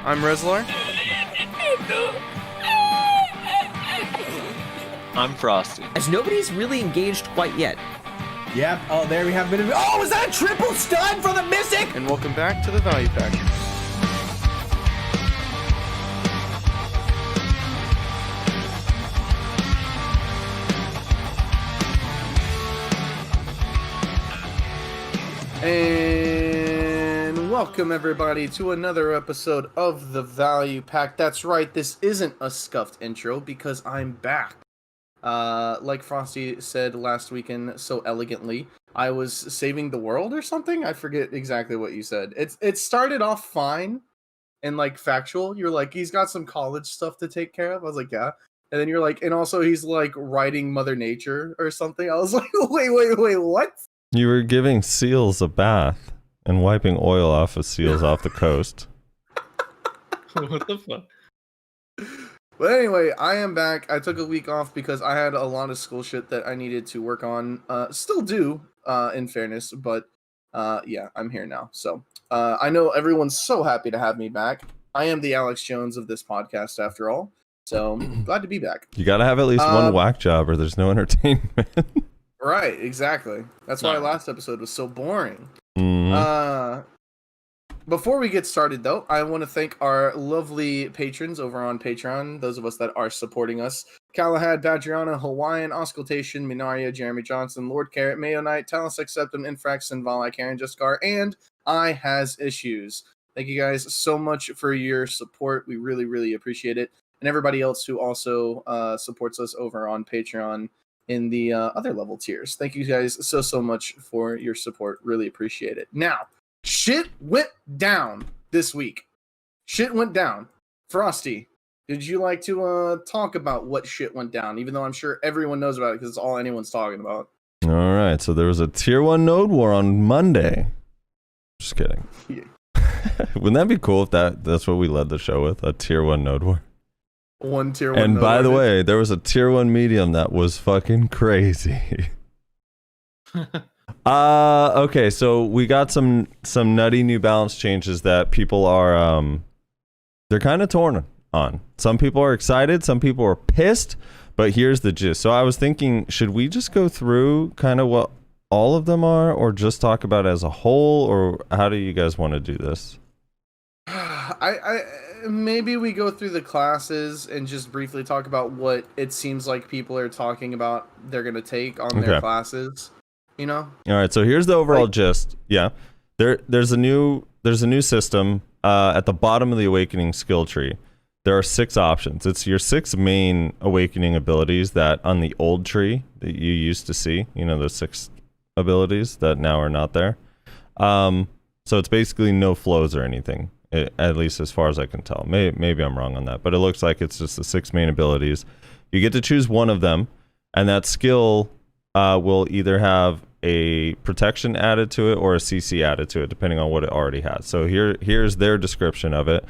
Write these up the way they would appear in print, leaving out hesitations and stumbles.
I'm Rezlar. I'm Frosty. As nobody's really engaged quite yet. Yep. Oh, there we have a bit of. Oh, was that a triple stun for the Mystic? And welcome back to the Value Pack. And welcome everybody to another episode of the Value Pack. That's right, this isn't a scuffed intro because I'm back. Like Frosty said last weekend so elegantly, I was saving the world or something. I forget exactly what you said. It started off fine and like factual. You're like, he's got some college stuff to take care of. I was like, yeah. And then you're like, and also he's like writing Mother Nature or something. I was like, wait, what? You were giving seals a bath and wiping oil off of seals off the coast. What the fuck? But anyway, I am back. I took a week off because I had a lot of school shit that I needed to work on. Still do, in fairness, but yeah, I'm here now. So I know everyone's so happy to have me back. I am the Alex Jones of this podcast, after all. So glad to be back. You gotta have at least one whack job or there's no entertainment. Right, exactly. That's why last episode was so boring. Mm-hmm. Before we get started, though, I want to thank our lovely patrons over on Patreon, those of us that are supporting us. Calahad, Badriana, Hawaiian, Auscultation, Minaria, Jeremy Johnson, Lord Carrot, Mayo Knight, Talus Acceptum, Infrax, and Vala, Karen Jaskar, and I Has Issues. Thank you guys so much for your support. We really, really appreciate it. And everybody else who also supports us over on Patreon in the other level tiers. Thank you guys so much for your support. Really appreciate it. Now, shit went down this week. Shit went down. Frosty, did you like to talk about what shit went down? Even though I'm sure everyone knows about it because it's all anyone's talking about. All right, so there was a tier 1 node war on Monday. Just kidding. Yeah. Wouldn't that be cool if that's what we led the show with? A tier 1 node war. One tier 1 And node by the war. way, there was a tier 1 medium that was fucking crazy. Okay, so we got some nutty New Balance changes that people are they're kind of torn on. Some people are excited, some people are pissed, but here's the gist. So I was thinking, should we just go through kind of what all of them are, or just talk about it as a whole, or how do you guys want to do this? I maybe we go through the classes and just briefly talk about what it seems like people are talking about they're going to take on their classes, you know? All right, so here's the overall gist. Yeah. There's a new system at the bottom of the awakening skill tree. There are 6 options. It's your 6 main awakening abilities that on the old tree that you used to see, you know, those 6 abilities that now are not there. So it's basically no flows or anything. At least as far as I can tell. Maybe I'm wrong on that, but it looks like it's just the 6 main abilities. You get to choose one of them, and that skill will either have a protection added to it or a CC added to it, depending on what it already has. So here's their description of it.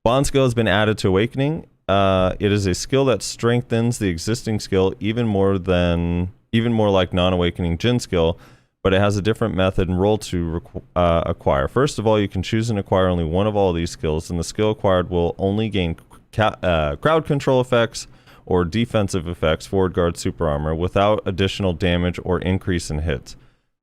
Bond skill has been added to Awakening. It is a skill that strengthens the existing skill even more like non-awakening Jin skill, but it has a different method and role to acquire. First of all, you can choose and acquire only one of all these skills, and the skill acquired will only gain crowd control effects or defensive effects, forward guard, super armor, without additional damage or increase in hits.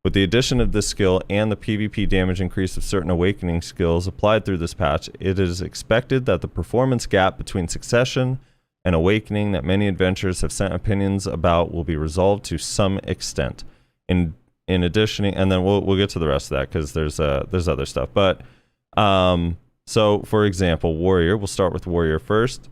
With the addition of this skill and the PvP damage increase of certain awakening skills applied through this patch, it is expected that the performance gap between Succession and Awakening that many adventurers have sent opinions about will be resolved to some extent. In addition, and then we'll get to the rest of that because there's other stuff. But so for example, Warrior. We'll start with Warrior first.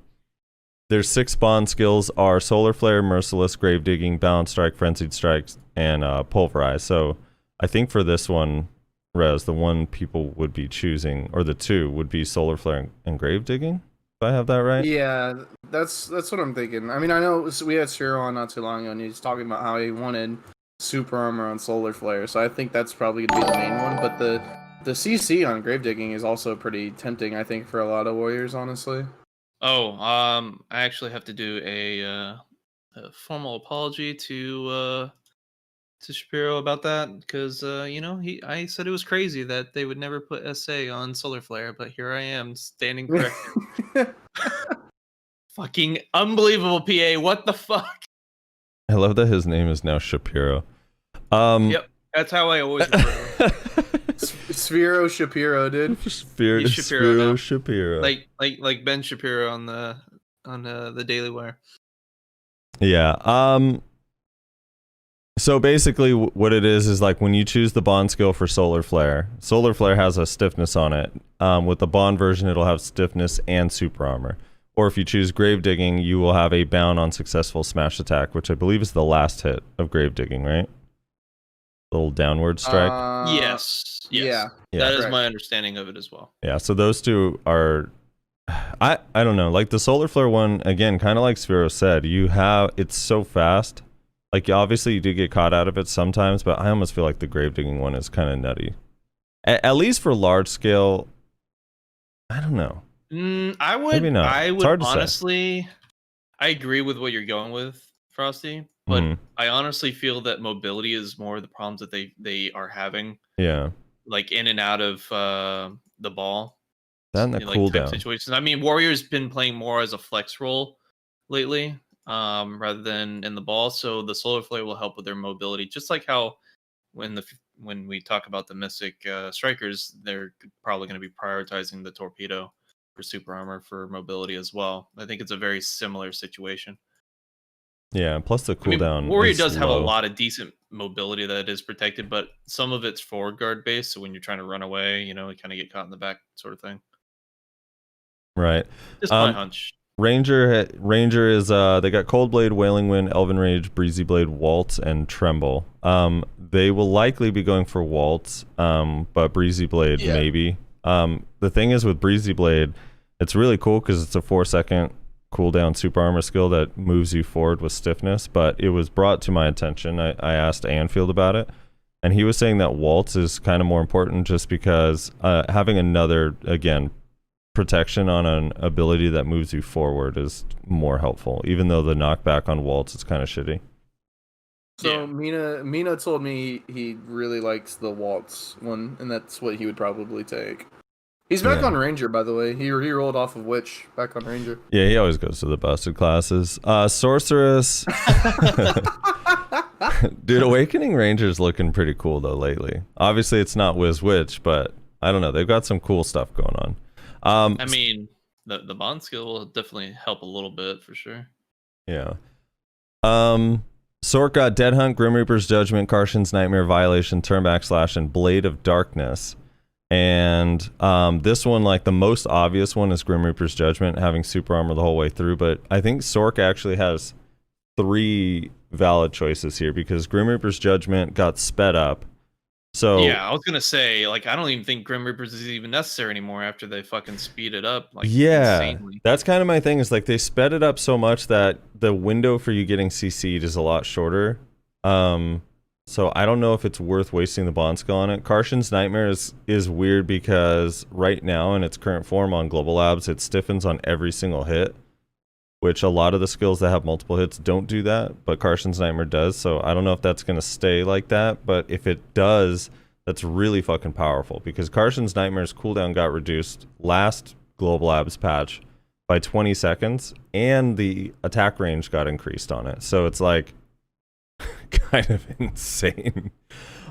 There's 6 bond skills are Solar Flare, Merciless, Grave Digging, Balanced Strike, Frenzied Strikes, and Pulverize. So I think for this one, Rez, the one people would be choosing, or the 2 would be Solar Flare and Grave Digging. If I have that right? Yeah, that's what I'm thinking. I mean, I know we had Shiro on not too long ago, and he's talking about how he wanted super armor on Solar Flare, so I think that's probably gonna be the main one. But the CC on Grave Digging is also pretty tempting, I think, for a lot of warriors, honestly. Oh, I actually have to do a formal apology to to Shapiro about that because I said it was crazy that they would never put SA on Solar Flare, but here I am standing corrected. Fucking unbelievable, PA. What the fuck? I love that his name is now Shapiro. Yep, that's how I always refer to him. Sphero Shapiro, dude. He's Shapiro Shapiro, now. Shapiro. Like Ben Shapiro on the Daily Wire. Yeah. So basically, what it is like when you choose the bond skill for Solar Flare has a stiffness on it. With the bond version, it'll have stiffness and super armor. Or if you choose Grave Digging, you will have a bound on successful smash attack, which I believe is the last hit of Grave Digging, right? Little downward strike. Yes. Yeah. That is correct. my understanding of it as well. Yeah, so those two are, I don't know, like the Solar Flare one, again, kind of like Sphero said, it's so fast. Like, obviously you do get caught out of it sometimes, but I almost feel like the Grave Digging one is kind of nutty. At least for large scale, I don't know. I would, Maybe not. I It's would hard to say. honestly, I agree with what you're going with, Frosty, but I honestly feel that mobility is more the problems that they are having. Yeah. Like in and out of the ball. That and the type cooldown. situations. I mean, Warrior's been playing more as a flex role lately, rather than in the ball. So the Solar Flare will help with their mobility, just like how when we talk about the Mystic Strikers, they're probably going to be prioritizing the Torpedo for super armor for mobility as well. I think it's a very similar situation. Yeah, plus the cooldown. Warrior is does have a low. lot of decent mobility that is protected, but some of it's forward guard based. So when you're trying to run away, you kind of get caught in the back, sort of thing. Right. Just my hunch. Ranger is they got Cold Blade, Wailing Wind, Elven Rage, Breezy Blade, Waltz, and Tremble. They will likely be going for Waltz, but Breezy Blade maybe. The thing is with Breezy Blade, it's really cool because it's a 4-second cooldown super armor skill that moves you forward with stiffness, but it was brought to my attention. I asked Anfield about it, and he was saying that Waltz is kind of more important just because having another, again, protection on an ability that moves you forward is more helpful, even though the knockback on Waltz is kind of shitty. So Mina told me he really likes the Waltz one, and that's what he would probably take. He's back on Ranger, by the way. He rolled off of Witch, back on Ranger. Yeah, he always goes to the busted classes. Sorceress. Dude, Awakening Ranger's looking pretty cool, though, lately. Obviously, it's not Wiz Witch, but I don't know. They've got some cool stuff going on. I mean, the bond skill will definitely help a little bit, for sure. Yeah. Sork got Dead Hunt, Grim Reaper's Judgment, Karshan's Nightmare, Violation, Turnback Slash, and Blade of Darkness. And this one, like the most obvious one, is Grim Reaper's Judgment, having super armor the whole way through. But I think Sork actually has 3 valid choices here because Grim Reaper's Judgment got sped up. So yeah, I was gonna say, like, I don't even think Grim Reapers is even necessary anymore after they fucking speed it up. Like, insanely. That's kind of my thing. Is like they sped it up so much that the window for you getting CC'd is a lot shorter. So I don't know if it's worth wasting the bond skill on it. Karshan's Nightmare is weird because right now in its current form on Global Labs, it stiffens on every single hit, which a lot of the skills that have multiple hits don't do that, but Karshan's Nightmare does. So I don't know if that's going to stay like that, but if it does, that's really fucking powerful because Karshan's Nightmare's cooldown got reduced last Global Labs patch by 20 seconds, and the attack range got increased on it. So it's like kind of insane.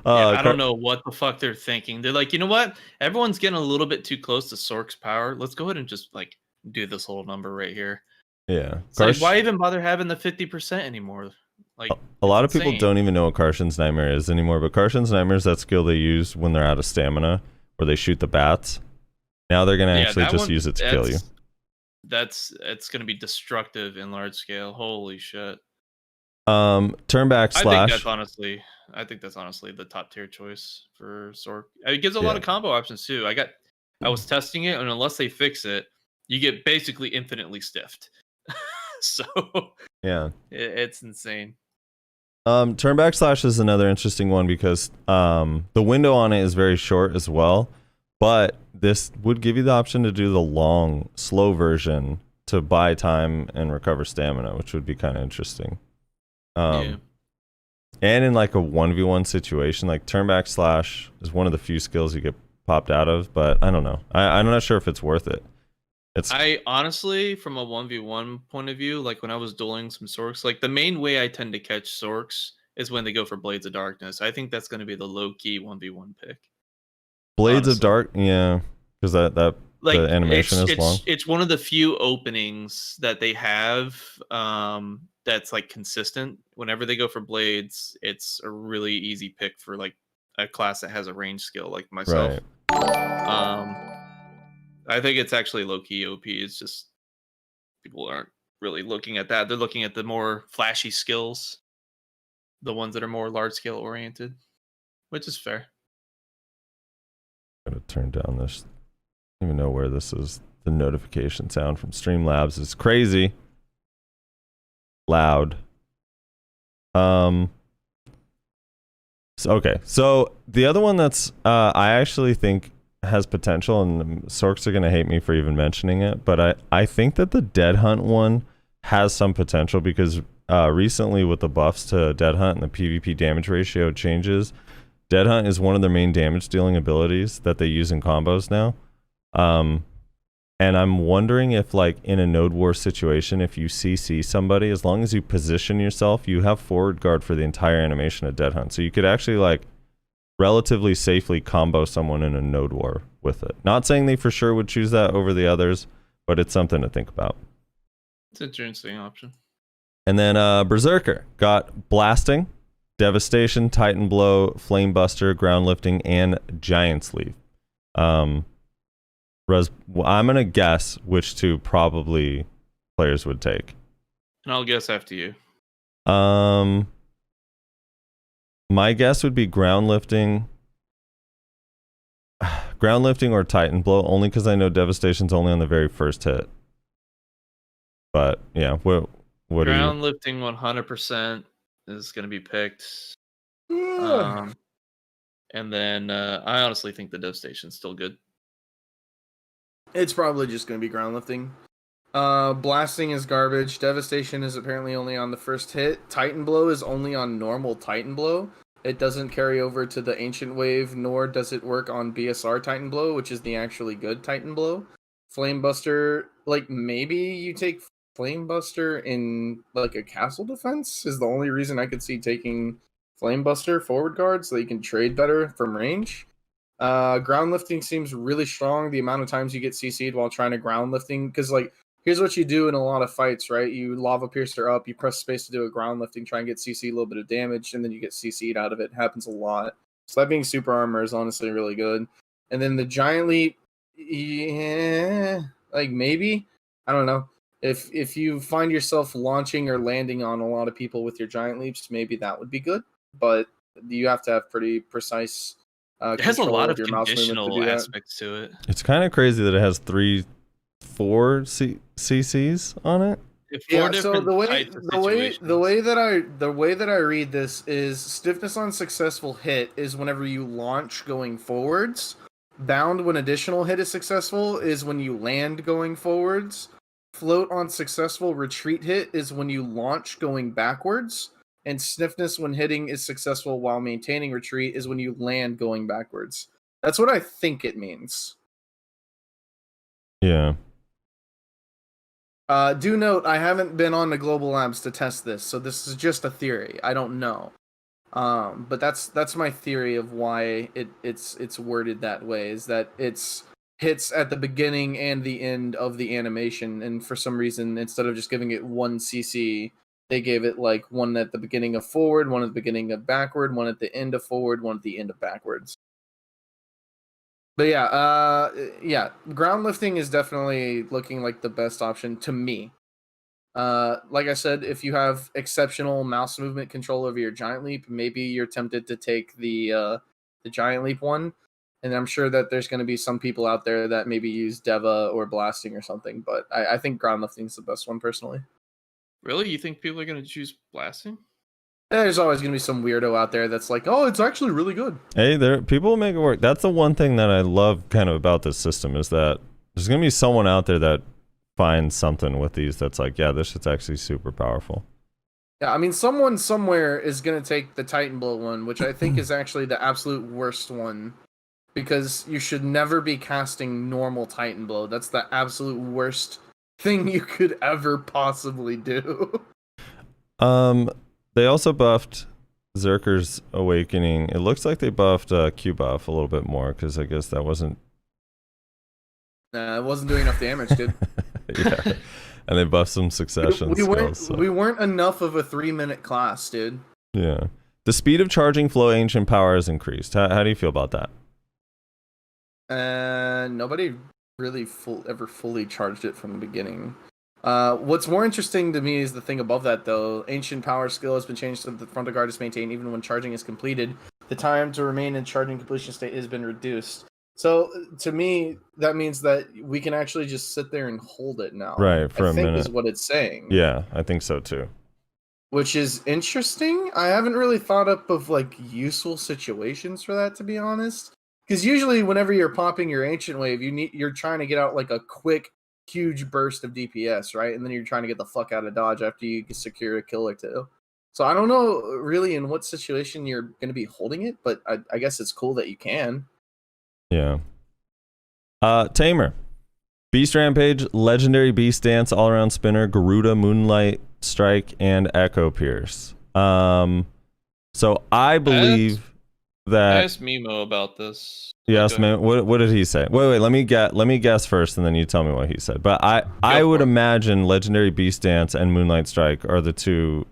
I don't know what the fuck they're thinking. They're like, you know what? Everyone's getting a little bit too close to Sork's power. Let's go ahead and just like do this whole number right here. Yeah. It's like, why even bother having the 50% anymore? Like, a lot of people don't even know what Karshan's Nightmare is anymore, but Karshan's Nightmare is that skill they use when they're out of stamina, where they shoot the bats. Now they're going to actually just use it to kill you. It's going to be destructive in large scale. Holy shit. Turnback Slash. I think that's honestly the top tier choice for Sork. It gives a lot of combo options too. I was testing it, and unless they fix it, you get basically infinitely stiffed. So yeah, it's insane. Turnback Slash is another interesting one because the window on it is very short as well, but this would give you the option to do the long, slow version to buy time and recover stamina, which would be kind of interesting. And in like a 1v1 situation, like turn back slash is one of the few skills you get popped out of, but I don't know. I'm not sure if it's worth it. I honestly, from a 1v1 point of view, like when I was dueling some Sorks, like the main way I tend to catch Sorks is when they go for Blades of Darkness. I think that's going to be the low-key 1v1 pick. Blades honestly. of Dark, yeah, because that Like the animation is long. It's one of the few openings that they have that's like consistent. Whenever they go for Blades, it's a really easy pick for like a class that has a range skill like myself. Right. I think it's actually low-key OP. It's just people aren't really looking at that. They're looking at the more flashy skills, the ones that are more large-scale oriented, which is fair. Gotta turn down this. I don't even know where this is. The notification sound from Streamlabs is crazy loud. Okay, so the other one that's I actually think has potential, and Sorks are gonna hate me for even mentioning it, but I think that the Dead Hunt one has some potential because recently with the buffs to Dead Hunt and the PvP damage ratio changes, Dead Hunt is one of their main damage dealing abilities that they use in combos now. And I'm wondering if like in a node war situation, if you CC somebody, as long as you position yourself, you have forward guard for the entire animation of Dead Hunt. So you could actually like relatively safely combo someone in a node war with it. Not saying they for sure would choose that over the others, but it's something to think about. It's an interesting option. And then Berserker got Blasting, Devastation, Titan Blow, Flame Buster, Ground Lifting, and Giant's Leap. I'm gonna guess which two probably players would take. And I'll guess after you. My guess would be ground lifting or Titan Blow, only because I know Devastation's only on the very first hit. But yeah, what ground lifting 100% is going to be picked. And then I honestly think the Devastation's still good. It's probably just going to be ground lifting. Blasting is garbage. Devastation is apparently only on the first hit. Titan Blow is only on normal Titan Blow. It doesn't carry over to the Ancient Wave, nor does it work on BSR Titan Blow, which is the actually good Titan Blow. Flame Buster, like maybe you take Flame Buster in like a castle defense is the only reason I could see taking Flame Buster forward guard so that you can trade better from range. Ground lifting seems really strong. The amount of times you get CC'd while trying to ground lifting, because like here's what you do in a lot of fights, right? You lava piercer up, you press space to do a ground lifting, try and get CC a little bit of damage, and then you get CC'd out of it. It happens a lot. So that being super armor is honestly really good. And then the giant leap, yeah, like maybe, I don't know. If you find yourself launching or landing on a lot of people with your giant leaps, maybe that would be good. But you have to have pretty precise. It has a lot of conditional aspects to it. It's kind of crazy that it has 4 CCs on it. Yeah, so the way that I read this is stiffness on successful hit is whenever you launch going forwards. Bound when additional hit is successful is when you land going forwards. Float on successful retreat hit is when you launch going backwards. And stiffness when hitting is successful while maintaining retreat is when you land going backwards. That's what I think it means. Yeah. Do note, I haven't been on the Global Labs to test this, so this is just a theory. I don't know. But that's my theory of why it's worded that way, is that it's hits at the beginning and the end of the animation, and for some reason, instead of just giving it 1 CC, they gave it like 1 at the beginning of forward, 1 at the beginning of backward, 1 at the end of forward, 1 at the end of backwards. But yeah, ground lifting is definitely looking like the best option to me. Like I said, if you have exceptional mouse movement control over your giant leap, maybe you're tempted to take the giant leap one. And I'm sure that there's going to be some people out there that maybe use Deva or blasting or something. But I think ground lifting is the best one personally. Really? You think people are going to choose blasting? There's always going to be some weirdo out there that's like, oh, it's actually really good. Hey, people will make it work. That's the one thing that I love kind of about this system is that there's going to be someone out there that finds something with these that's like, yeah, this shit's actually super powerful. Yeah, I mean, someone somewhere is going to take the Titan Blow one, which I think is actually the absolute worst one. Because you should never be casting normal Titan Blow. That's the absolute worst thing you could ever possibly do. They also buffed Zerker's Awakening. It looks like they buffed Q buff a little bit more, because I guess that wasn't... It wasn't doing enough damage, dude. Yeah. And they buffed some succession skills. So. We weren't enough of a 3-minute class, dude. Yeah. The speed of charging flow ancient power has increased. How do you feel about that? Nobody really ever fully charged it from the beginning. What's more interesting to me is the thing above that, though. Ancient power skill has been changed so that the frontal guard is maintained even when charging is completed. The time to remain in charging completion state has been reduced. So, to me, that means that we can actually just sit there and hold it now. Right, for a minute. Is what it's saying. Yeah, I think so, too. Which is interesting. I haven't really thought up of, like, useful situations for that, to be honest. Because usually whenever you're popping your Ancient Wave, you're trying to get out, like, a quick, huge burst of DPS, right? And then you're trying to get the fuck out of dodge after you secure a kill or two. So I don't know really in what situation you're going to be holding it, but I guess it's cool that you can. Yeah. Tamer. Beast Rampage, Legendary Beast Dance, All-Around Spinner, Garuda, Moonlight Strike, and Echo Pierce. So I believe that... I asked Mimo about this. Yes, man. What did he say? Wait. Let me guess first, and then you tell me what he said. But I would imagine Legendary Beast Dance and Moonlight Strike are the two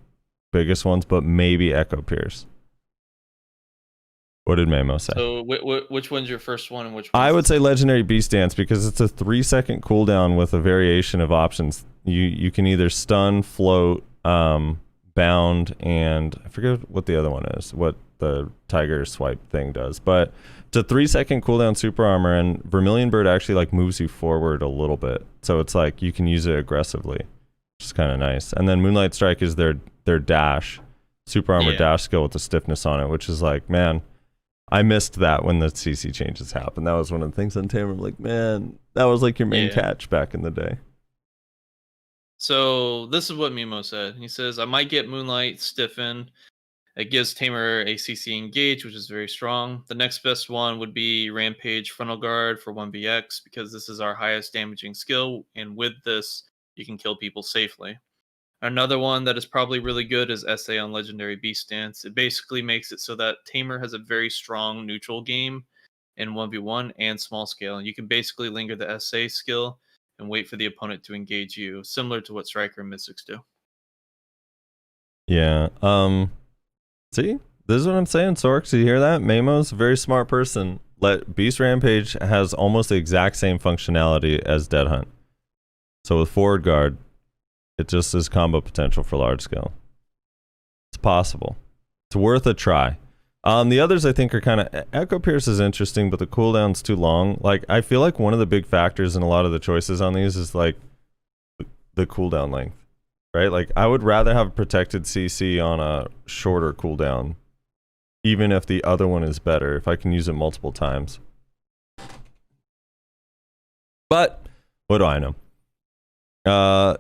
biggest ones, but maybe Echo Pierce. What did Memo say? So which one's your first one and which I would say Legendary Beast Dance because it's a 3-second cooldown with a variation of options. You can either stun, float, bound, and I forget what the other one is, what the Tiger Swipe thing does. But it's a 3-second cooldown super armor, and Vermilion Bird actually like moves you forward a little bit. So it's like you can use it aggressively, which is kind of nice. And then Moonlight Strike is their dash, super armor dash skill with the stiffness on it, which is like, man, I missed that when the CC changes happened. That was one of the things on Tamer. I'm like, man, that was like your main catch back in the day. So this is what Mimo said. He says, I might get Moonlight Stiffen. It gives Tamer a CC engage, which is very strong. The next best one would be Rampage Frontal Guard for 1vx, because this is our highest damaging skill, and with this, you can kill people safely. Another one that is probably really good is SA on Legendary Beast Dance. It basically makes it so that Tamer has a very strong neutral game in 1v1 and small scale, and you can basically linger the SA skill and wait for the opponent to engage you, similar to what Striker and Mystics do. Yeah. See? This is what I'm saying, Sorks. You hear that? Memo's a very smart person. Beast Rampage has almost the exact same functionality as Dead Hunt. So with Forward Guard, it just is combo potential for large scale. It's possible. It's worth a try. The others I think are kind of... Echo Pierce is interesting, but the cooldown's too long. Like, I feel like one of the big factors in a lot of the choices on these is like the cooldown length, right? Like, I would rather have a protected CC on a shorter cooldown, even if the other one is better, if I can use it multiple times. But, what do I know?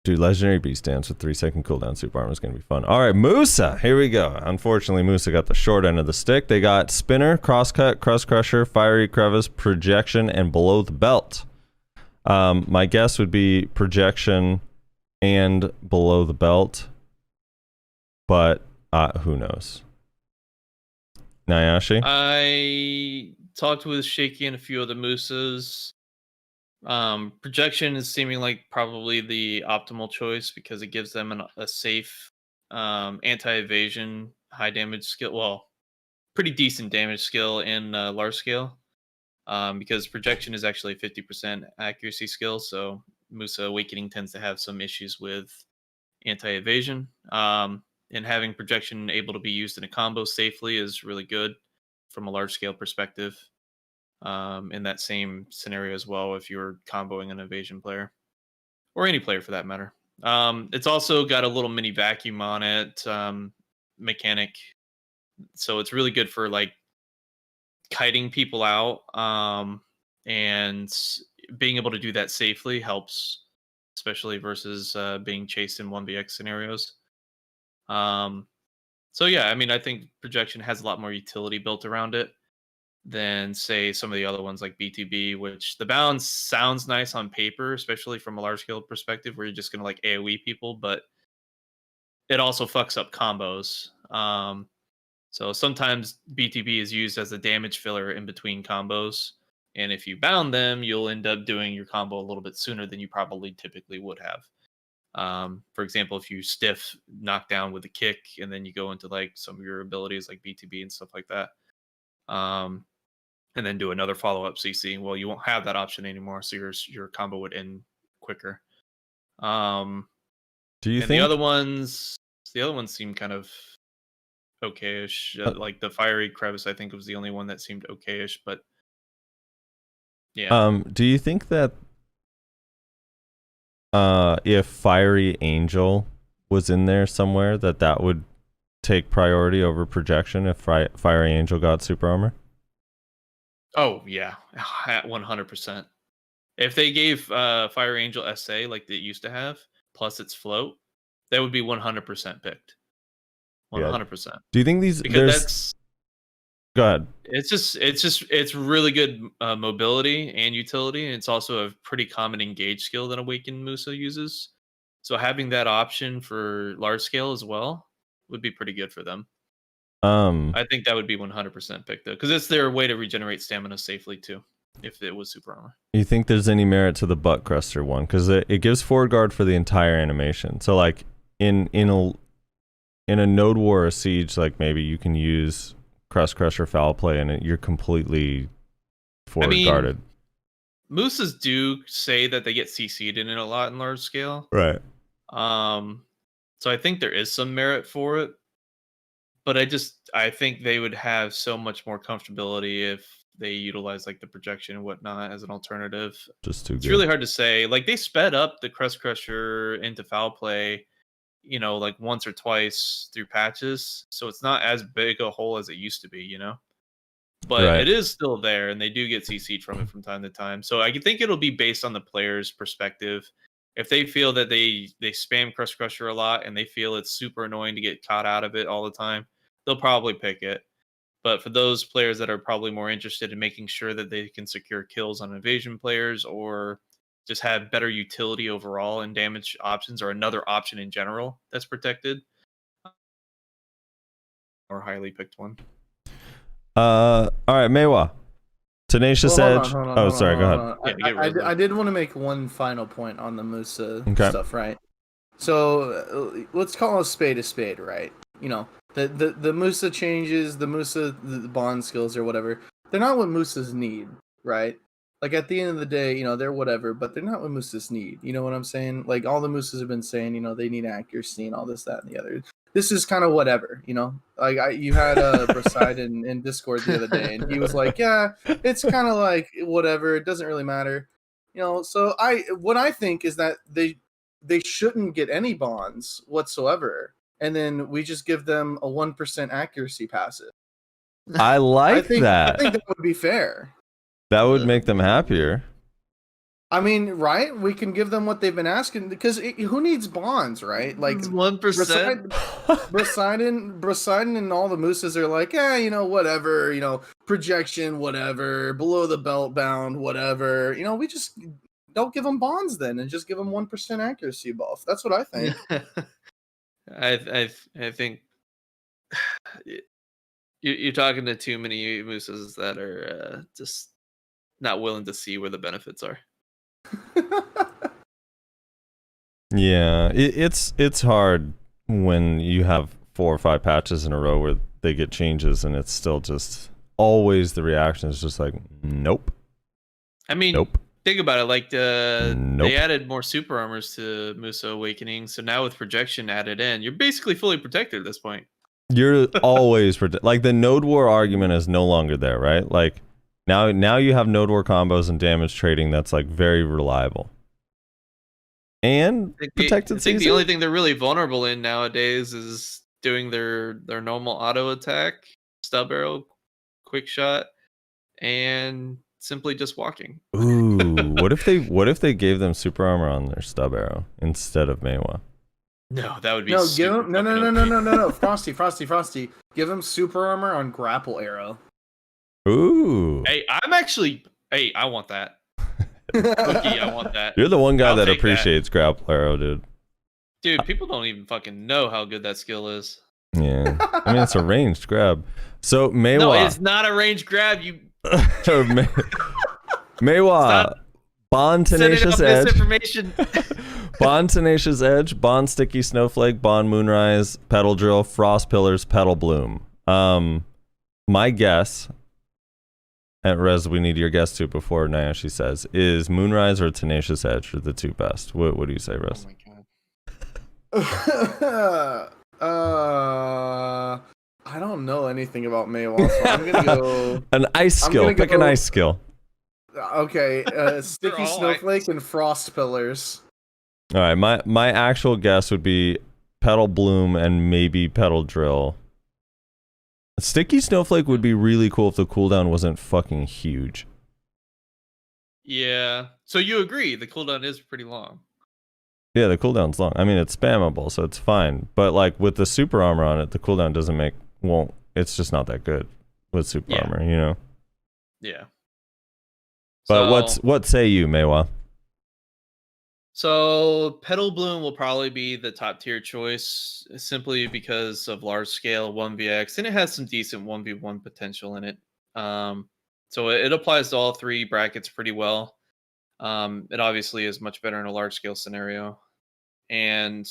Dude, Legendary Beast Dance with 3-second cooldown super armor is going to be fun. All right, Musa, here we go. Unfortunately, Musa got the short end of the stick. They got Spinner, Crosscut, Crust Crusher, Fiery Crevice, Projection, and Below the Belt. My guess would be Projection and Below the Belt, but who knows? Nayashe? I talked with Shaky and a few other Musas. Projection is seeming like probably the optimal choice because it gives them a safe anti-evasion high damage skill, well, pretty decent damage skill in large scale, because projection is actually a 50% accuracy skill, so Musa Awakening tends to have some issues with anti-evasion, and having projection able to be used in a combo safely is really good from a large scale perspective. In that same scenario as well, if you're comboing an evasion player or any player for that matter. It's also got a little mini vacuum on it, mechanic, so it's really good for like kiting people out, and being able to do that safely helps, especially versus being chased in 1vx scenarios. So yeah, I mean, I think projection has a lot more utility built around it than say some of the other ones like BTB, which the balance sounds nice on paper, especially from a large scale perspective where you're just going to like AoE people, but it also fucks up combos. So sometimes BTB is used as a damage filler in between combos. And if you bound them, you'll end up doing your combo a little bit sooner than you probably typically would have. For example, if you stiff knockdown with a kick and then you go into like some of your abilities like BTB and stuff like that. And then do another follow-up CC. Well, you won't have that option anymore, so your combo would end quicker. Do you and think the other ones seem kind of okayish. Like the fiery crevice, I think was the only one that seemed okayish, but yeah. Do you think that if Fiery Angel was in there somewhere, that would take priority over projection if Fiery Angel got super armor? Oh yeah, at 100%. If they gave Fire Angel SA like they used to have, plus its float, that would be 100% picked. 100%. Do you think these? Because Go ahead. It's really good mobility and utility, and it's also a pretty common engage skill that Awakened Musa uses. So having that option for large scale as well would be pretty good for them. I think that would be 100% picked though, because it's their way to regenerate stamina safely too. If it was super armor. You think there's any merit to the butt cruster one? Because it gives forward guard for the entire animation. So like in a node war or siege, like maybe you can use crust crusher foul play and you're completely forward guarded. Musas do say that they get CC'd in it a lot in large scale. Right. So I think there is some merit for it. But I think they would have so much more comfortability if they utilize like the projection and whatnot as an alternative. Just too it's good. Really hard to say. Like they sped up the Crust Crusher into foul play, like once or twice through patches. So it's not as big a hole as it used to be, But Right. It is still there, and they do get CC'd from it from time to time. So I think it'll be based on the player's perspective. If they feel that they spam Crust Crusher a lot and they feel it's super annoying to get caught out of it all the time, they'll probably pick it. But for those players that are probably more interested in making sure that they can secure kills on invasion players or just have better utility overall and damage options or another option in general that's protected, or highly picked one. All right, Maywa. Tenacious Edge. Go ahead. I did want to make one final point on the Musa stuff, right? So let's call a spade, right? The Musa changes, the bond skills or whatever, they're not what Musas need, right? Like at the end of the day, they're whatever, but they're not what Musas need. You know what I'm saying? Like all the Musas have been saying, they need accuracy and all this, that, and the other. This is kind of whatever, Like you had Braside in Discord the other day, and he was like, "Yeah, it's kind of like whatever. It doesn't really matter." So what I think is that they shouldn't get any bonds whatsoever. And then we just give them a 1% accuracy passive. I think that. I think that would be fair. That would make them happier. I mean, right? We can give them what they've been asking because who needs bonds, right? Like 1%. Brasiden and all the Musas are like, whatever, projection, whatever, below the belt bound, whatever. We just don't give them bonds then and just give them 1% accuracy buff. That's what I think. I think you're talking to too many Musas that are just not willing to see where the benefits are. Yeah, it's hard when you have 4 or 5 patches in a row where they get changes and it's still just always the reaction is just like nope. I mean, nope. Think about it, like they added more super armors to Musa Awakening, so now with projection added in, you're basically fully protected at this point. You're always like the node war argument is no longer there, right? Like now you have node war combos and damage trading that's like very reliable. And protected I think the only thing they're really vulnerable in nowadays is doing their normal auto attack, stub arrow, quick shot, and simply just walking. Ooh, what if they gave them super armor on their stub arrow instead of Maywa? No, that would be No, give super him no, fucking OP. no. Frosty. Give him super armor on grapple arrow. Ooh. Hey, I want that. Cookie, I want that. You're the one guy I'll that take that. appreciates grapple arrow, dude. Dude, people don't even fucking know how good that skill is. Yeah. I mean, it's a ranged grab. So, No, Maywa. it's not a range grab. You Maywa. Bond setting Tenacious up Edge. misinformation. Bond Tenacious Edge. Bond Sticky Snowflake. Bond Moonrise. Petal Drill. Frost Pillars. Petal Bloom. My guess, and Rez, we need your guess too before Nayashi says, is Moonrise or Tenacious Edge are the two best. What do you say, Rez? Oh my god. I don't know anything about Maywa, so I'm gonna go. An ice skill. Pick an ice skill. Okay, Sticky all Snowflake and Frost Pillars. All right, my actual guess would be Petal Bloom and maybe Petal Drill. Sticky Snowflake would be really cool if the cooldown wasn't fucking huge. Yeah. So you agree the cooldown is pretty long. Yeah, the cooldown's long. I mean, it's spammable, so it's fine. But like with the super armor on it, the cooldown it's just not that good with super armor, you know? Yeah. But what say you, Maywa? So Petal Bloom will probably be the top tier choice simply because of large scale 1vx, and it has some decent 1v1 potential in it. So it applies to all three brackets pretty well. It obviously is much better in a large scale scenario, and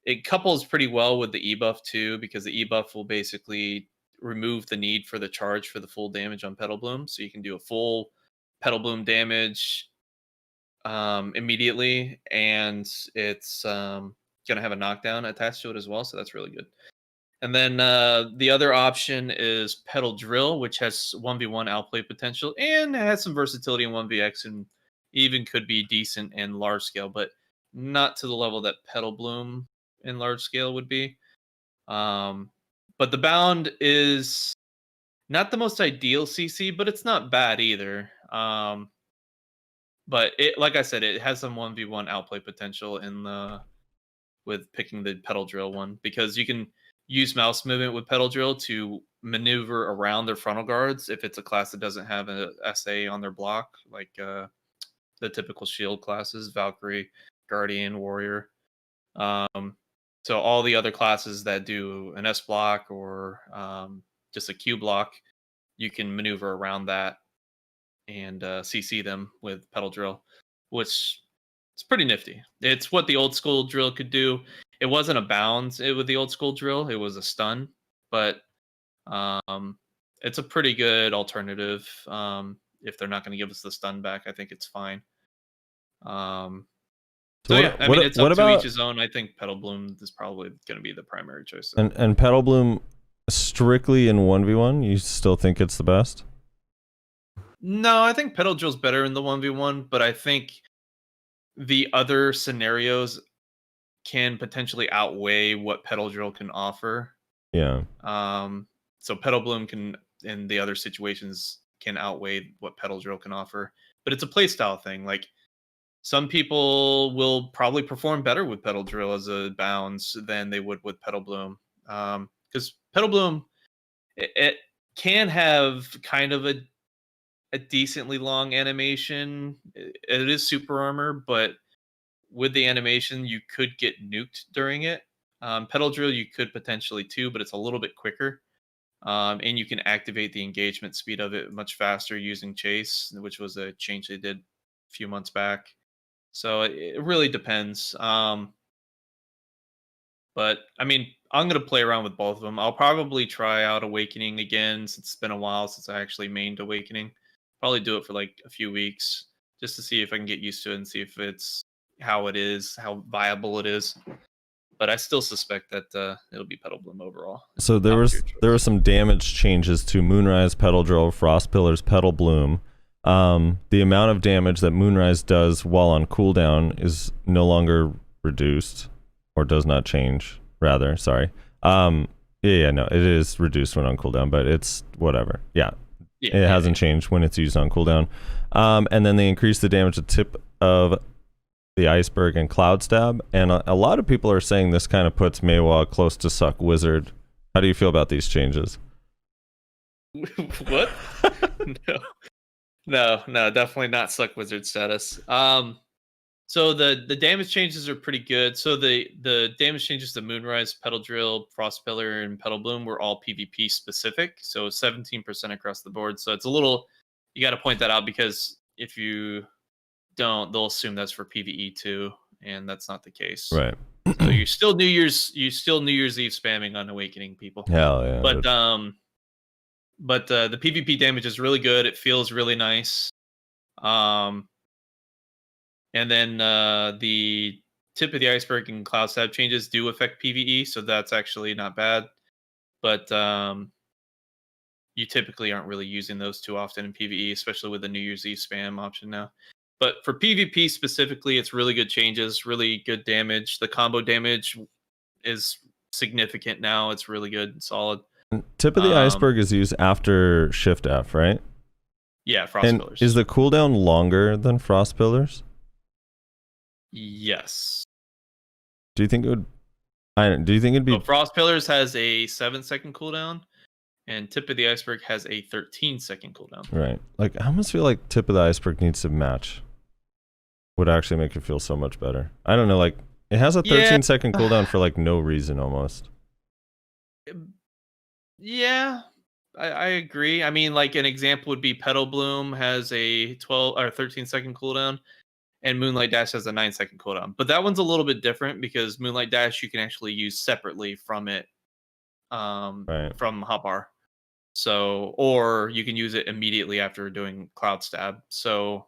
it couples pretty well with the E buff too, because the E buff will basically remove the need for the charge for the full damage on Petal Bloom, so you can do a full Petal Bloom damage immediately, and it's gonna have a knockdown attached to it as well, so that's really good. And then the other option is Petal Drill, which has 1v1 outplay potential and has some versatility in 1vx, and even could be decent in large scale, but not to the level that Petal Bloom in large scale would be. But the bound is not the most ideal CC, but it's not bad either. But it, like I said, it has some 1v1 outplay potential with picking the Petal Drill one, because you can use mouse movement with Petal Drill to maneuver around their frontal guards if it's a class that doesn't have an SA on their block, like the typical shield classes, Valkyrie, Guardian, Warrior. So all the other classes that do an S block or just a Q block, you can maneuver around that and CC them with Petal Drill, which is pretty nifty. It's what the old school drill could do. It wasn't a bounds with the old school drill. It was a stun, but it's a pretty good alternative. If they're not going to give us the stun back, I think it's fine. So yeah, I mean, it's up to each his own. I think Petal Bloom is probably going to be the primary choice. And Petal Bloom strictly in 1v1, you still think it's the best? No, I think Petal Drill's better in the 1v1, but I think the other scenarios can potentially outweigh what Petal Drill can offer. Yeah. So Petal Bloom can, in the other situations, can outweigh what Petal Drill can offer. But it's a playstyle thing. Like, some people will probably perform better with Petal Drill as a bounds than they would with Petal Bloom. Because Petal Bloom, it can have kind of a decently long animation. It is super armor, but with the animation, you could get nuked during it. Petal Drill, you could potentially too, but it's a little bit quicker. And you can activate the engagement speed of it much faster using Chase, which was a change they did a few months back. So it really depends. But I mean, I'm going to play around with both of them. I'll probably try out Awakening again, since it's been a while since I actually mained Awakening. Probably do it for like a few weeks just to see if I can get used to it and see if it's how it is, how viable it is. But I still suspect that it'll be Petal Bloom overall. So there were some damage changes to Moonrise, Petal Drill, Frost Pillars, Petal Bloom. The amount of damage that Moonrise does while on cooldown is no longer reduced, or does not change, rather. Sorry. No, it is reduced when on cooldown, but it's whatever. Yeah. It hasn't changed when it's used on cooldown. And then they increased the damage at tip of the Iceberg and Cloud Stab, and a lot of people are saying this kind of puts Meiwa close to Suck Wizard. How do you feel about these changes? What? No, definitely not Suck Wizard status. So the damage changes are pretty good. So the damage changes to Moonrise, Petal Drill, Frost Pillar, and Petal Bloom were all PvP specific. So 17% across the board. So it's a little, you got to point that out, because if you don't, they'll assume that's for PvE too, and that's not the case. Right. So you're still New Year's Eve spamming on Awakening, people. Hell yeah. But the PvP damage is really good. It feels really nice. And then the Tip of the Iceberg and Cloud Stab changes do affect PvE, so that's actually not bad. But you typically aren't really using those too often in PvE, especially with the New Year's Eve spam option now. But for PvP specifically, it's really good changes, really good damage. The combo damage is significant now. It's really good and solid. Tip of the Iceberg is used after Shift F, right? Yeah, Frost and Pillars. Is the cooldown longer than Frost Pillars? Yes. Do you think it would? Do you think it'd be? So Frost Pillars has a 7-second cooldown, and Tip of the Iceberg has a 13-second cooldown. Right. Like, I almost feel like Tip of the Iceberg needs to match. Would actually make it feel so much better. I don't know. Like, it has a 13-second cooldown for like no reason almost. Yeah, I agree. I mean, like an example would be Petal Bloom has a 12 or 13-second cooldown, and Moonlight Dash has a 9-second cooldown. But that one's a little bit different, because Moonlight Dash you can actually use separately from it, from Hotbar. So, or you can use it immediately after doing Cloud Stab. So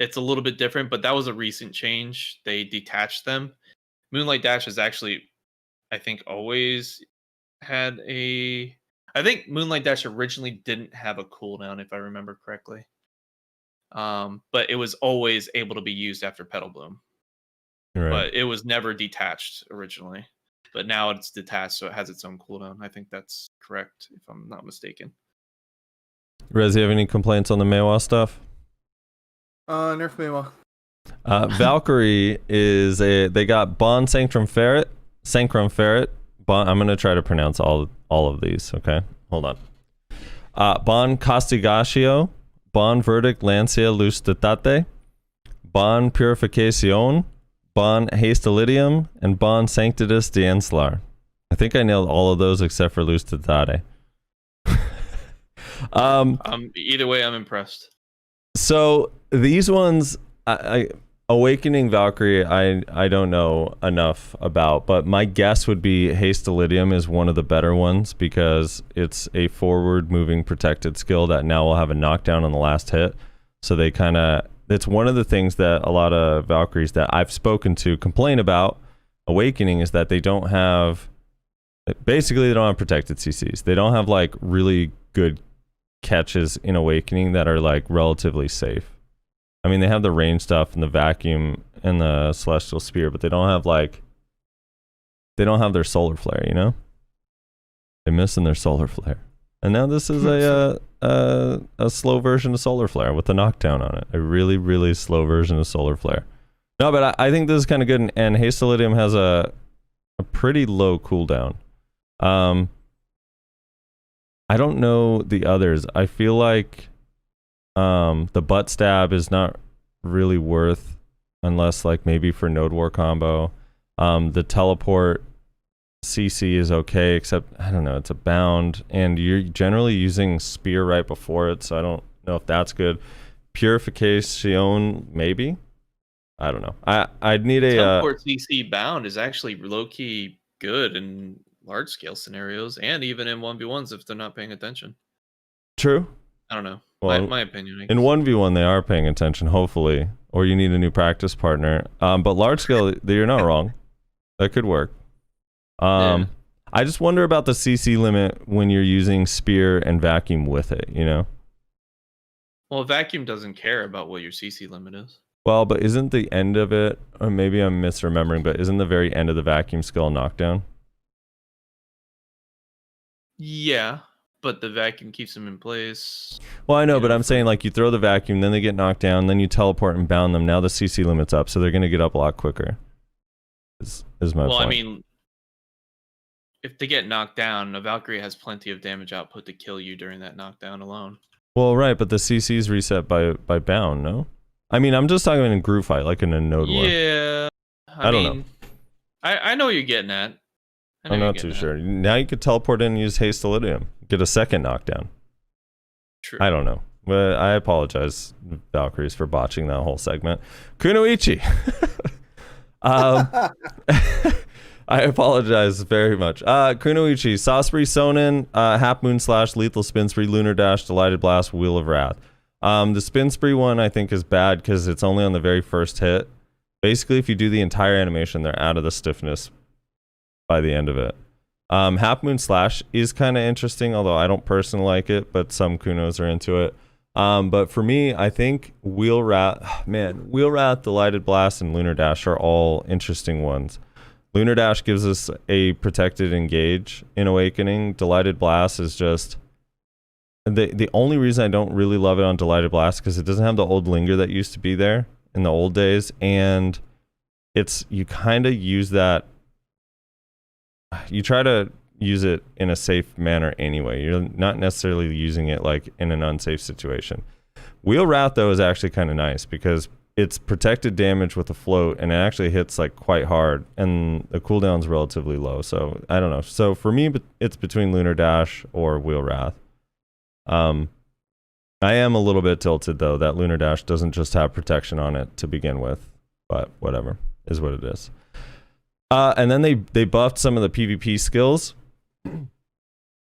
it's a little bit different, but that was a recent change. They detached them. Moonlight Dash is actually, I think, always had a... I think Moonlight Dash originally didn't have a cooldown, if I remember correctly. But it was always able to be used after Petal Bloom. Right. But it was never detached originally. But now it's detached, so it has its own cooldown. I think that's correct, if I'm not mistaken. Rez, you have any complaints on the Meiwa stuff? Nerf Meiwa. Valkyrie is they got Bon Sanctum Ferret. Bon, I'm gonna try to pronounce all of these, okay? Hold on. Bon Castigatio, Bon Verdict Lancia Lustitate, Bon Purificacion, Bon Hastilidium, and Bon Sanctitus Dienslar. I think I nailed all of those except for Lustitate. Either way, I'm impressed. So these ones, Awakening Valkyrie, I don't know enough about, but my guess would be Hastilidium is one of the better ones, because it's a forward moving protected skill that now will have a knockdown on the last hit. So they kind of, it's one of the things that a lot of Valkyries that I've spoken to complain about Awakening is that they don't have, basically they don't have protected CCs. They don't have like really good catches in Awakening that are like relatively safe. I mean, they have the range stuff and the vacuum and the celestial spear, but they don't have like, they don't have their solar flare, you know? They're missing their solar flare. And now this is a slow version of solar flare with a knockdown on it. A really, really slow version of solar flare. No, but I think this is kind of good, and Hastilidium has a pretty low cooldown. I don't know the others. I feel like the butt stab is not really worth, unless like maybe for Node War combo. The teleport CC is okay, except I don't know, it's a bound, and you're generally using spear right before it, so I don't know if that's good. Purification, maybe. I don't know. I'd need a teleport CC bound is actually low key good in large scale scenarios, and even in 1v1s if they're not paying attention. True. I don't know. Well, my opinion. In 1v1 they are paying attention, hopefully, or you need a new practice partner. But large scale, you're not wrong. That could work. Yeah. I just wonder about the CC limit when you're using spear and vacuum with it, you know? Well, vacuum doesn't care about what your CC limit is. Well, but isn't the end of it, or maybe I'm misremembering, but isn't the very end of the vacuum skill a knockdown? Yeah, but the vacuum keeps them in place. Well, I know, You but know, I'm saying like you throw the vacuum, then they get knocked down, then you teleport and bound them. Now the CC limit's up, so they're going to get up a lot quicker. Is my Well, point. I mean, if they get knocked down, a Valkyrie has plenty of damage output to kill you during that knockdown alone. Well, right, but the CC's reset by bound, no? I mean, I'm just talking in a group fight, like in a node war. Yeah, I don't know. I know what you're getting at. I'm not too sure. Now you could teleport in and use haste Elydium. Get a second knockdown. True. I don't know. But I apologize, Valkyries, for botching that whole segment. Kunoichi. I apologize very much. Kunoichi, Sosprey, Sonin, Half Moon Slash, Lethal Spin Spree, Lunar Dash, Delighted Blast, Wheel of Wrath. The Spin Spree one I think is bad because it's only on the very first hit. Basically, if you do the entire animation, they're out of the stiffness by the end of it. Half Moon Slash is kind of interesting, although I don't personally like it, but some Kunos are into it. But for me, I think Wheel Wrath, Delighted Blast, and Lunar Dash are all interesting ones. Lunar Dash gives us a protected engage in Awakening. Delighted Blast is just... The only reason I don't really love it on Delighted Blast because it doesn't have the old linger that used to be there in the old days, and you kind of use that... You try to use it in a safe manner anyway. You're not necessarily using it like in an unsafe situation. Wheel Wrath, though, is actually kind of nice because it's protected damage with a float, and it actually hits like quite hard, and the cooldown's relatively low. So I don't know. So for me, it's between Lunar Dash or Wheel Wrath. I am a little bit tilted though that Lunar Dash doesn't just have protection on it to begin with, but whatever is what it is. And then they buffed some of the PvP skills.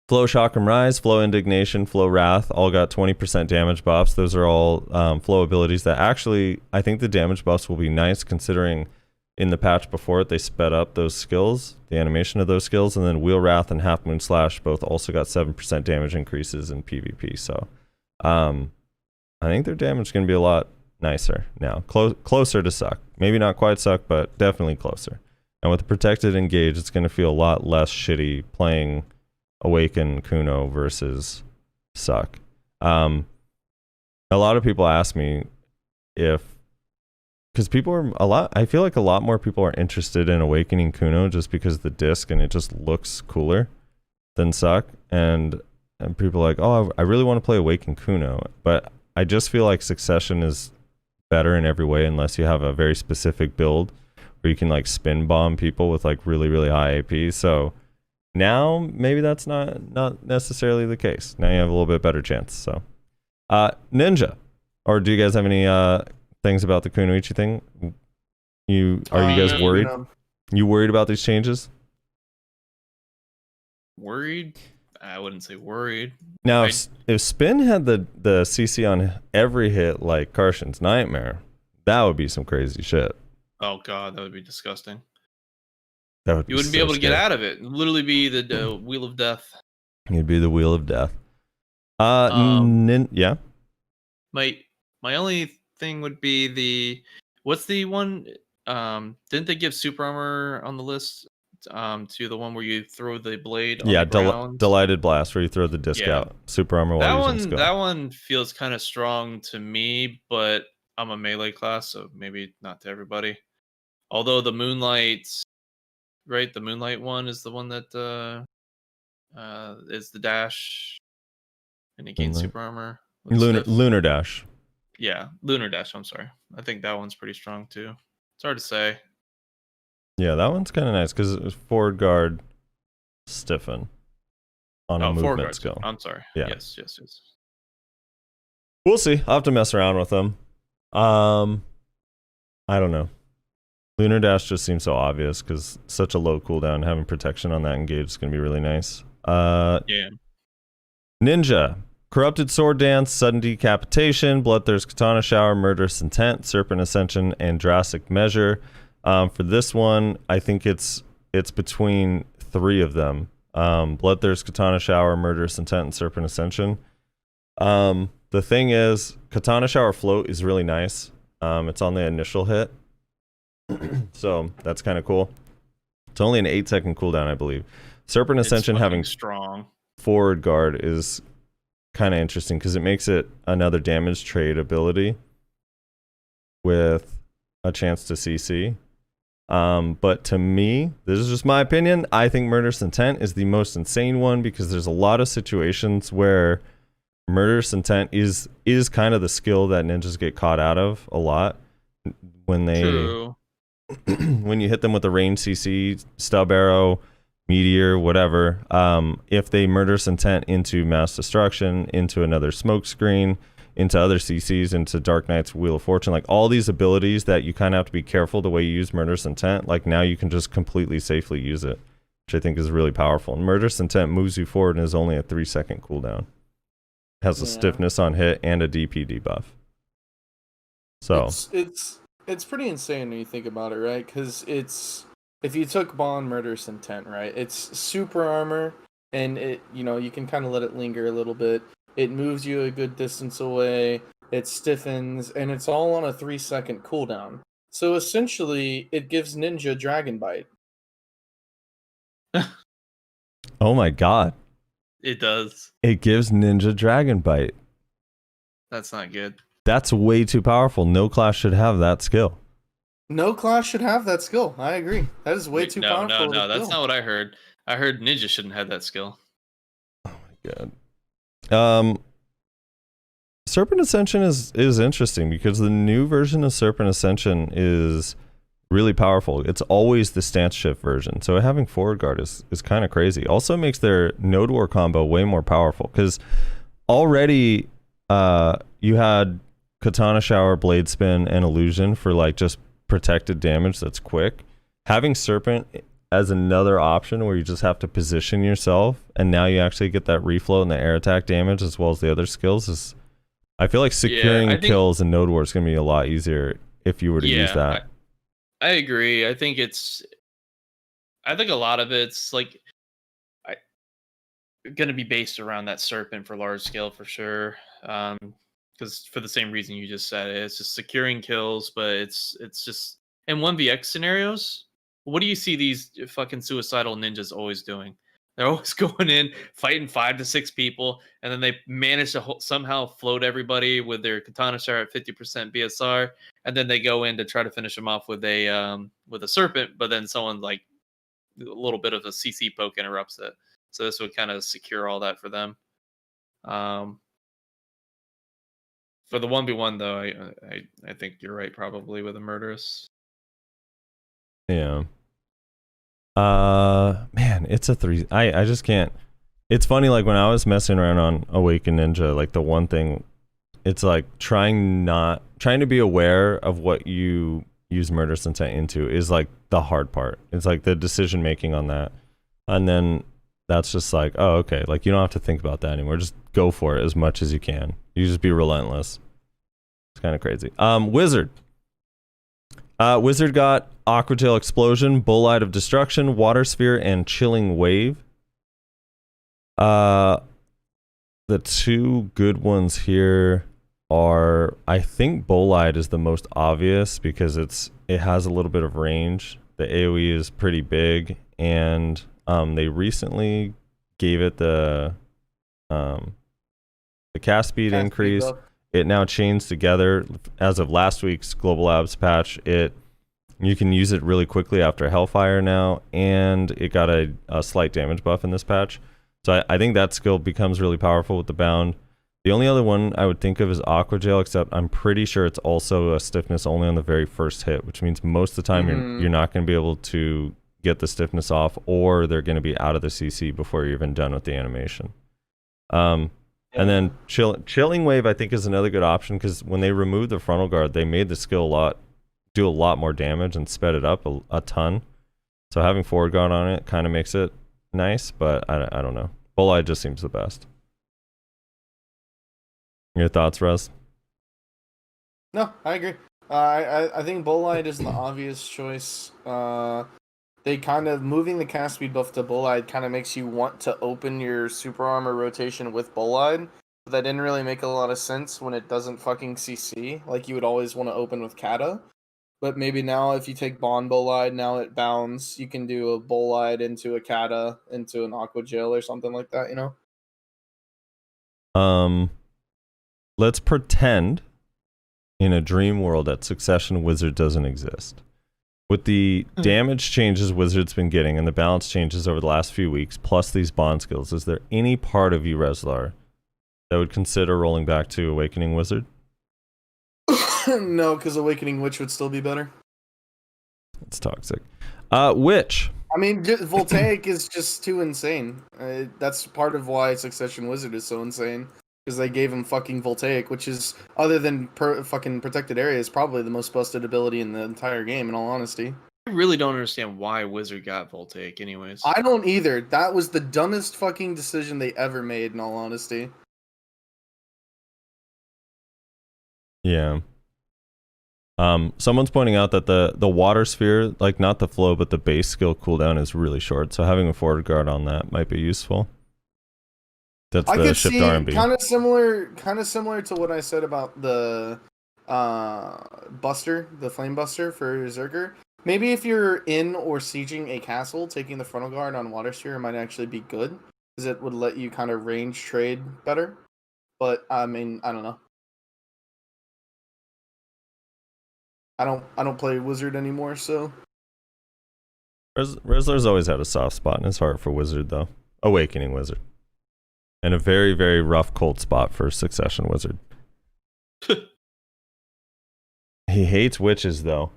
Flow Shock and Rise, Flow Indignation, Flow Wrath, all got 20% damage buffs. Those are all flow abilities that actually, I think the damage buffs will be nice considering in the patch before it, they sped up those skills, the animation of those skills, and then Wheel Wrath and Half Moon Slash both also got 7% damage increases in PvP. So I think their damage is going to be a lot nicer now. Closer to Suck. Maybe not quite Suck, but definitely closer. And with the protected engage, it's going to feel a lot less shitty playing Awaken Kuno versus Suck. A lot of people ask me if, because I feel like a lot more people are interested in Awakening Kuno just because of the disc and it just looks cooler than Suck. And people are like, oh, I really want to play Awaken Kuno. But I just feel like Succession is better in every way unless you have a very specific build where you can like spin bomb people with like really, really high AP. So now maybe that's not necessarily the case. Now you have a little bit better chance. So Ninja, or do you guys have any things about the Kunoichi thing? Are you guys worried? You worried about these changes? Worried? I wouldn't say worried. Now, if Spin had the CC on every hit like Carson's Nightmare, that would be some crazy shit. Oh god, that would be disgusting. That would you wouldn't be able to get out of it. It'd literally be the Wheel of Death. It'd be the Wheel of Death. Yeah. My only thing would be what's the one? Didn't they give Super Armor on the list? To the one where you throw the blade on the ground? Delighted Blast, where you throw the disc out. Super Armor while using skill. That one feels kind of strong to me, but I'm a melee class, so maybe not to everybody. Although the Moonlight, right? The Moonlight one is the one that is the dash, and it gains Super Armor. Lunar Dash. Yeah, Lunar Dash. I'm sorry. I think that one's pretty strong too. It's hard to say. Yeah, that one's kind of nice because it was forward guard, stiffen on a movement skill. I'm sorry. Yeah. Yes. We'll see. I'll have to mess around with them. I don't know. Lunar Dash just seems so obvious because such a low cooldown. Having protection on that engage is going to be really nice. Yeah. Ninja. Corrupted Sword Dance, Sudden Decapitation, Bloodthirst Katana Shower, Murderous Intent, Serpent Ascension, and Drastic Measure. For this one, I think it's between three of them. Bloodthirst Katana Shower, Murderous Intent, and Serpent Ascension. The thing is, Katana Shower Float is really nice. It's on the initial hit. So that's kind of cool. It's only an 8-second cooldown, I believe. Serpent Ascension having strong. forward guard is kind of interesting because it makes it another damage trade ability with a chance to CC. But to me, this is just my opinion, I think Murderous Intent is the most insane one because there's a lot of situations where Murderous Intent is kind of the skill that ninjas get caught out of a lot when they True. when you hit them with a range CC, stub arrow, meteor, whatever. If they Murderous Intent into mass destruction, into another smoke screen, into other CCs, into Dark Knight's Wheel of Fortune, like all these abilities that you kind of have to be careful the way you use Murderous Intent, like now you can just completely safely use it, which I think is really powerful. And Murderous Intent moves you forward and is only a 3-second cooldown. Has a stiffness on hit and a DP debuff. So it's pretty insane when you think about it, right? Because it's, if you took Bond Murderous Intent, right, it's super armor, and it, you know, you can kind of let it linger a little bit. It moves you a good distance away, it stiffens, and it's all on a 3-second cooldown. So essentially, it gives Ninja Dragon Bite. oh my god, It does. it gives Ninja Dragon Bite. That's not good. That's way too powerful. No class should have that skill. No class should have that skill. I agree. That is way too powerful. No, that's not what I heard. I heard Ninja shouldn't have that skill. Oh my god. Serpent Ascension is interesting because the new version of Serpent Ascension is really powerful. It's always the stance shift version, so having forward guard is kind of crazy. Also makes their Node War combo way more powerful because already you had Katana Shower, Blade Spin, and Illusion for like just protected damage that's quick. Having Serpent as another option where you just have to position yourself and now you actually get that reflow and the air attack damage as well as the other skills is, I feel like securing kills in Node War is going to be a lot easier if you were to use that. I agree. I think a lot of it's like going to be based around that Serpent for large scale for sure. Because for the same reason you just said, it's just securing kills, but it's just in 1vx scenarios. What do you see these fucking suicidal ninjas always doing? They're always going in, fighting 5 to 6 people, and then they manage to somehow float everybody with their Katana Shower at 50% BSR, and then they go in to try to finish them off with a Serpent, but then someone like a little bit of a CC poke interrupts it. So this would kind of secure all that for them. For the 1v1 though, I think you're right, probably with a Murderous. Yeah. Man, it's a 3. I just can't. It's funny, like when I was messing around on Awaken Ninja, like the one thing, it's like trying to be aware of what you use Murderous Intent into is like the hard part. It's like the decision making on that. And then that's just like, oh, okay. Like you don't have to think about that anymore. Just go for it as much as you can. You just be relentless. It's kind of crazy. Wizard. Wizard got Aquatail Explosion, Bolide of Destruction, Water Sphere, and Chilling Wave. The two good ones here are, I think Bolide is the most obvious because it has a little bit of range. The AoE is pretty big, and they recently gave it the cast speed increase. It now chains together as of last week's Global Labs patch. You can use it really quickly after Hellfire now, and it got a slight damage buff in this patch. So I think that skill becomes really powerful with the bound. The only other one I would think of is Aqua Jail, except I'm pretty sure it's also a stiffness only on the very first hit, which means most of the time you're not going to be able to get the stiffness off, or they're going to be out of the CC before you're even done with the animation. And then Chilling Wave, I think, is another good option because when they removed the frontal guard, they made the skill do a lot more damage and sped it up a ton. So having forward guard on it kind of makes it nice, but I don't know. Bolide just seems the best. Your thoughts, Russ? No, I agree. I think Bolide is the obvious choice. They kind of moving the cast speed buff to Bolide kind of makes you want to open your super armor rotation with Bolide. But that didn't really make a lot of sense when it doesn't fucking CC. Like you would always want to open with Kata. But maybe now if you take Bond Bolide, now it bounds. You can do a Bolide into a Kata, into an Aqua Gel or something like that, you know? Let's pretend in a dream world that Succession Wizard doesn't exist. With the damage changes Wizard's been getting and the balance changes over the last few weeks, plus these bond skills, is there any part of you, Reslar, that would consider rolling back to Awakening Wizard? No, because Awakening Witch would still be better. It's toxic. Witch. I mean, Voltaic is just too insane. That's part of why Succession Wizard is so insane. Because they gave him fucking Voltaic, which is, other than fucking Protected Area, is probably the most busted ability in the entire game, in all honesty. I really don't understand why Wizard got Voltaic anyways. I don't either. That was the dumbest fucking decision they ever made, in all honesty. Yeah. Someone's pointing out that the water sphere, like not the flow, but the base skill cooldown is really short, so having a forward guard on that might be useful. That's I the could shift see R&B. kind of similar to what I said about the Buster, the Flame Buster for Zerker. Maybe if you're in or sieging a castle, taking the frontal guard on Water Sphere might actually be good, because it would let you kind of range trade better. But I mean, I don't know. I don't play Wizard anymore, so. Rizzler's always had a soft spot in his heart for Wizard, though. Awakening Wizard. And a very, very rough, cold spot for Succession Wizard. He hates witches, though.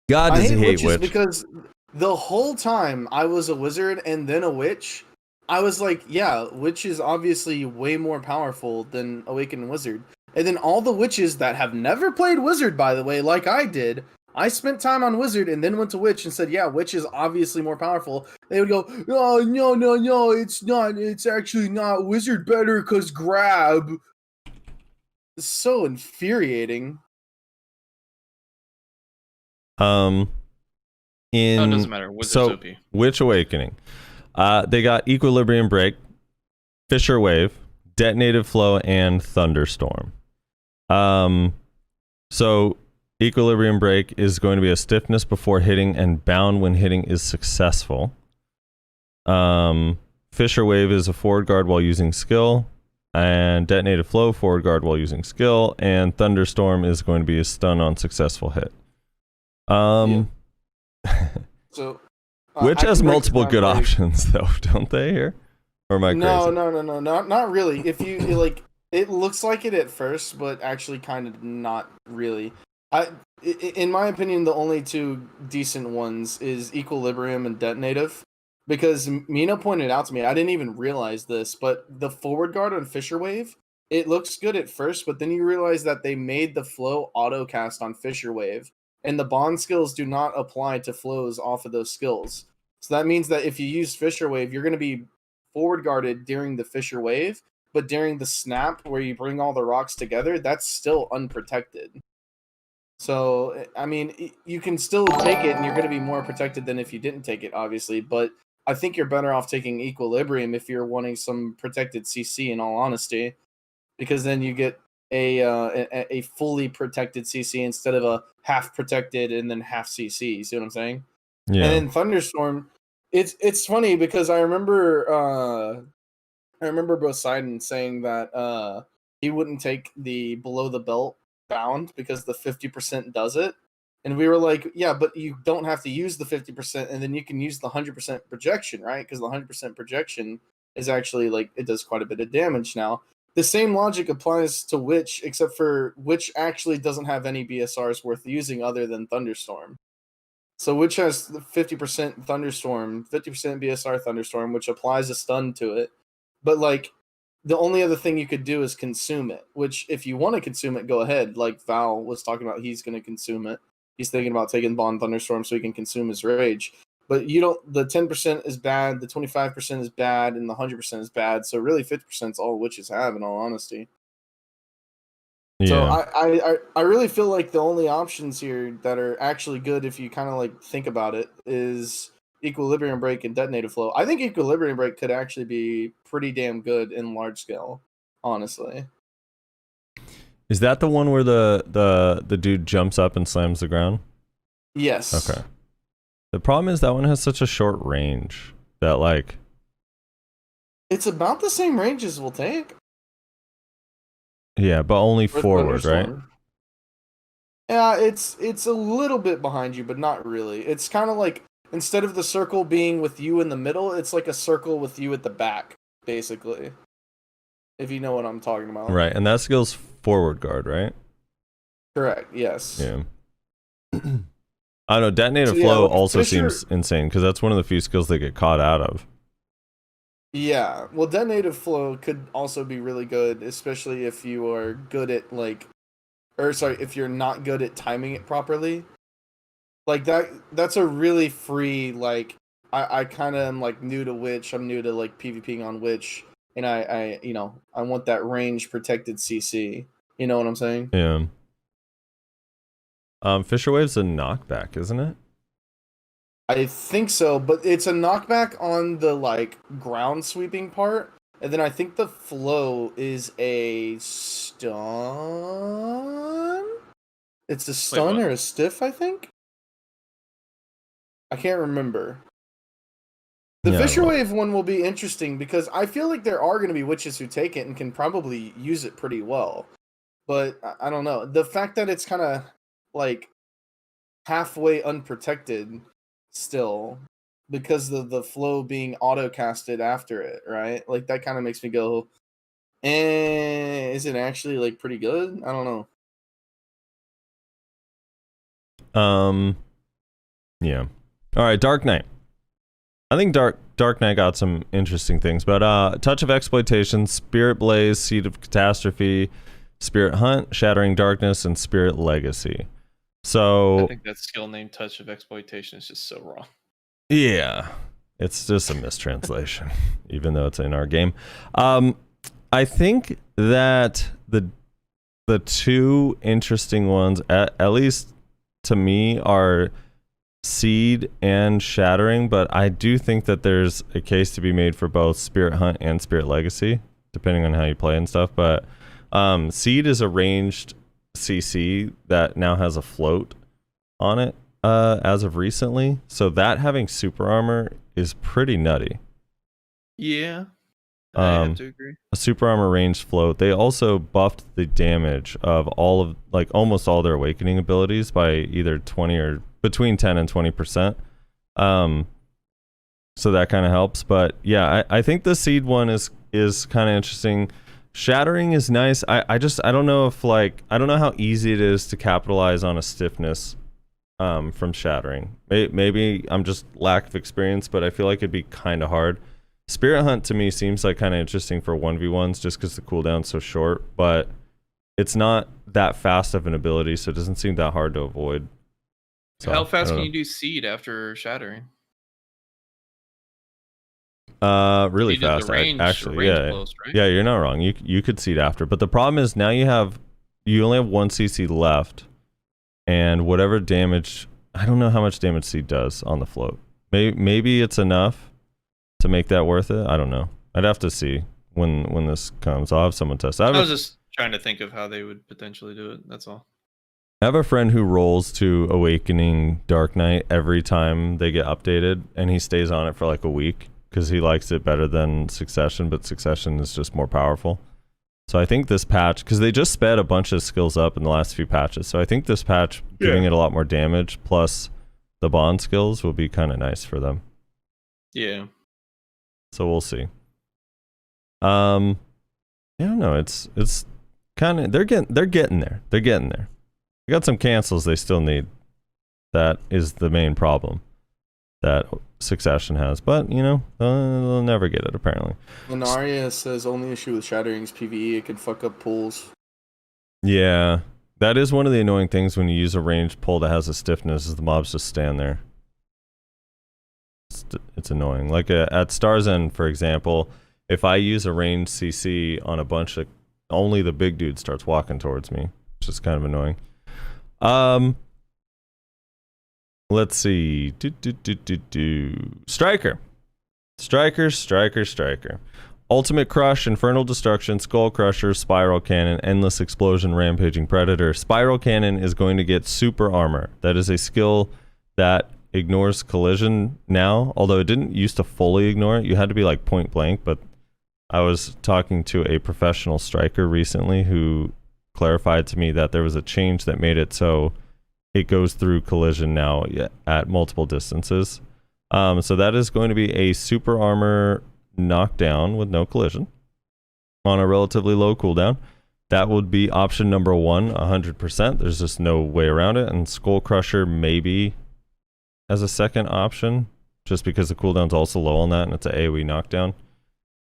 God, does he hate witch? Because the whole time I was a wizard and then a witch, I was like, yeah, witch is obviously way more powerful than Awakened Wizard. And then all the witches that have never played Wizard, by the way, like I did, I spent time on Wizard and then went to Witch and said, yeah, Witch is obviously more powerful. They would go, oh, no, it's not. It's actually not. Wizard better because grab. It's so infuriating. No, it doesn't matter. Wizard's OP. Witch Awakening. They got Equilibrium Break, Fissure Wave, Detonative Flow, and Thunderstorm. So Equilibrium Break is going to be a stiffness before hitting and bound when hitting is successful. Fissure Wave is a forward guard while using skill, and Detonative Flow, forward guard while using skill, and Thunderstorm is going to be a stun on successful hit. So, Which has multiple good options, though, don't they? Here, or am I crazy? No, not really. If you like, it looks like it at first, but actually, kind of not really. In my opinion, the only two decent ones is Equilibrium and Detonative, because Mina pointed out to me, I didn't even realize this, but the forward guard on Fissure Wave, it looks good at first, but then you realize that they made the flow auto cast on Fissure Wave, and the bond skills do not apply to flows off of those skills. So that means that if you use Fissure Wave, you're going to be forward guarded during the Fissure Wave, but during the snap where you bring all the rocks together, that's still unprotected. So, I mean, you can still take it and you're going to be more protected than if you didn't take it, obviously, but I think you're better off taking Equilibrium if you're wanting some protected CC, in all honesty, because then you get a fully protected CC instead of a half protected and then half CC. You see what I'm saying? Yeah. And then Thunderstorm, it's funny because I remember Poseidon saying that he wouldn't take the below the belt bound because the 50% does it. And we were like, yeah, but you don't have to use the 50% and then you can use the 100% projection, right? Because the 100% projection is actually like, it does quite a bit of damage now. The same logic applies to Witch, except for Witch actually doesn't have any BSRs worth using other than Thunderstorm. So Witch has 50% Thunderstorm, 50% BSR Thunderstorm, which applies a stun to it. But like, the only other thing you could do is consume it, which if you want to consume it, go ahead. Like Val was talking about, he's going to consume it. He's thinking about taking Bond Thunderstorm so he can consume his rage. But you don't. The 10% is bad, the 25% is bad, and the 100% is bad. So really, 50% is all witches have, in all honesty. Yeah. So I really feel like the only options here that are actually good, if you kind of like think about it, is Equilibrium Break and Detonative Flow. I think Equilibrium Break could actually be pretty damn good in large scale, honestly. Is that the one where the dude jumps up and slams the ground? Yes. Okay. The problem is that one has such a short range that like It's about the same range as we'll take. Yeah, but only with forward, right? Thunderstorm. Yeah, it's a little bit behind you, but not really. It's kind of like, instead of the circle being with you in the middle, it's like a circle with you at the back, basically. If you know what I'm talking about. Right, and that skill's forward guard, right? Correct, yes. Yeah. I don't know, detonated So, yeah, flow with also Fisher- seems insane, because that's one of the few skills they get caught out of. Yeah, well, detonative flow could also be really good, especially if you are good at, like, or sorry, if you're not good at timing it properly. Like, that's a really free, like, I kind of am, like, new to Witch, I'm new to, like, PvPing on Witch, and I you know, I want that range protected CC. You know what I'm saying? Yeah. Fisher Wave's a knockback, isn't it? I think so, but it's a knockback on the, like, ground sweeping part, and then I think the flow is a stun? It's a stun what? or a stiff, I think? I can't remember. The Yeah, I don't Fisher know. Wave one will be interesting because I feel like there are going to be witches who take it and can probably use it pretty well. But I don't know. The fact that it's kind of like halfway unprotected still because of the flow being auto casted after it, right? Like that kind of makes me go, is it actually like pretty good? I don't know. Yeah. All right, Dark Knight. I think Dark Knight got some interesting things, but Touch of Exploitation, Spirit Blaze, Seed of Catastrophe, Spirit Hunt, Shattering Darkness, and Spirit Legacy. I So think that skill name Touch of Exploitation is just so wrong. yeah, it's just a mistranslation, even though it's in our game. I think that the two interesting ones, at least to me, are Seed and Shattering, but I do think that there's a case to be made for both Spirit Hunt and Spirit Legacy, depending on how you play and stuff. But Seed is a ranged CC that now has a float on it as of recently, so that having super armor is pretty nutty. Yeah, I have to agree. A super armor ranged float. They also buffed the damage of all of, like, almost all their awakening abilities by either 20 or between 10 and 20%. So that kind of helps. But yeah, I think the Seed one is kind of interesting. Shattering is nice. I don't know if, like, I don't know how easy it is to capitalize on a stiffness from Shattering. Maybe I'm just lack of experience, but I feel like it'd be kind of hard. Spirit Hunt to me seems like kind of interesting for 1v1s just because the cooldown's so short, but it's not that fast of an ability, so it doesn't seem that hard to avoid. So, How I fast don't can know. you do Seed after Shattering? Really Seed is the fast, range- actually. range Yeah, blows, right? yeah, you're not wrong. You could Seed after, but the problem is now you only have one CC left, and whatever damage, I don't know how much damage Seed does on the float. Maybe it's enough to make that worth it. I don't know. I'd have to see when this comes. I'll have someone test. I was just trying to think of how they would potentially do it. That's all. I have a friend who rolls to Awakening Dark Knight every time they get updated, and he stays on it for like a week because he likes it better than Succession, but Succession is just more powerful. So I think this patch, because they just sped a bunch of skills up in the last few patches, so I think this patch giving it a lot more damage plus the bond skills will be kind of nice for them. Yeah. So we'll see. I don't know. It's kind of they're getting there. They're getting there. They got some cancels they still need. That is the main problem that Succession has, but you know they'll never get it apparently. Lunaria says only issue with Shattering is PvE. It can fuck up pulls. Yeah, that is one of the annoying things when you use a ranged pull that has a stiffness, is the mobs just stand there. It's annoying. Like at Star's End, for example, if I use a ranged CC on a bunch of, only the big dude starts walking towards me, which is kind of annoying. Let's see. Striker. Ultimate Crush, Infernal Destruction, Skull Crusher, Spiral Cannon, Endless Explosion, Rampaging Predator. Spiral Cannon is going to get super armor. That is a skill that ignores collision now, although it didn't used to fully ignore it. You had to be like point blank, but I was talking to a professional striker recently who clarified to me that there was a change that made it so it goes through collision now at multiple distances. So that is going to be a super armor knockdown with no collision on a relatively low cooldown. That would be option number 1, 100%. There's just no way around it. And Skull Crusher maybe as a second option, just because the cooldown's also low on that and it's an AoE knockdown.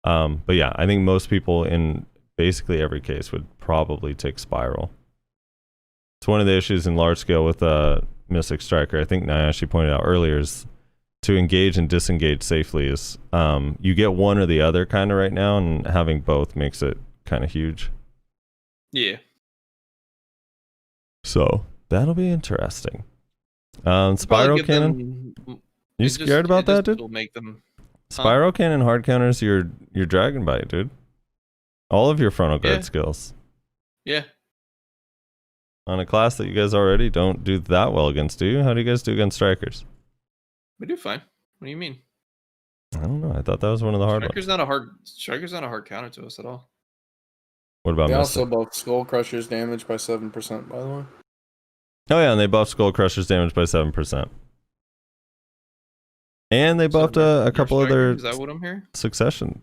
But yeah, I think most people in basically every case would probably take Spiral. It's one of the issues in large scale with Mystic Striker, I think Nyashi pointed out earlier, is to engage and disengage safely is you get one or the other kind of right now, and having both makes it kind of huge. Yeah. So that'll be interesting. Spiral Cannon. You scared about that, dude? Make them, Spiral Cannon hard counters your Dragon Bite, dude. All of your frontal guard skills. Yeah. On a class that you guys already don't do that well against, do you? How do you guys do against strikers? We do fine. What do you mean? I don't know. I thought that was one of the hard Striker's ones. Striker's not a hard counter to us at all. What about They Mystic? also buff Skull Crusher's damage by 7%, by the way. Oh yeah, and they buffed Skull Crusher's damage by 7%. And they buffed a couple other... Is that what I'm hearing? Succession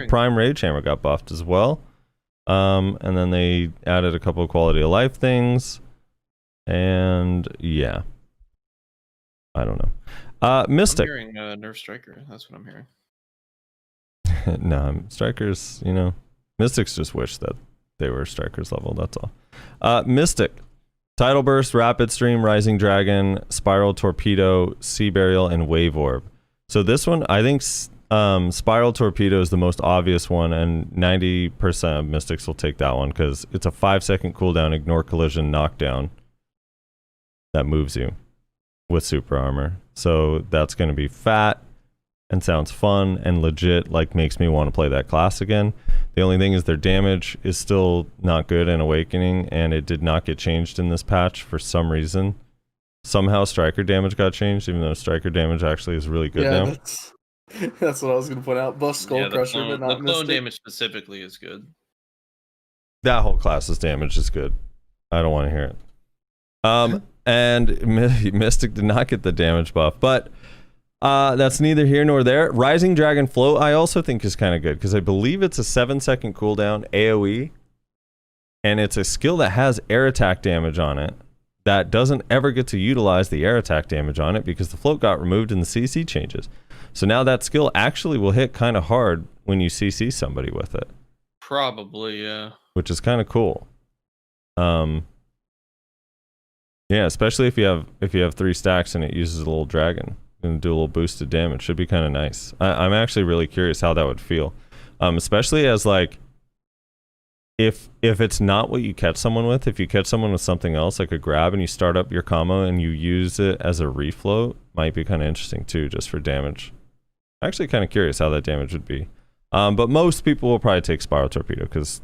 Prime Rage Hammer got buffed as well. And then they added a couple of quality of life things. And yeah. I don't know. Mystic. I'm hearing Nerf Striker. That's what I'm hearing. No, Strikers, you know. Mystics just wish that they were Strikers level, that's all. Mystic. Tidal Burst, Rapid Stream, Rising Dragon, Spiral Torpedo, Sea Burial, and Wave Orb. So this one, I think Spiral Torpedo is the most obvious one, and 90% of Mystics will take that one because it's a 5-second cooldown, ignore collision, knockdown that moves you with super armor. So that's going to be fat and sounds fun and legit, like makes me want to play that class again. The only thing is their damage is still not good in Awakening, and it did not get changed in this patch for some reason. Somehow Striker damage got changed, even though Striker damage actually is really good now. That's what I was going to point out. Buff Skull Crusher, but not the clone Mystic. damage specifically is good. That whole class's damage is good. I don't want to hear it. And Mystic did not get the damage buff, but that's neither here nor there. Rising Dragon Float I also think is kind of good because I believe it's a 7-second cooldown AoE, and it's a skill that has air attack damage on it that doesn't ever get to utilize the air attack damage on it because the float got removed in the CC changes. So now that skill actually will hit kind of hard when you CC somebody with it. Probably, yeah. Which is kind of cool. Yeah, especially if you have 3 stacks and it uses a little dragon and do a little boosted damage. Should be kind of nice. I'm actually really curious how that would feel. Especially as like if it's not what you catch someone with, if you catch someone with something else like a grab and you start up your combo and you use it as a refloat, might be kind of interesting too, just for damage. Actually kind of curious how that damage would be. But most people will probably take Spiral Torpedo because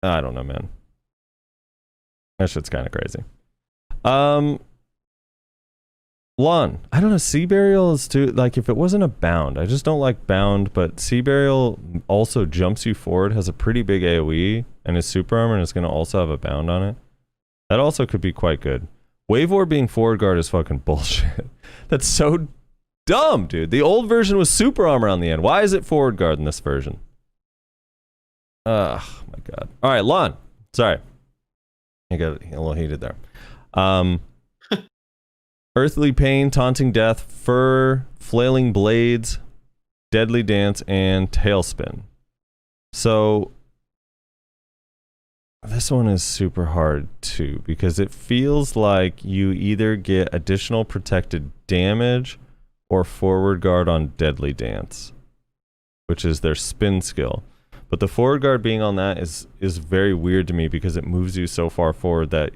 I don't know, man. That shit's kind of crazy. Lon, I don't know, Sea Burial is too, like, if it wasn't a bound, I just don't like bound, but Sea Burial also jumps you forward, has a pretty big AoE, and is super armor, and it's going to also have a bound on it. That also could be quite good. Wave Orb being forward guard is fucking bullshit. That's so dumb, dude. The old version was super armor on the end. Why is it forward guard in this version? Oh my god. Alright, Lon. Sorry. I got a little heated there. Earthly Pain, Taunting Death, Fur, Flailing Blades, Deadly Dance, and Tailspin. So this one is super hard too because it feels like you either get additional protected damage or forward guard on Deadly Dance, which is their spin skill. But the forward guard being on that is very weird to me because it moves you so far forward that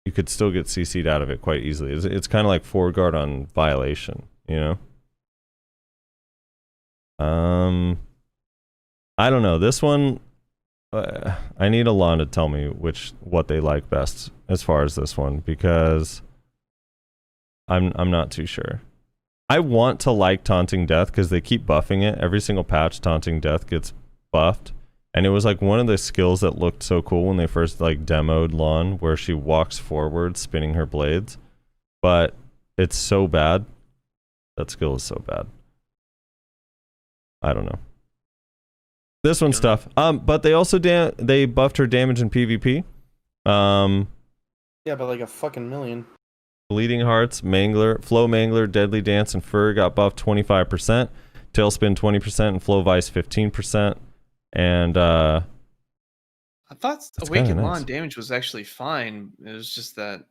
you could still get CC'd out of it quite easily. It's kind of like forward guard on Violation, you know? I don't know. This one, I need Alon to tell me what they like best as far as this one because I'm not too sure. I want to like Taunting Death because they keep buffing it. Every single patch, Taunting Death gets buffed. And it was like one of the skills that looked so cool when they first like demoed Lawn, where she walks forward spinning her blades. But it's so bad. That skill is so bad. I don't know. This one's tough. But they also they buffed her damage in PvP. Yeah, but like a fucking million. Bleeding Hearts, Mangler, Flow Mangler, Deadly Dance, and Fur got buffed 25%. Tailspin 20%, and Flow Vice 15%. And I thought Awakened nice. Lawn damage was actually fine. It was just that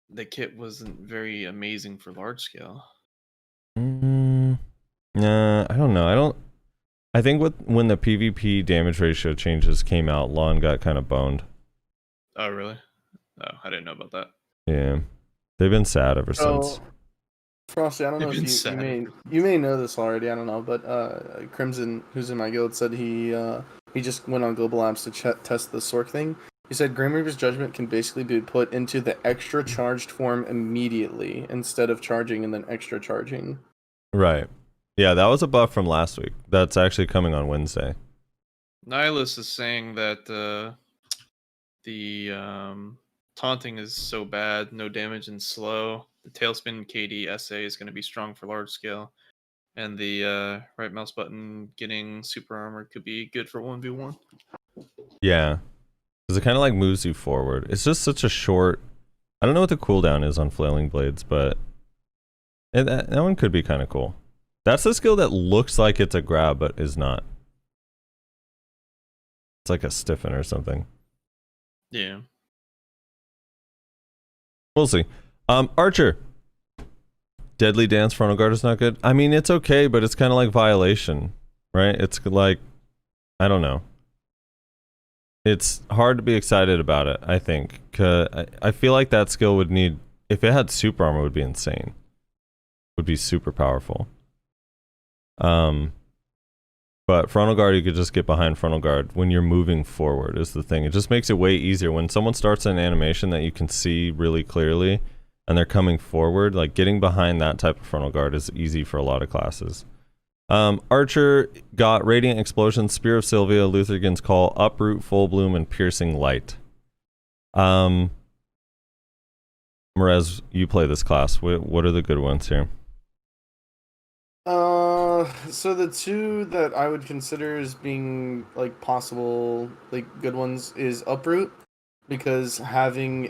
the kit wasn't very amazing for large scale. I don't know. I think when the PvP damage ratio changes came out, Lawn got kind of boned. Oh, really? Oh, I didn't know about that. Yeah. They've been sad ever since. Frosty, I don't know if you may know this already. I don't know, but Crimson, who's in my guild, said he just went on Global Labs to test the Sork thing. He said Grim Reaper's Judgment can basically be put into the extra charged form immediately instead of charging and then extra charging. Right. Yeah, that was a buff from last week. That's actually coming on Wednesday. Nihilus is saying that the taunting is so bad, no damage and slow. The Tailspin KD SA is going to be strong for large scale. And the right mouse button getting super armor could be good for 1v1. Yeah. Because it kind of like moves you forward. It's just such a short... I don't know what the cooldown is on Flailing Blades, but that one could be kind of cool. That's the skill that looks like it's a grab, but is not. It's like a stiffen or something. Yeah. We'll see. Archer. Deadly Dance frontal guard is not good. I mean, it's okay, but it's kind of like Violation, right? It's like, I don't know. It's hard to be excited about it, I think. Cause I feel like that skill would need, if it had super armor, it would be insane. Would be super powerful. But frontal guard, you could just get behind frontal guard when you're moving forward is the thing. It just makes it way easier. When someone starts an animation that you can see really clearly and they're coming forward, like getting behind that type of frontal guard is easy for a lot of classes. Archer got Radiant Explosion, Spear of Sylvia, Luthorgan's Call, Uproot, Full Bloom, and Piercing Light. Merez, you play this class. What are the good ones here? So the two that I would consider as being like possible like good ones is Uproot, because having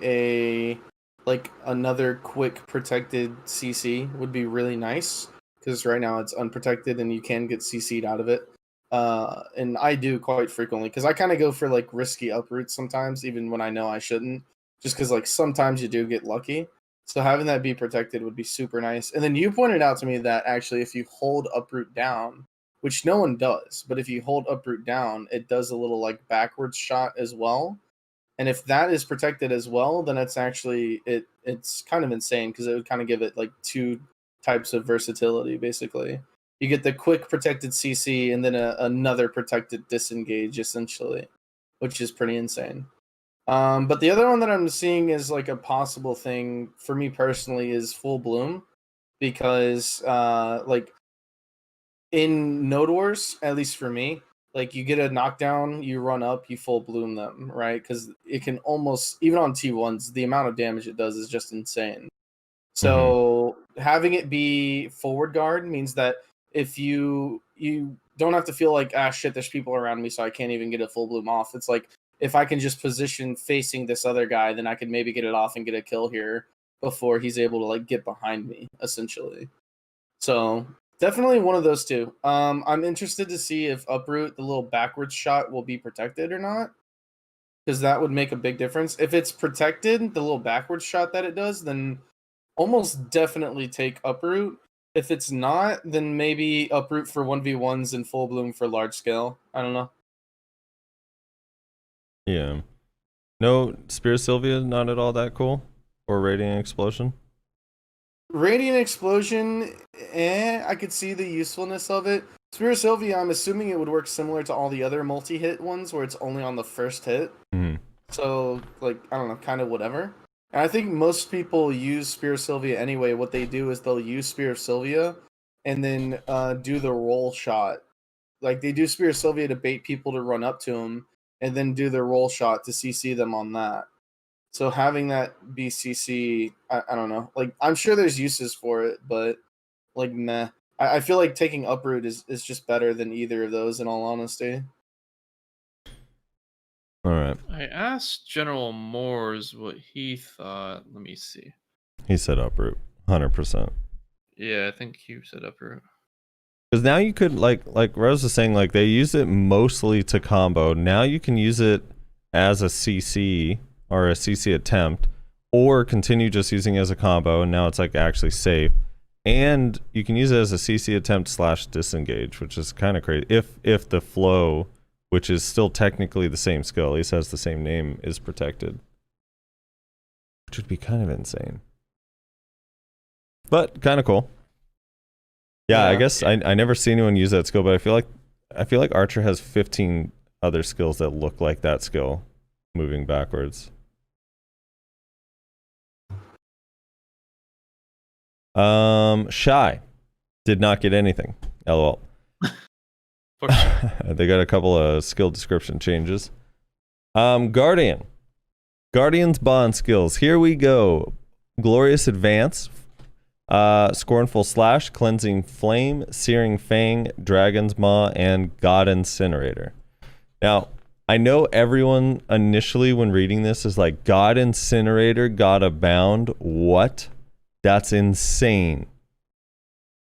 another quick protected CC would be really nice, because right now it's unprotected and you can get CC'd out of it. And I do quite frequently, because I kind of go for like risky Uproots sometimes, even when I know I shouldn't, just because like sometimes you do get lucky. So having that be protected would be super nice. And then you pointed out to me that actually if you hold Uproot down, which no one does, but if you hold Uproot down, it does a little like backwards shot as well. And if that is protected as well, then it's actually, it's kind of insane, because it would kind of give it like two types of versatility, basically. You get the quick protected CC and then another protected disengage, essentially, which is pretty insane. But the other one that I'm seeing is like a possible thing for me personally is Full Bloom, because like in Node Wars, at least for me, like you get a knockdown, you run up, you Full Bloom them, right? Because it can almost, even on T1s, the amount of damage it does is just insane. So having it be forward guard means that if you don't have to feel like, ah shit, there's people around me, so I can't even get a Full Bloom off. It's like, if I can just position facing this other guy, then I can maybe get it off and get a kill here before he's able to like get behind me, essentially. So definitely one of those two. I'm interested to see if Uproot, the little backwards shot, will be protected or not, because that would make a big difference. If it's protected, the little backwards shot that it does, then almost definitely take Uproot. If it's not, then maybe Uproot for 1v1s and Full Bloom for large scale. I don't know. Yeah. No, Spear Sylvia, not at all that cool? Or Radiant Explosion? Radiant Explosion, I could see the usefulness of it. Spear Sylvia, I'm assuming it would work similar to all the other multi-hit ones, where it's only on the first hit. Mm-hmm. So, like, I don't know, kind of whatever. And I think most people use Spear of Sylvia anyway. What they do is they'll use Spear of Sylvia and then do the roll shot. Like they do Spear of Sylvia to bait people to run up to them, and then do the roll shot to CC them on that. So having that be CC, I don't know. Like I'm sure there's uses for it, but like meh. I feel like taking Uproot is just better than either of those. In all honesty. All right. I asked General Moores what he thought. Let me see. He said uproot, 100%. Yeah, I think he said uproot. Because now you could, like Rose was saying, like they use it mostly to combo. Now you can use it as a CC or a CC attempt, or continue just using it as a combo, and now it's like actually safe. And you can use it as a CC attempt / disengage, which is kind of crazy. If the flow, which is still technically the same skill, at least has the same name, is protected. Which would be kind of insane. But kind of cool. Yeah, I guess I never see anyone use that skill, but I feel like Archer has 15 other skills that look like that skill moving backwards. Shy did not get anything. LOL. They got a couple of skill description changes. Guardian's bond skills. Here we go. Glorious Advance, Scornful Slash, Cleansing Flame, Searing Fang, Dragon's Maw, and God Incinerator. Now, I know everyone initially when reading this is like, God Incinerator, God Abound, what? That's insane.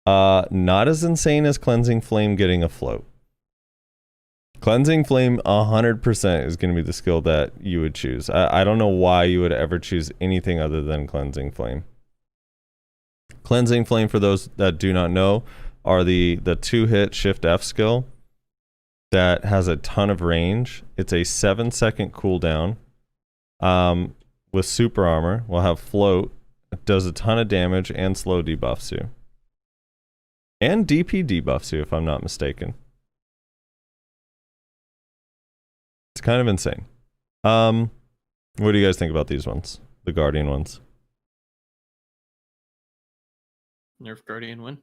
Not as insane as Cleansing Flame getting a float. Cleansing Flame 100% is going to be the skill that you would choose. I don't know why you would ever choose anything other than Cleansing Flame. Cleansing Flame, for those that do not know, are the 2-hit Shift F skill that has a ton of range. It's a 7-second cooldown. With Super Armor, we'll have Float. It does a ton of damage and slow debuffs you. And DP debuffs you, if I'm not mistaken. It's kind of insane. What do you guys think about these ones? The Guardian ones? Nerf Guardian win.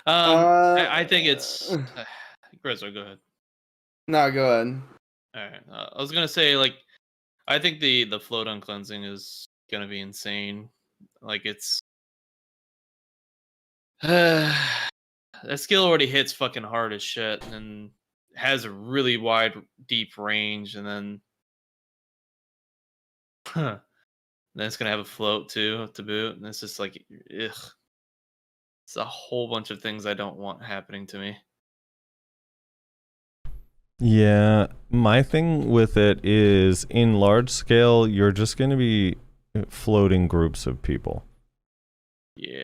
I think it's... Grezzo, go ahead. No, go ahead. Alright, I was gonna say, like, I think the float on cleansing is gonna be insane. Like, it's... that skill already hits fucking hard as shit, and has a really wide, deep range, and then... then it's gonna have a float, too, to boot, and it's just like, ugh. It's a whole bunch of things I don't want happening to me. Yeah, my thing with it is in large scale, you're just going to be floating groups of people. Yeah.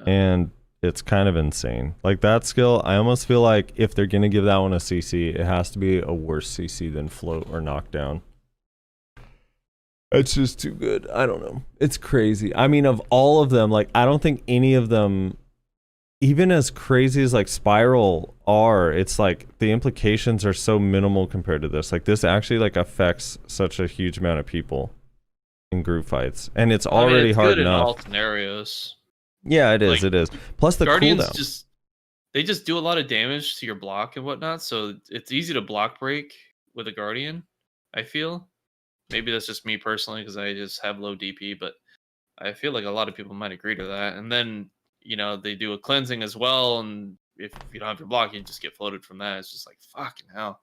And it's kind of insane. Like that skill, I almost feel like if they're going to give that one a CC, it has to be a worse CC than float or knockdown. It's just too good. I don't know. It's crazy. I mean, of all of them, like I don't think any of them, even as crazy as like Spiral are, it's like the implications are so minimal compared to this. Like this actually like affects such a huge amount of people in group fights, and it's already it's hard good enough. In all scenarios. Yeah, it is. Like, it is. Plus the Guardians cooldown. They just do a lot of damage to your block and whatnot, so it's easy to block break with a Guardian. I feel. Maybe that's just me personally because I just have low DP, but I feel like a lot of people might agree to that. And then, you know, they do a cleansing as well, and if you don't have your block, you just get floated from that. It's just like, fucking hell.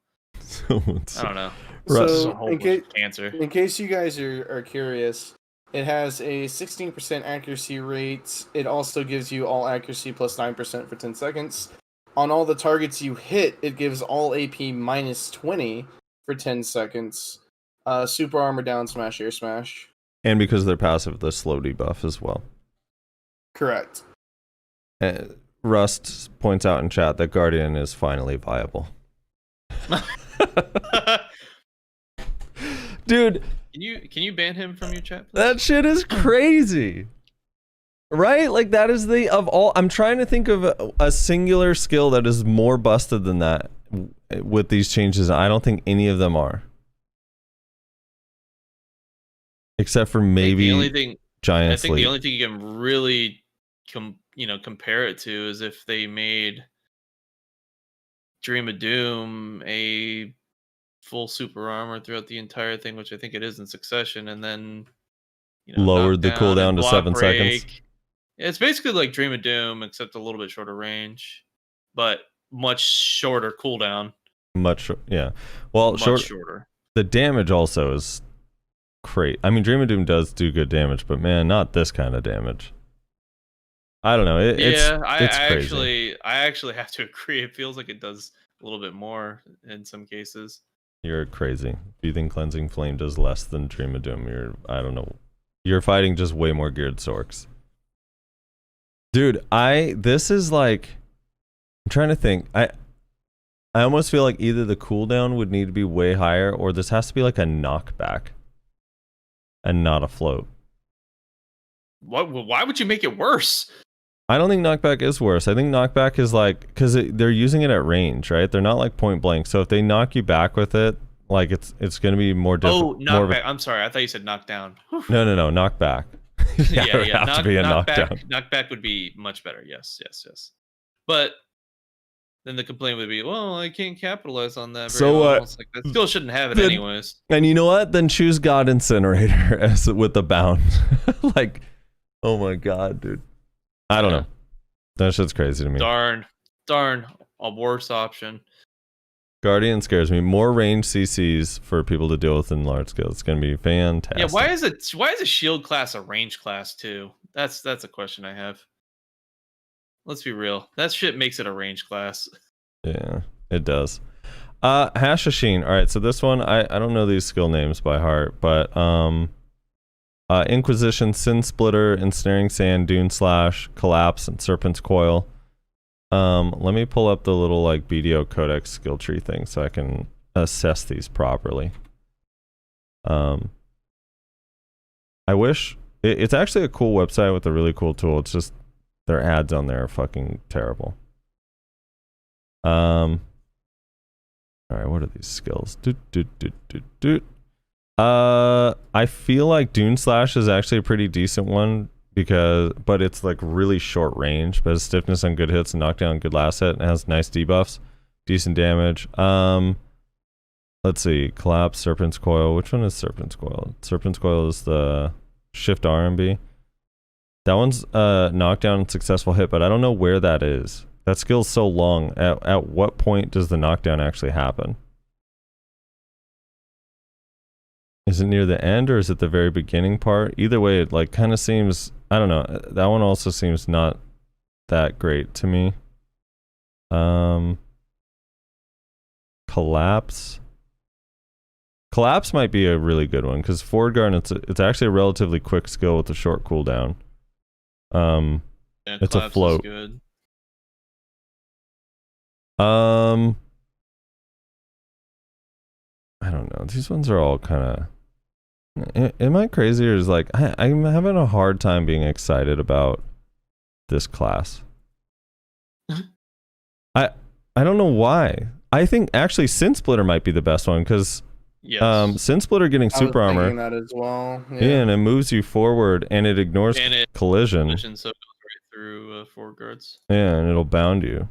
I don't know. So, cancer. In case you guys are curious, it has a 16% accuracy rate. It also gives you all accuracy plus 9% for 10 seconds. On all the targets you hit, it gives all AP minus 20 for 10 seconds. Super Armor down smash, air smash. And because they're passive, the slow debuff as well. Correct. Rust points out in chat that Guardian is finally viable. Dude, can you ban him from your chat, please? That shit is crazy. Right? Like that is the of all I'm trying to think of a singular skill that is more busted than that with these changes. I don't think any of them are. except for maybe the only thing Giant I think Sleep. the only thing you can really compare it to is if they made Dream of Doom a full super armor throughout the entire thing, which I think it is in succession, and then Lowered the knockdown cooldown and to block 7 seconds. break. It's basically like Dream of Doom, except a little bit shorter range, but much shorter cooldown. Yeah. Well, Much shorter. The damage also is great. I mean, Dream of Doom does do good damage, but man, not this kind of damage. I don't know. I actually have to agree. It feels like it does a little bit more in some cases. You're crazy. If you think Cleansing Flame does less than Dream of Doom, I don't know. You're fighting just way more geared Sorks. Dude, this is like, I'm trying to think. I almost feel like either the cooldown would need to be way higher, or this has to be like a knockback and not a float. Why would you make it worse? I don't think knockback is worse. I think knockback is like, because they're using it at range, right? They're not like point blank. So if they knock you back with it, like it's going to be more difficult. Oh, knockback. I'm sorry. I thought you said knockdown. No, knockback. yeah. Have to be a knockdown. Knockback would be much better. Yes. But then the complaint would be, well, I can't capitalize on that. So well. It's like, I still shouldn't have it anyways. And you know what? Then choose God Incinerator as with the bound. Like, oh my god, dude. I don't know. That shit's crazy to me. Darn, a worse option. Guardian scares me. More range CCs for people to deal with in large scale. It's gonna be fantastic. Yeah, why is a shield class a range class too? That's a question I have. Let's be real. That shit makes it a range class. Yeah, it does. Hashashin. All right, so this one I don't know these skill names by heart, but Inquisition, Sin Splitter, Ensnaring Sand, Dune Slash, Collapse, and Serpent's Coil. Let me pull up the little like BDO Codex skill tree thing so I can assess these properly. I wish it's actually a cool website with a really cool tool. It's just their ads on there are fucking terrible. All right, what are these skills? I feel like Dune Slash is actually a pretty decent one but it's like really short range, but has stiffness on good hits and knockdown on good last hit, and has nice debuffs, decent damage. Let's see, Collapse, Serpent's Coil. Which one is Serpent's Coil? Serpent's Coil is the Shift RMB. That one's knockdown and successful hit, but I don't know where that is. That skill's so long. At what point does the knockdown actually happen? Is it near the end or is it the very beginning part? Either way, it like kind of seems, I don't know. That one also seems not that great to me. Collapse. Collapse might be a really good one because Forward Guard, it's actually a relatively quick skill with a short cooldown. Yeah, it's a float. Good. I don't know. These ones are all kind of. Am I crazy or is like I'm having a hard time being excited about this class? I don't know why. I think actually Sin Splitter might be the best one because Sin Splitter getting super armor. That as well. Yeah, and it moves you forward and it ignores collision. So it goes right through forward guards. Yeah, and it'll bound you.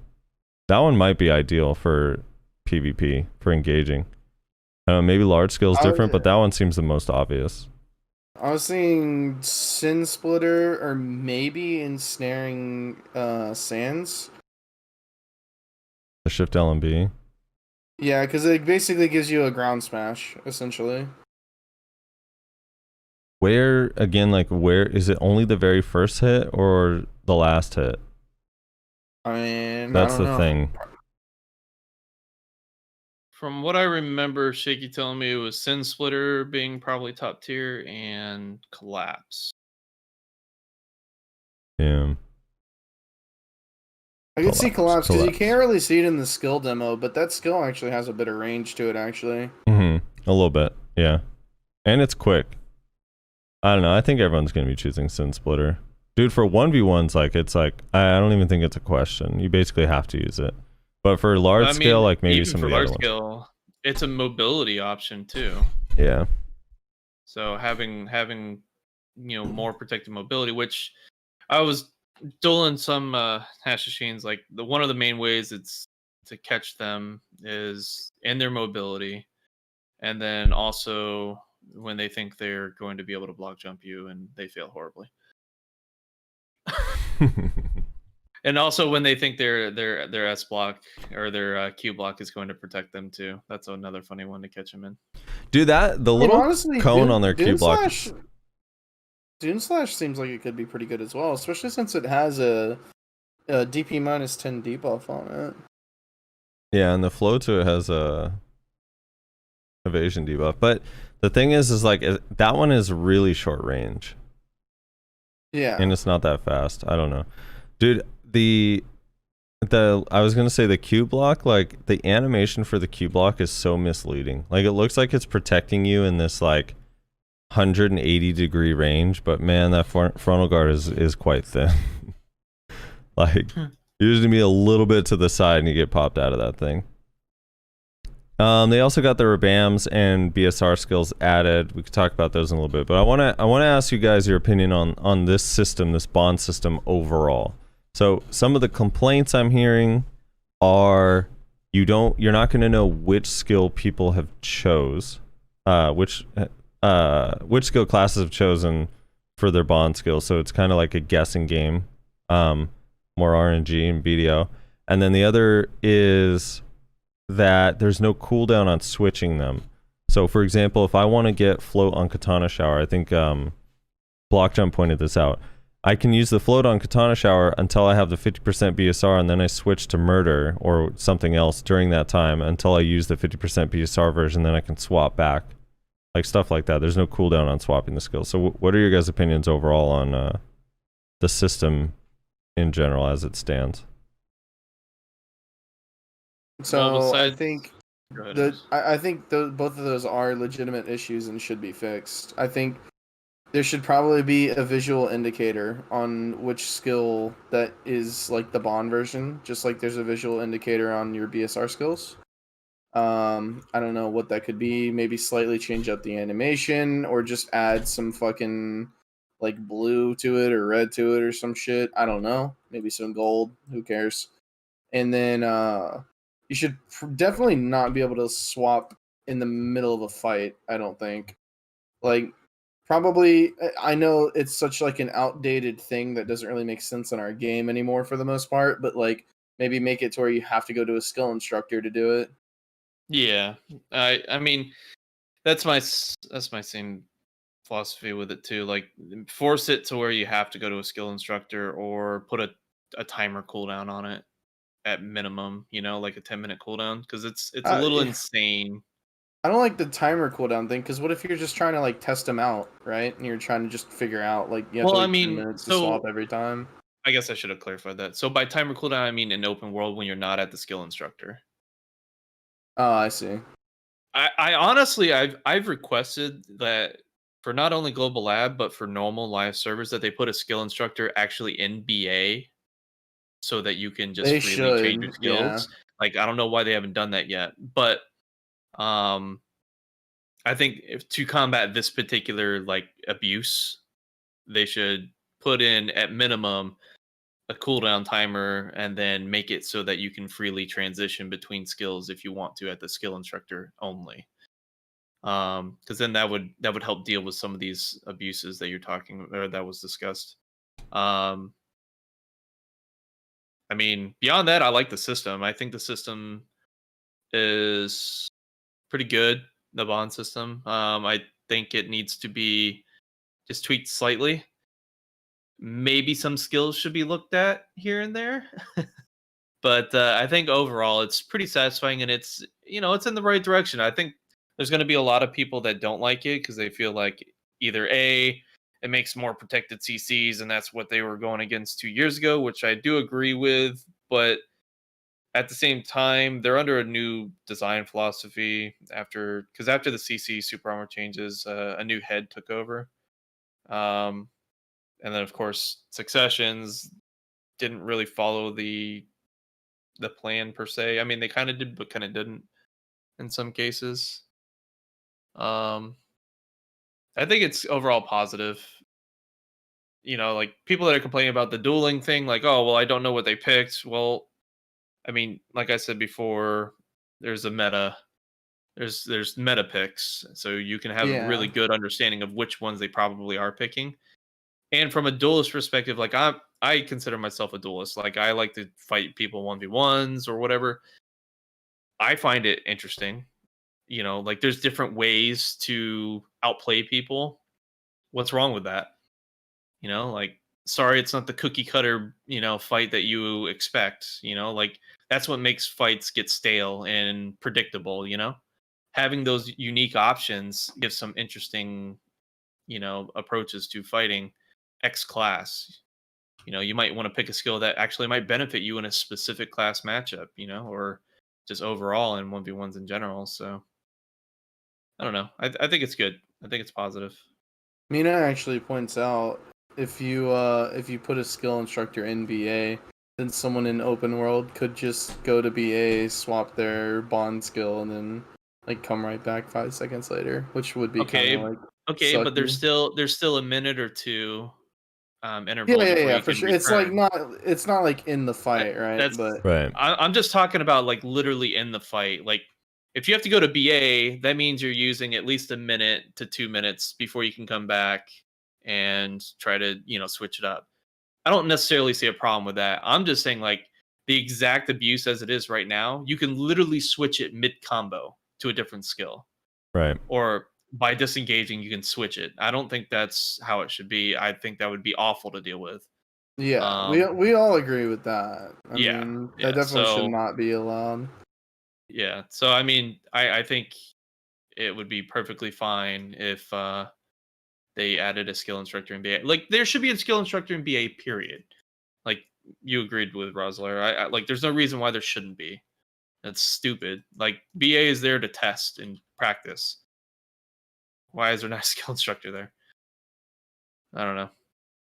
That one might be ideal for PvP for engaging. I don't know, maybe large scale is different, but that one seems the most obvious. I was seeing Sin Splitter or maybe Ensnaring Sands. The Shift LMB. Yeah, because it basically gives you a ground smash, essentially. Where, again, like, where is it only the very first hit or the last hit? I mean, that's I don't the know. thing. From what I remember, Shaky telling me it was Sin Splitter being probably top tier and Collapse. Yeah. I could see Collapse because you can't really see it in the skill demo, but that skill actually has a bit of range to it, actually. A little bit, yeah. And it's quick. I don't know. I think everyone's going to be choosing Sin Splitter. Dude, for 1v1s, like, it's like, I don't even think it's a question. You basically have to use it. But for large scale, like maybe some of the other ones. Scale, it's a mobility option too. Yeah. So having more protected mobility, which I was doing some hash machines. Like one of the main ways it's to catch them is in their mobility, and then also when they think they're going to be able to block jump you and they fail horribly. And also when they think their S block or their Q block is going to protect them too. That's another funny one to catch them in. Do that. The little honestly, cone on their Q block. Dune Slash seems like it could be pretty good as well, especially since it has a DP minus 10 debuff on it. Yeah, and the flow to it has a evasion debuff. But the thing is like that one is really short range. Yeah. And it's not that fast. I don't know. Dude, I was gonna say the Q block, like the animation for the Q block is so misleading. Like it looks like it's protecting you in this like 180-degree range, but man, that frontal guard is quite thin. Like you just need to be a little bit to the side and you get popped out of that thing. They also got the Rabams and BSR skills added. We could talk about those in a little bit, but I want to ask you guys your opinion on this system, this bond system overall. So some of the complaints I'm hearing are you're not going to know which skill people have chose, which skill classes have chosen for their bond skills. So it's kind of like a guessing game, more RNG and BDO. And then the other is that there's no cooldown on switching them. So for example, if I want to get float on Katana Shower, I think Block Jump pointed this out. I can use the float on Katana Shower until I have the 50% BSR, and then I switch to Murder or something else during that time until I use the 50% BSR version, then I can swap back. Like stuff like that. There's no cooldown on swapping the skills. So what are your guys' opinions overall on the system in general as it stands? So I think I think both of those are legitimate issues and should be fixed. I think there should probably be a visual indicator on which skill that is like the bond version, just like there's a visual indicator on your BSR skills. I don't know what that could be. Maybe slightly change up the animation or just add some fucking like blue to it or red to it or some shit. I don't know. Maybe some gold. Who cares? And then you should definitely not be able to swap in the middle of a fight, I don't think. Like probably, I know it's such like an outdated thing that doesn't really make sense in our game anymore for the most part, but like maybe make it to where you have to go to a skill instructor to do it. Yeah, I mean that's my same philosophy with it too. Like force it to where you have to go to a skill instructor or put a timer cooldown on it at minimum. Like a 10-minute cooldown because it's a little insane. I don't like the timer cooldown thing because what if you're just trying to like test them out, right? And you're trying to just figure out like you have to wait 10 minutes to swap every time. I guess I should have clarified that. So by timer cooldown, I mean in open world when you're not at the skill instructor. Oh, I see. I honestly I've requested that for not only Global Lab but for normal live servers that they put a skill instructor actually in BA so that you can just freely change your skills. Yeah. Like I don't know why they haven't done that yet, but I think to combat this particular like abuse, they should put in at minimum a cooldown timer and then make it so that you can freely transition between skills if you want to at the skill instructor only. Because then that would help deal with some of these abuses that you're talking or that was discussed. I mean, beyond that, I like the system. I think the system is pretty good. The bond system. I think it needs to be just tweaked slightly. Maybe some skills should be looked at here and there. But I think overall it's pretty satisfying and it's it's in the right direction. I think there's going to be a lot of people that don't like it because they feel like either A, it makes more protected CCs and that's what they were going against 2 years ago, which I do agree with, but at the same time, they're under a new design philosophy after the CC Super Armor changes, a new head took over. And then of course Successions didn't really follow the plan per se. I mean, they kind of did, but kind of didn't in some cases. I think it's overall positive. You know, like people that are complaining about the dueling thing, like, oh, well, I don't know what they picked. Well, I mean, like I said before, there's a meta. There's meta picks, so you can have a really Yeah. good understanding of which ones they probably are picking. And from a duelist perspective, like I consider myself a duelist. Like I like to fight people 1v1s or whatever. I find it interesting. You know, like there's different ways to outplay people. What's wrong with that? You know, like sorry, it's not the cookie cutter, fight that you expect, like that's what makes fights get stale and predictable, Having those unique options gives some interesting, approaches to fighting X class. You might want to pick a skill that actually might benefit you in a specific class matchup, or just overall in 1v1s in general. So I don't know. I think it's good. I think it's positive. Mina actually points out if you put a skill instructor in BA, then someone in open world could just go to BA, swap their bond skill, and then like come right back 5 seconds later, which would be kind of like But there's sucky. still a minute or two Yeah, interval yeah, before yeah, you for can sure. It's like return. it's not like in the That- fight, right? That's But Right. I'm just talking about like literally in the fight. Like if you have to go to BA, that means you're using at least a minute to 2 minutes before you can come back and try to, switch it up. I don't necessarily see a problem with that. I'm just saying like the exact abuse as it is right now, you can literally switch it mid combo to a different skill. Right. Or by disengaging, you can switch it. I don't think that's how it should be. I think that would be awful to deal with. yeah, we all agree with that. I Yeah, mean, that yeah. definitely should So not be allowed. yeah, so I mean, I think it would be perfectly fine if they added a skill instructor in BA. Like there should be a skill instructor in BA. Period. Like you agreed with Rosler. I like. There's no reason why there shouldn't be. That's stupid. Like BA is there to test and practice. Why is there not a skill instructor there? I don't know.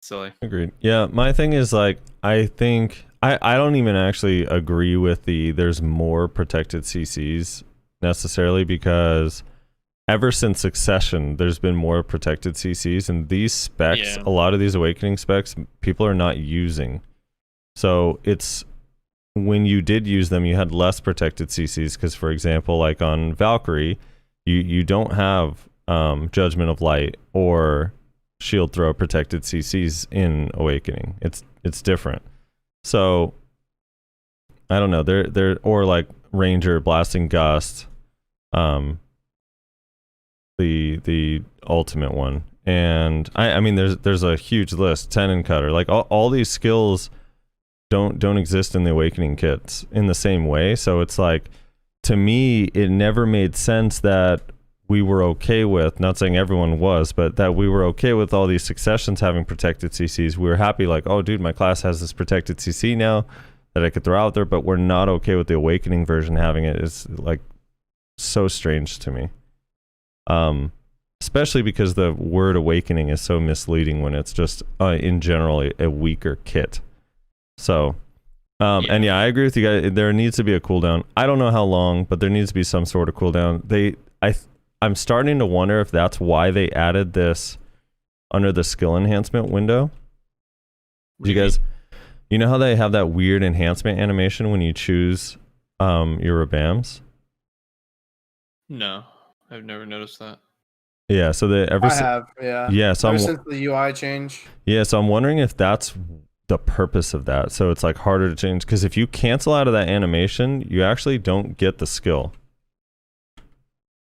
Silly. Agreed. Yeah, my thing is like I think I don't even actually agree with there's more protected CCs necessarily because ever since Succession there's been more protected CCs and these specs, Yeah. a lot of these awakening specs people are not using. So it's when you did use them you had less protected CCs because for example like on Valkyrie you don't have Judgment of Light or shield throw protected CCs in Awakening. It's different. So I don't know. They're or like Ranger Blasting Gust, the ultimate one. And I mean there's a huge list. Tenon Cutter. Like all these skills don't exist in the Awakening kits in the same way. So it's like to me it never made sense that we were okay with, not saying everyone was, but that we were okay with all these successions having protected CCs. We were happy like, oh dude, my class has this protected CC now that I could throw out there, but we're not okay with the Awakening version having it. It's like so strange to me. Especially because the word Awakening is so misleading when it's just in general a weaker kit. So and yeah, I agree with you guys. There needs to be a cooldown. I don't know how long, but there needs to be some sort of cooldown. I'm starting to wonder if that's why they added this under the skill enhancement window. You guys, you know how they have that weird enhancement animation when you choose your Rabams? No, I've never noticed that. Yeah, so Yeah. So Ever since the UI change. Yeah, so I'm wondering if that's the purpose of that. So it's like harder to change because if you cancel out of that animation, you actually don't get the skill.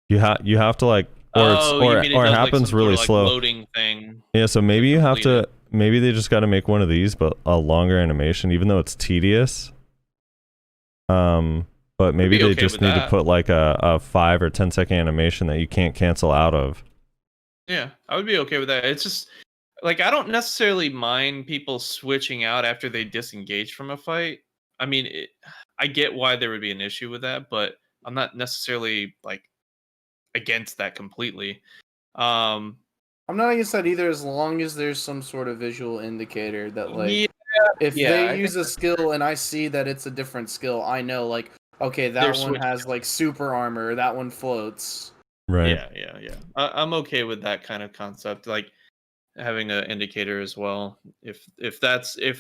You have to like it happens really slow. Loading thing. Yeah, so maybe you have to maybe they just got to make one of these but a longer animation even though it's tedious. But maybe they just need to put like a 5 or 10 second animation that you can't cancel out of. Yeah, I would be okay with that. It's just like I don't necessarily mind people switching out after they disengage from a fight. I mean, I get why there would be an issue with that, but I'm not necessarily like against that completely. I'm not against that either as long as there's some sort of visual indicator that like if they use a skill and I see that it's a different skill, I know like okay, that one has like super armor, that one floats. Right. Yeah. I'm okay with that kind of concept, like having an indicator as well. If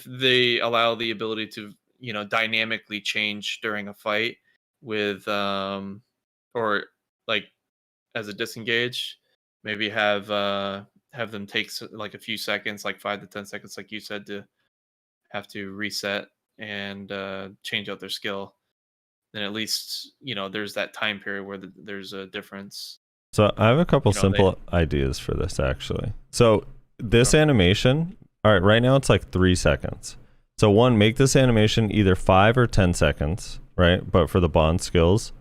they allow the ability to dynamically change during a fight with or like as a disengage, maybe have them take like a few seconds, like 5 to 10 seconds, like you said, to have to reset and change out their skill. Then at least there's that time period where there's a difference. So I have a couple You know, they, simple ideas for this actually. So this Okay. animation, all right, right now it's like 3 seconds. So one, make this animation either 5 or 10 seconds, right? But for the bond skills,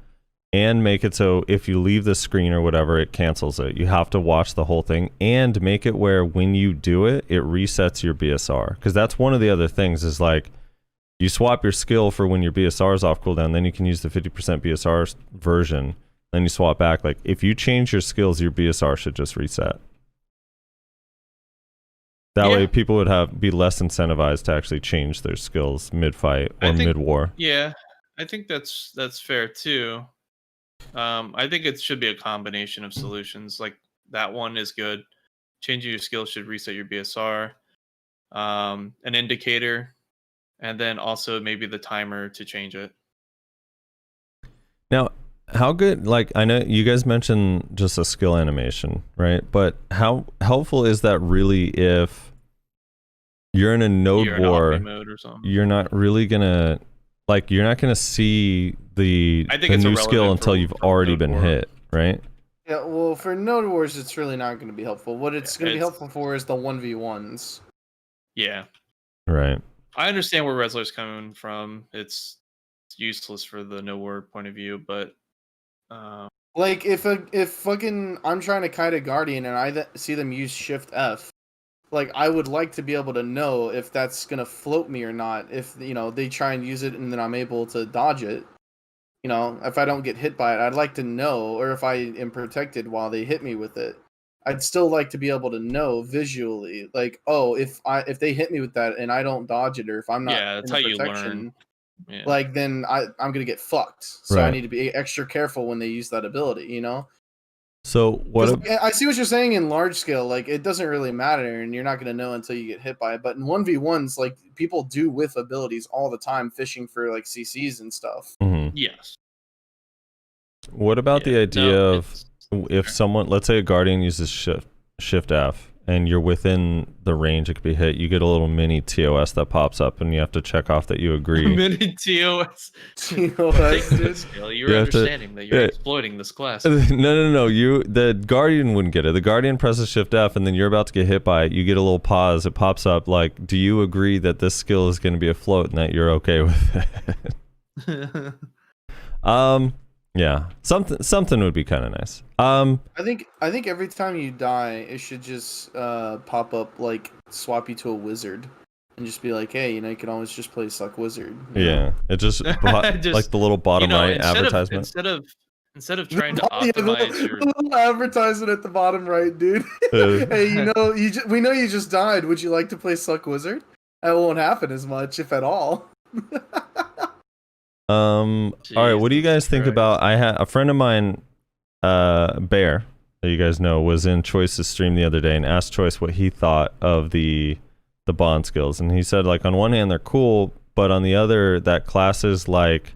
and make it so if you leave the screen or whatever, it cancels it. You have to watch the whole thing, and make it where when you do it, it resets your BSR. Because that's one of the other things is like, you swap your skill for when your BSR is off cooldown, then you can use the 50% BSR version. Then you swap back. Like if you change your skills, your BSR should just reset. That way, people would be less incentivized to actually change their skills mid-fight or mid-war. Yeah, I think that's fair too. I think it should be a combination of solutions. Like that one is good. Changing your skills should reset your BSR. An indicator, and then also maybe the timer to change it. Now, how good, like, I know you guys mentioned just a skill animation, right? But how helpful is that really if you're in a node war, mode or something? you're not really gonna, like, you're not gonna see the new skill until you've already been hit, right? Yeah, well, for node wars, it's really not going to be helpful. What it's going to be helpful for is the 1v1s. Yeah. Right. I understand where Wrestler's coming from. It's useless for the no word point of view, but like if fucking I'm trying to kite a guardian and I see them use Shift F, like I would like to be able to know if that's gonna float me or not. If they try and use it and then I'm able to dodge it. If I don't get hit by it, I'd like to know, or if I am protected while they hit me with it. I'd still like to be able to know visually, like, oh, if they hit me with that and I don't dodge it, or if I'm not that's in how the you protection, learn. Yeah. like then I'm gonna get fucked. So Right. I need to be extra careful when they use that ability. So I see what you're saying in large scale. Like it doesn't really matter, and you're not gonna know until you get hit by it. But in 1v1s, like people do with abilities all the time, fishing for like CCs and stuff. Yes. What about the idea of if someone, let's say a guardian uses shift F and you're within the range it could be hit, you get a little mini TOS that pops up and you have to check off that you agree. Mini TOS. TOS, dude. You're understanding that you're exploiting this class. No. The guardian wouldn't get it. The guardian presses shift F and then you're about to get hit by it. You get a little pause. It pops up like, do you agree that this skill is going to be afloat and that you're okay with it? Yeah, something would be kind of nice. I think every time you die, it should just pop up like swap you to a wizard, and just be like, hey, you can always just play Suck Wizard. Yeah, it just like the little bottom right advertisement. Instead of trying to optimize your little advertisement at the bottom right, dude. Hey, we know you just died. Would you like to play Suck Wizard? That won't happen as much, if at all. All right, what do you guys think about, I had a friend of mine, Bear, that you guys know, was in Choice's stream the other day and asked Choice what he thought of the bond skills, and he said, like, on one hand they're cool, but on the other, that classes like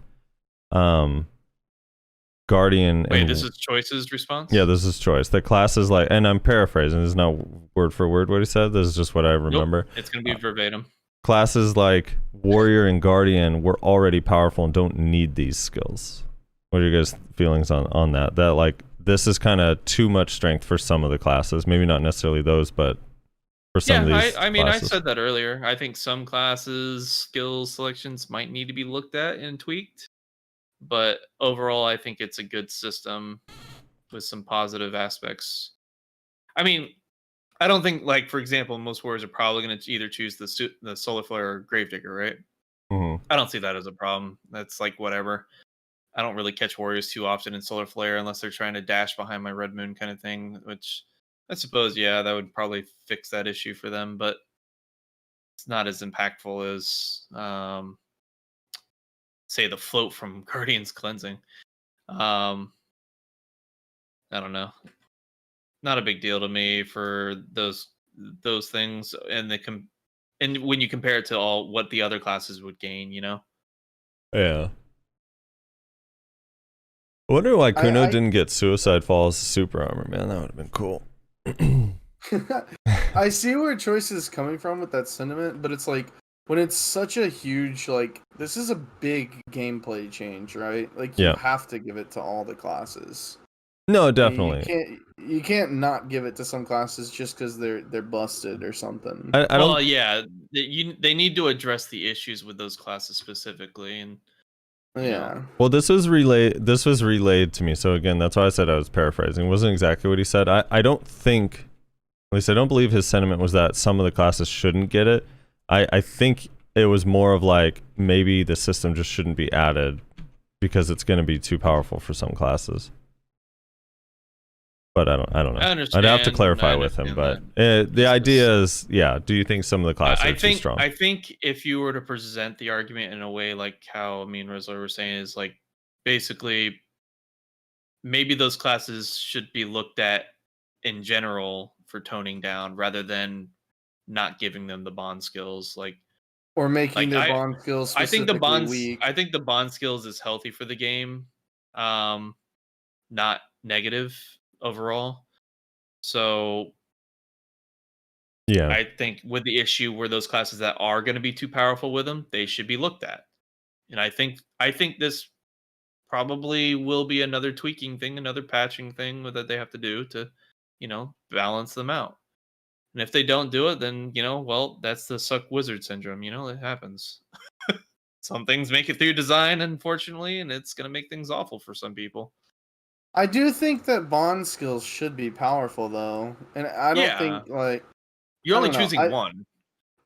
Guardian. Wait, this is Choice's response? Yeah, this is Choice. The classes like, and I'm paraphrasing, this is not word for word what he said, this is just what I remember. Nope, it's gonna be verbatim. Classes like Warrior and Guardian were already powerful and don't need these skills. What are your guys' feelings on that? That, like, this is kind of too much strength for some of the classes. Maybe not necessarily those, but for some of these I mean, classes. I said that earlier. I think some classes' skill selections might need to be looked at and tweaked. But overall, I think it's a good system with some positive aspects. I mean, I don't think, like, for example, most warriors are probably going to either choose the Solar Flare or Gravedigger, right? I don't see that as a problem. That's like whatever. I don't really catch warriors too often in Solar Flare unless they're trying to dash behind my Red Moon kind of thing, which I suppose, yeah, that would probably fix that issue for them, but it's not as impactful as, say, the float from Guardian's Cleansing. I don't know. Not a big deal to me for those things, and and when you compare it to all what the other classes would gain, you know. Yeah. I wonder why Kuno didn't get Suicide Falls super armor, man. That would have been cool. I see where Choice is coming from with that sentiment, but it's like when it's such a huge, like, this is a big gameplay change, right? Like, you have to give it to all the classes. No, definitely. You can't not give it to some classes just because they're busted or something. I don't. Well, yeah, they need to address the issues with those classes specifically, and yeah. Well, this was relayed to me. So again, that's why I said I was paraphrasing. It wasn't exactly what he said. I don't think, at least I don't believe his sentiment was that some of the classes shouldn't get it. I think it was more of like maybe the system just shouldn't be added because it's going to be too powerful for some classes. But I don't know. I understand. I'd have to clarify with him. But the idea is, yeah. Do you think some of the classes are too strong? I think if you were to present the argument in a way like how me and Rizzler were saying, is like basically maybe those classes should be looked at in general for toning down rather than not giving them the bond skills, or making their bond skills specifically weak. I think the bond skills is healthy for the game, not negative overall. So yeah, I think with the issue where those classes that are going to be too powerful with them, they should be looked at. And I think this probably will be another tweaking thing, another patching thing that they have to do to, balance them out. And if they don't do it, then, well, that's the suck wizard syndrome. It happens. Some things make it through design, unfortunately, and it's going to make things awful for some people. I do think that bond skills should be powerful, though. And I don't think, like... You're only choosing one.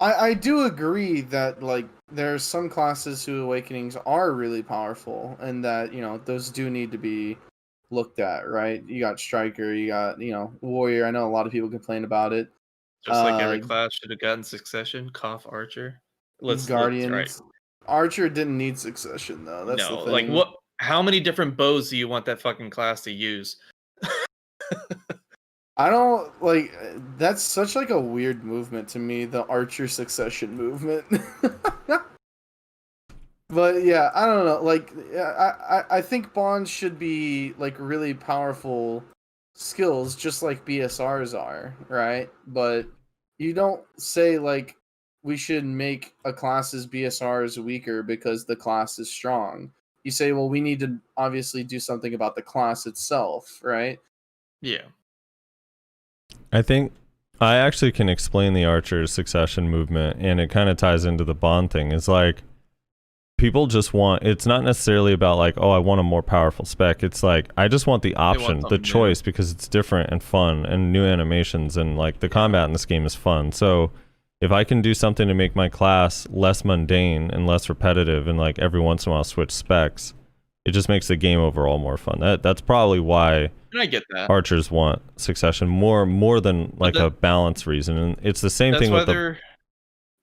I do agree that, like, there are some classes whose awakenings are really powerful, and that, those do need to be looked at, right? You got Striker, you got, Warrior. I know a lot of people complain about it. Just like every class should have gotten Succession, cough Archer. Guardians. Right. Archer didn't need Succession, though. That's the thing. Like, what? How many different bows do you want that fucking class to use? I don't, like, that's such, like, a weird movement to me, the Archer Succession movement. But, yeah, I don't know. Like, I think bonds should be, like, really powerful skills, just like BSRs are, right? But you don't say, like, we should make a class's BSRs weaker because the class is strong. You say, well, we need to obviously do something about the class itself, right? Yeah. I think I actually can explain the Archer Succession movement, and it kind of ties into the bond thing. It's like people just want, it's not necessarily about like, oh, I want a more powerful spec. It's like, I just want the option, the choice, because it's different and fun and new animations, and like the combat in this game is fun. So if I can do something to make my class less mundane and less repetitive and like every once in a while switch specs, it just makes the game overall more fun. That's probably why I get that. Archers want Succession more than like a balance reason. And it's the same thing with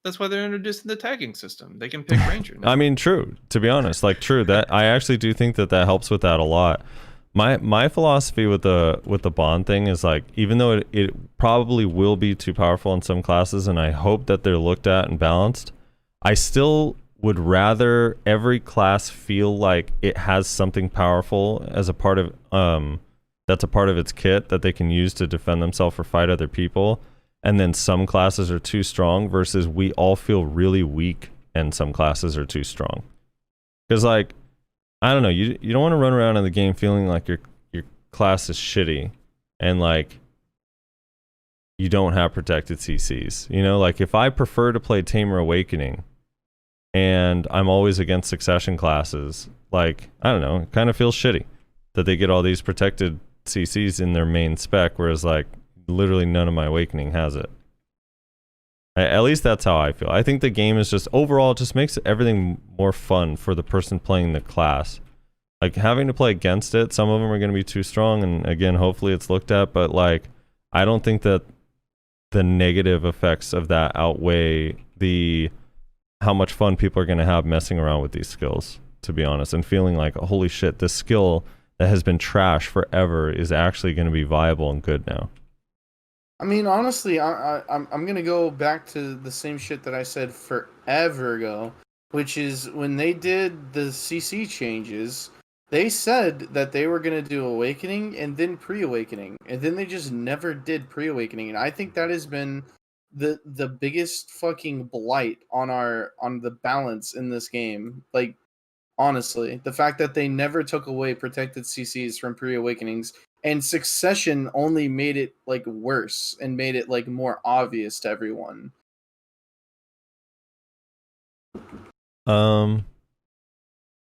that's why they're introducing the tagging system. They can pick Ranger now. I mean, true. To be honest, like true. That I actually do think that helps with that a lot. My philosophy with the bond thing is like, even though it probably will be too powerful in some classes, and I hope that they're looked at and balanced, I still would rather every class feel like it has something powerful as a part of that's a part of its kit that they can use to defend themselves or fight other people, and then some classes are too strong versus we all feel really weak and some classes are too strong. Because like, I don't know, you don't want to run around in the game feeling like your class is shitty and like you don't have protected CCs. Like if I prefer to play Tamer Awakening and I'm always against Succession classes, like, I don't know, it kind of feels shitty that they get all these protected CCs in their main spec, whereas like literally none of my Awakening has it. At least that's how I feel. I think the game is just overall just makes everything more fun for the person playing the class. Like having to play against it, some of them are going to be too strong, and again, hopefully it's looked at, but like I don't think that the negative effects of that outweigh the how much fun people are going to have messing around with these skills, to be honest, and feeling like, holy shit, this skill that has been trash forever is actually going to be viable and good now. I mean, honestly, I'm gonna go back to the same shit that I said forever ago, which is when they did the CC changes, they said that they were gonna do Awakening and then Pre-Awakening, and then they just never did Pre-Awakening, and I think that has been the biggest fucking blight on the balance in this game. Like, honestly, the fact that they never took away protected CCs from Pre-Awakenings, and Succession only made it like worse and made it like more obvious to everyone.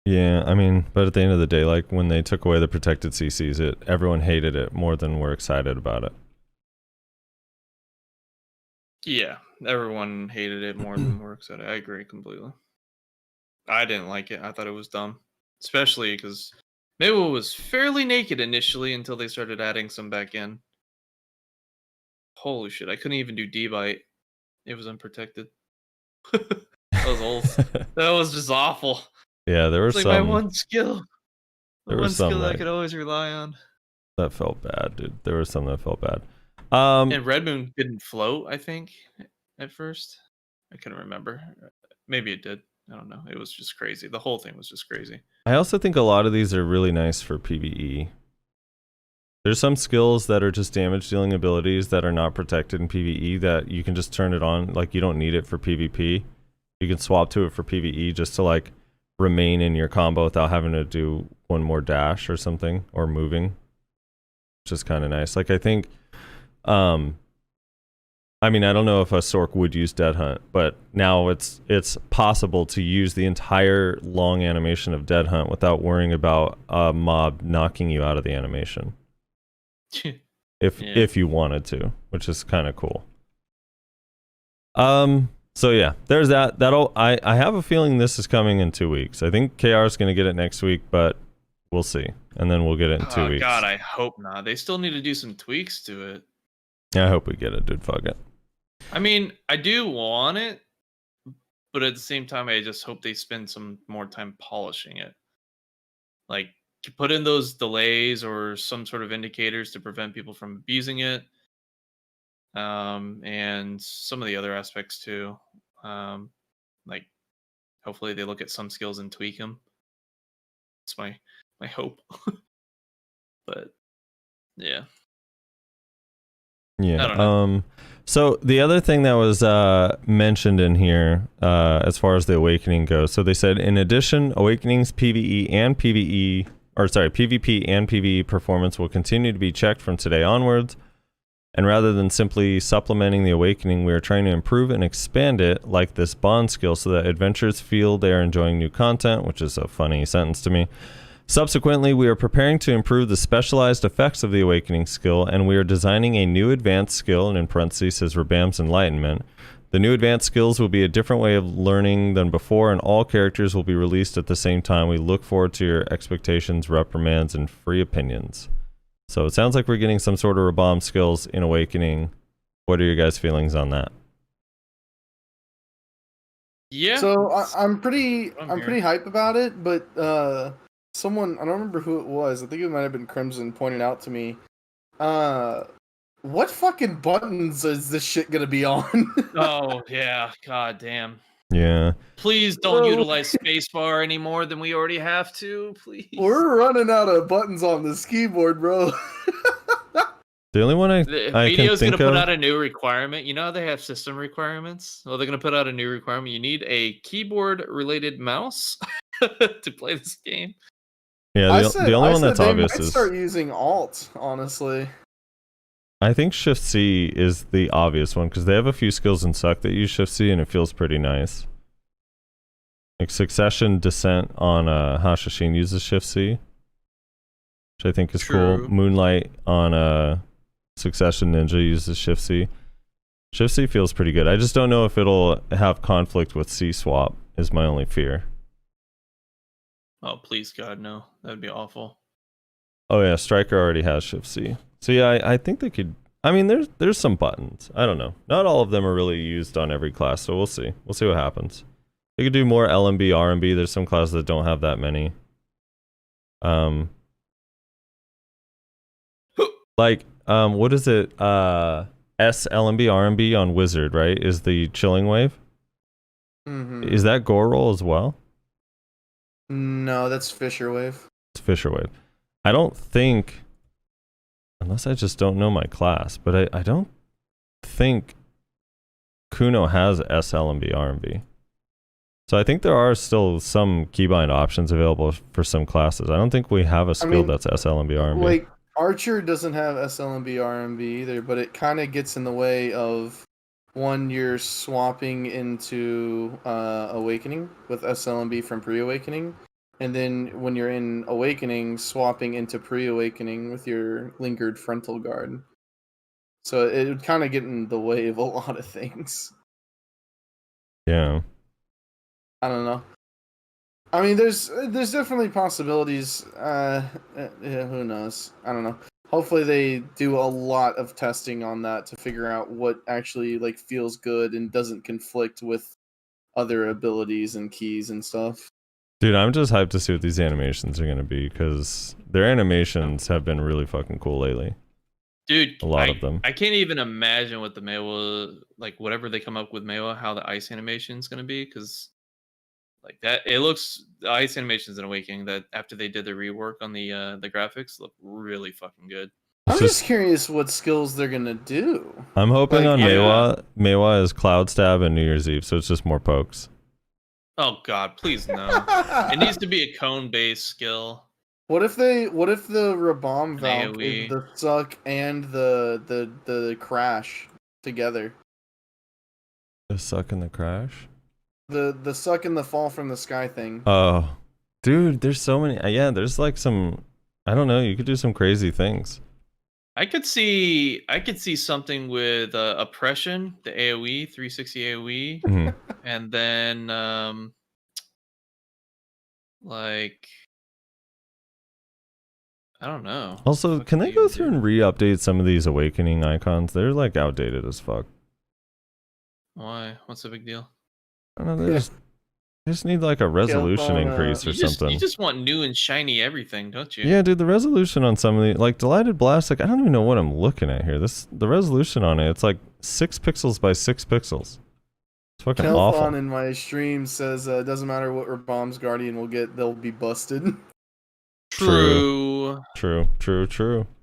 Yeah, I mean, but at the end of the day, like when they took away the protected CCs, everyone hated it more than we're excited about it. Yeah, everyone hated it more than we're excited. I agree completely. I didn't like it. I thought it was dumb, especially because Mabel was fairly naked initially until they started adding some back in. Holy shit! I couldn't even do D-Bite. It was unprotected. That was old. That was just awful. Yeah, there were It's like some. my one skill. There The were one some skill that I that- could always rely on. That felt bad, dude. There was some that felt bad. And Red Moon didn't float, I think, at first. I couldn't remember. Maybe it did. I don't know. It was just crazy. The whole thing was just crazy. I also think a lot of these are really nice for PvE. There's some skills that are just damage dealing abilities that are not protected in PvE that you can just turn it on. Like, you don't need it for PvP. You can swap to it for PvE just to like remain in your combo without having to do one more dash or something, or moving, which is kind of nice. Like, I think I mean, I don't know if a Sork would use Dead Hunt, but now it's possible to use the entire long animation of Dead Hunt without worrying about a mob knocking you out of the animation. If you wanted to, which is kind of cool. So yeah, there's that. I have a feeling this is coming in 2 weeks. I think KR is going to get it next week, but we'll see. And then we'll get it in 2 weeks. God, I hope not. They still need to do some tweaks to it. I hope we get it, dude. Fuck it. I mean, I do want it, but at the same time, I just hope they spend some more time polishing it. Like, put in those delays or some sort of indicators to prevent people from abusing it. And some of the other aspects too. Like, hopefully they look at some skills and tweak them. It's my hope. But yeah. Yeah. I don't know. So the other thing that was mentioned in here, as far as the Awakening goes, so they said in addition, Awakening's PvP and PvE performance will continue to be checked from today onwards. And rather than simply supplementing the Awakening, we are trying to improve and expand it like this bond skill so that adventurers feel they are enjoying new content, which is a funny sentence to me. Subsequently, we are preparing to improve the specialized effects of the Awakening skill, and we are designing a new advanced skill, and in parentheses says Rabam's Enlightenment. The new advanced skills will be a different way of learning than before, and all characters will be released at the same time. We look forward to your expectations, reprimands, and free opinions. So it sounds like we're getting some sort of Rabam skills in Awakening. What are your guys' feelings on that? Yeah. So I'm pretty hype about it, but someone, I don't remember who it was, I think it might have been Crimson, pointed out to me, what fucking buttons is this shit gonna be on? Oh yeah, god damn. Yeah. Please don't utilize spacebar any more than we already have to, please. We're running out of buttons on this keyboard, bro. The only one I can Video's think gonna put of... out a new requirement. You know how they have system requirements? Well, they're gonna put out a new requirement. You need a keyboard-related mouse to play this game. Yeah, the only one that's obvious is... start using Alt, honestly. I think Shift C is the obvious one, because they have a few skills in Suck that use Shift C, and it feels pretty nice. Like Succession Descent on Hashashin uses Shift C, which I think is cool. Moonlight on Succession Ninja uses Shift C. Shift C feels pretty good. I just don't know if it'll have conflict with C swap, is my only fear. Oh, please, God, no. That'd be awful. Oh yeah, Striker already has Shift C. So yeah, I think they could... I mean, there's some buttons. I don't know. Not all of them are really used on every class, so we'll see. We'll see what happens. They could do more LMB, RMB. There's some classes that don't have that many. Like, what is it? S LMB RMB on Wizard, right? Is the chilling wave? Mm-hmm. Is that Gore Roll as well? No, that's Fisher Wave. It's Fisher Wave. I don't think, unless I just don't know my class, but I don't think Kuno has SL and RMB. So I think there are still some keybind options available for some classes. I don't think we have a skill that's SL and RMB. Like Archer doesn't have SL and RMB either, but it kind of gets in the way of one, you're swapping into Awakening with SLMB from Pre-Awakening, and then when you're in Awakening, swapping into Pre-Awakening with your Lingered Frontal Guard. So it would kind of get in the way of a lot of things. Yeah. I don't know. I mean, there's definitely possibilities. Yeah, who knows? I don't know. Hopefully they do a lot of testing on that to figure out what actually like feels good and doesn't conflict with other abilities and keys and stuff. Dude, I'm just hyped to see what these animations are going to be, because their animations have been really fucking cool lately. Dude, a lot of them. I can't even imagine what the Mewa, like whatever they come up with Mewa, how the ice animation is going to be, because like that, it looks, the ice animations in Awakening, that after they did the rework on the graphics, look really fucking good. I'm just curious what skills they're gonna do. I'm hoping Like, on yeah. Mewa. Mewa is Cloud Stab and New Year's Eve, so it's just more pokes. Oh god, please no. It needs to be a cone-based skill. What if the Rabam Valk is AoE. the suck and the crash together? The suck and the crash? The suck and the fall from the sky thing. Oh. Dude, there's so many. Yeah, there's like some, I don't know, you could do some crazy things. I could see something with oppression, the AoE, 360 AoE, Mhm. and then like I don't know. Also, What can could they you go do? through and re-update some of these Awakening icons? They're like outdated as fuck. Why? What's the big deal? I don't know, they just need like a resolution on, increase or something. You just want new and shiny everything, don't you? Yeah, dude, the resolution on some of the, like Delighted Blast, like I don't even know what I'm looking at here. The resolution on it, it's like 6 pixels by 6 pixels. It's fucking awful. Kelthon in my stream says it doesn't matter what Rabam's Guardian will get, they'll be busted. True. True.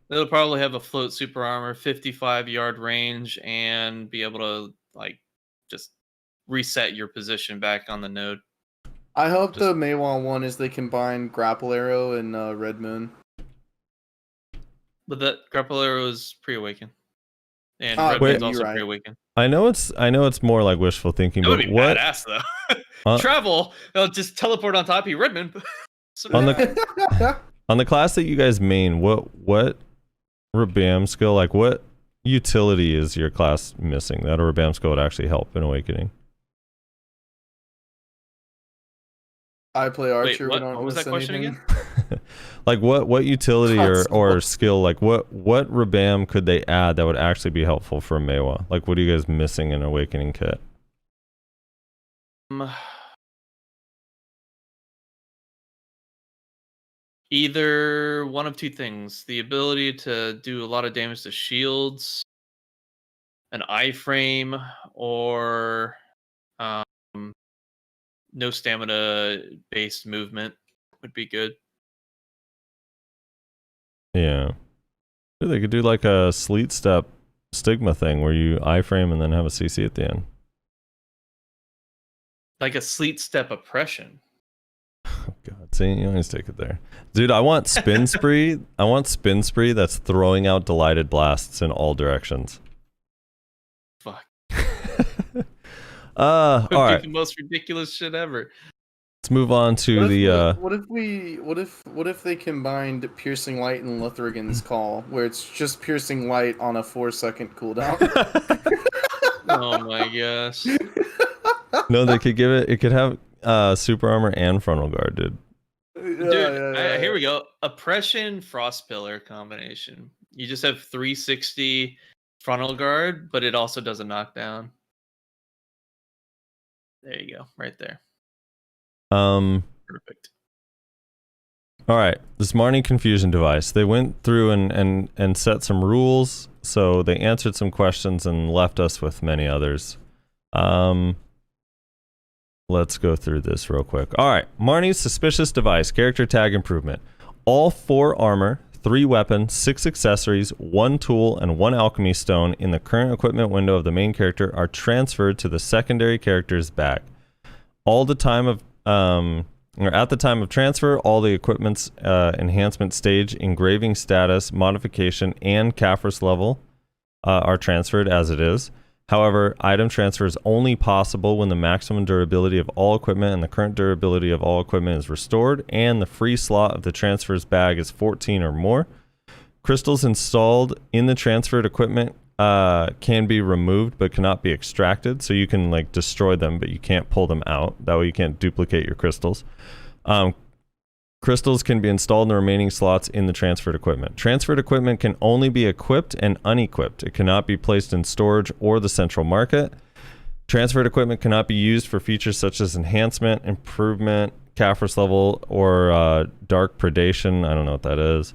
They'll probably have a float super armor, 55-yard range, and be able to like just reset your position back on the node. I hope the Maywa one is they combine Grapple Arrow and Red Moon. But that grapple arrow is pre-awaken, and Ah, red wait, moon's also you're right. pre-awaken. I know it's more like wishful thinking, That would but be what badass though. Travel, they'll just teleport on top of you, Redmond. on the class that you guys main, what Rabam skill, like what utility is your class missing that a Rabam skill would actually help in Awakening? I play Archer. what? We don't What was miss that question anything. again? Like what utility or skill, like what Rabam could they add that would actually be helpful for Mewa? Like what are you guys missing in Awakening kit? Either one of two things: the ability to do a lot of damage to shields, an iframe, or no stamina based movement would be good. Yeah. They could do like a Sleet Step Stigma thing where you iframe and then have a CC at the end. Like a sleet step oppression. Oh god, see, you always take it there. Dude, I want Spin Spree. I want Spin Spree that's throwing out Delighted Blasts in all directions. Fuck. All right. The most ridiculous shit ever. Let's move on to the What if they combined Piercing Light and Lithrigan's Call, where it's just Piercing Light on a 4-second cooldown? Oh my gosh. No, they could give it could have super armor and frontal guard, dude. Dude, here we go. Oppression Frost Pillar combination. You just have 360 frontal guard, but it also does a knockdown. There you go, right there. Perfect. All right, this Marni confusion device. They went through and set some rules, so they answered some questions and left us with many others. Let's go through this real quick. All right, Marni's suspicious device, character tag improvement. All 4 armor, 3 weapons, 6 accessories, 1 tool, and 1 alchemy stone in the current equipment window of the main character are transferred to the secondary character's bag. All the time of or at the time of transfer, all the equipment's enhancement stage, engraving status, modification, and Kaffir's level are transferred as it is. However, item transfer is only possible when the maximum durability of all equipment and the current durability of all equipment is restored, and the free slot of the transfer's bag is 14 or more. Crystals installed in the transferred equipment can be removed but cannot be extracted, so you can like destroy them but you can't pull them out. That way you can't duplicate your crystals. Crystals can be installed in the remaining slots in the transferred equipment. Transferred equipment can only be equipped and unequipped. It cannot be placed in storage or the central market. Transferred equipment cannot be used for features such as enhancement, improvement, Kaffir's level, or dark predation. I don't know what that is.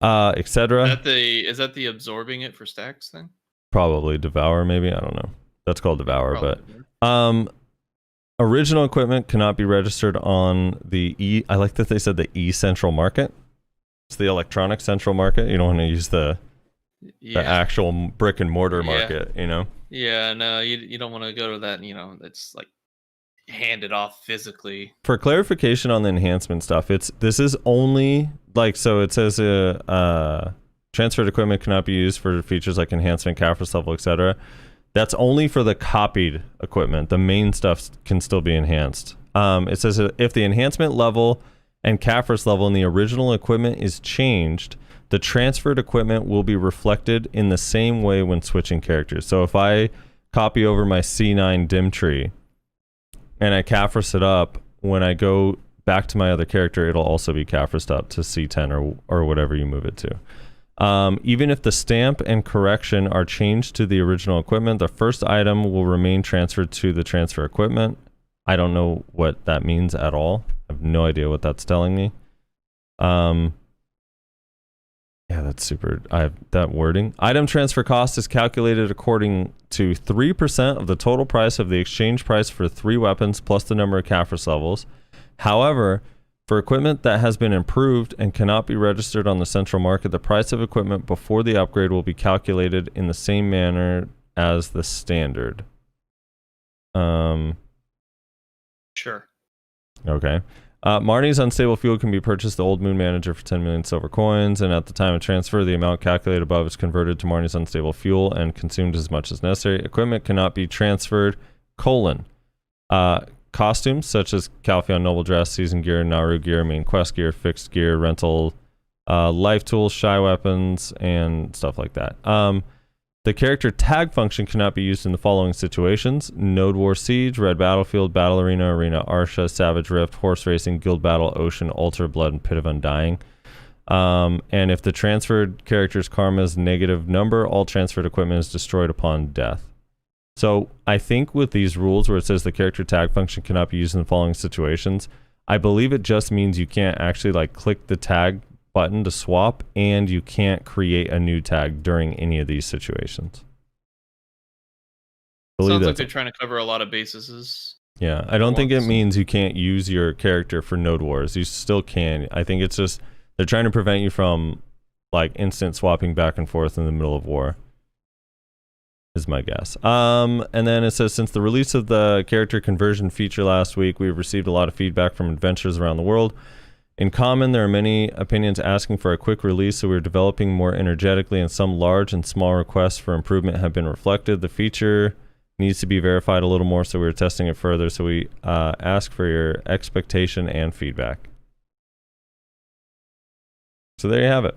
Etc. Is that the absorbing it for stacks thing? Probably devour, maybe. I don't know. That's called devour. Probably. But original equipment cannot be registered on the I like that they said the central market. It's the electronic central market. You don't want to use the actual brick and mortar market, you know? Yeah, no, you don't want to go to that, that's like handed off physically. For clarification on the enhancement stuff, this is only like, so it says transferred equipment cannot be used for features like enhancement, Kaffir's level, etc. That's only for the copied equipment. The main stuff can still be enhanced. It says if the enhancement level and Kaffir's level in the original equipment is changed, the transferred equipment will be reflected in the same way when switching characters. So if I copy over my C9 dim tree and I Kaffir's it up, when I go back to my other character, it'll also be Kaffir's up to C10 or whatever you move it to. Even if the stamp and correction are changed to the original equipment, the first item will remain transferred to the transfer equipment. I don't know what that means at all. I have no idea what that's telling me. Yeah, that's super. I have that wording. Item transfer cost is calculated according to 3% of the total price of the exchange price for 3 weapons plus the number of Kaffir's levels. However, for equipment that has been improved and cannot be registered on the central market, the price of equipment before the upgrade will be calculated in the same manner as the standard. Sure. Okay. Marni's unstable fuel can be purchased the Old Moon Manager for 10 million silver coins, and at the time of transfer, the amount calculated above is converted to Marni's unstable fuel and consumed as much as necessary. Equipment cannot be transferred, costumes such as Calpheon Noble Dress, Season Gear, Naru Gear, Main Quest Gear, Fixed Gear, Rental, Life Tools, Shy Weapons, and stuff like that. The character tag function cannot be used in the following situations: Node War Siege, Red Battlefield, Battle Arena, Arena Arsha, Savage Rift, Horse Racing, Guild Battle, Ocean, Altar, Blood, and Pit of Undying. And if the transferred character's karma's negative number, all transferred equipment is destroyed upon death. So I think with these rules where it says the character tag function cannot be used in the following situations, I believe it just means you can't actually like click the tag button to swap, and you can't create a new tag during any of these situations. Sounds like they're trying to cover a lot of bases. Yeah, I don't think it means you can't use your character for Node Wars. You still can. I think it's just they're trying to prevent you from like instant swapping back and forth in the middle of war, is my guess. And then it says, since the release of the character conversion feature last week, we've received a lot of feedback from adventurers around the world. In common, there are many opinions asking for a quick release, so we're developing more energetically, and some large and small requests for improvement have been reflected. The feature needs to be verified a little more, so we're testing it further, so we ask for your expectation and feedback. So there you have it.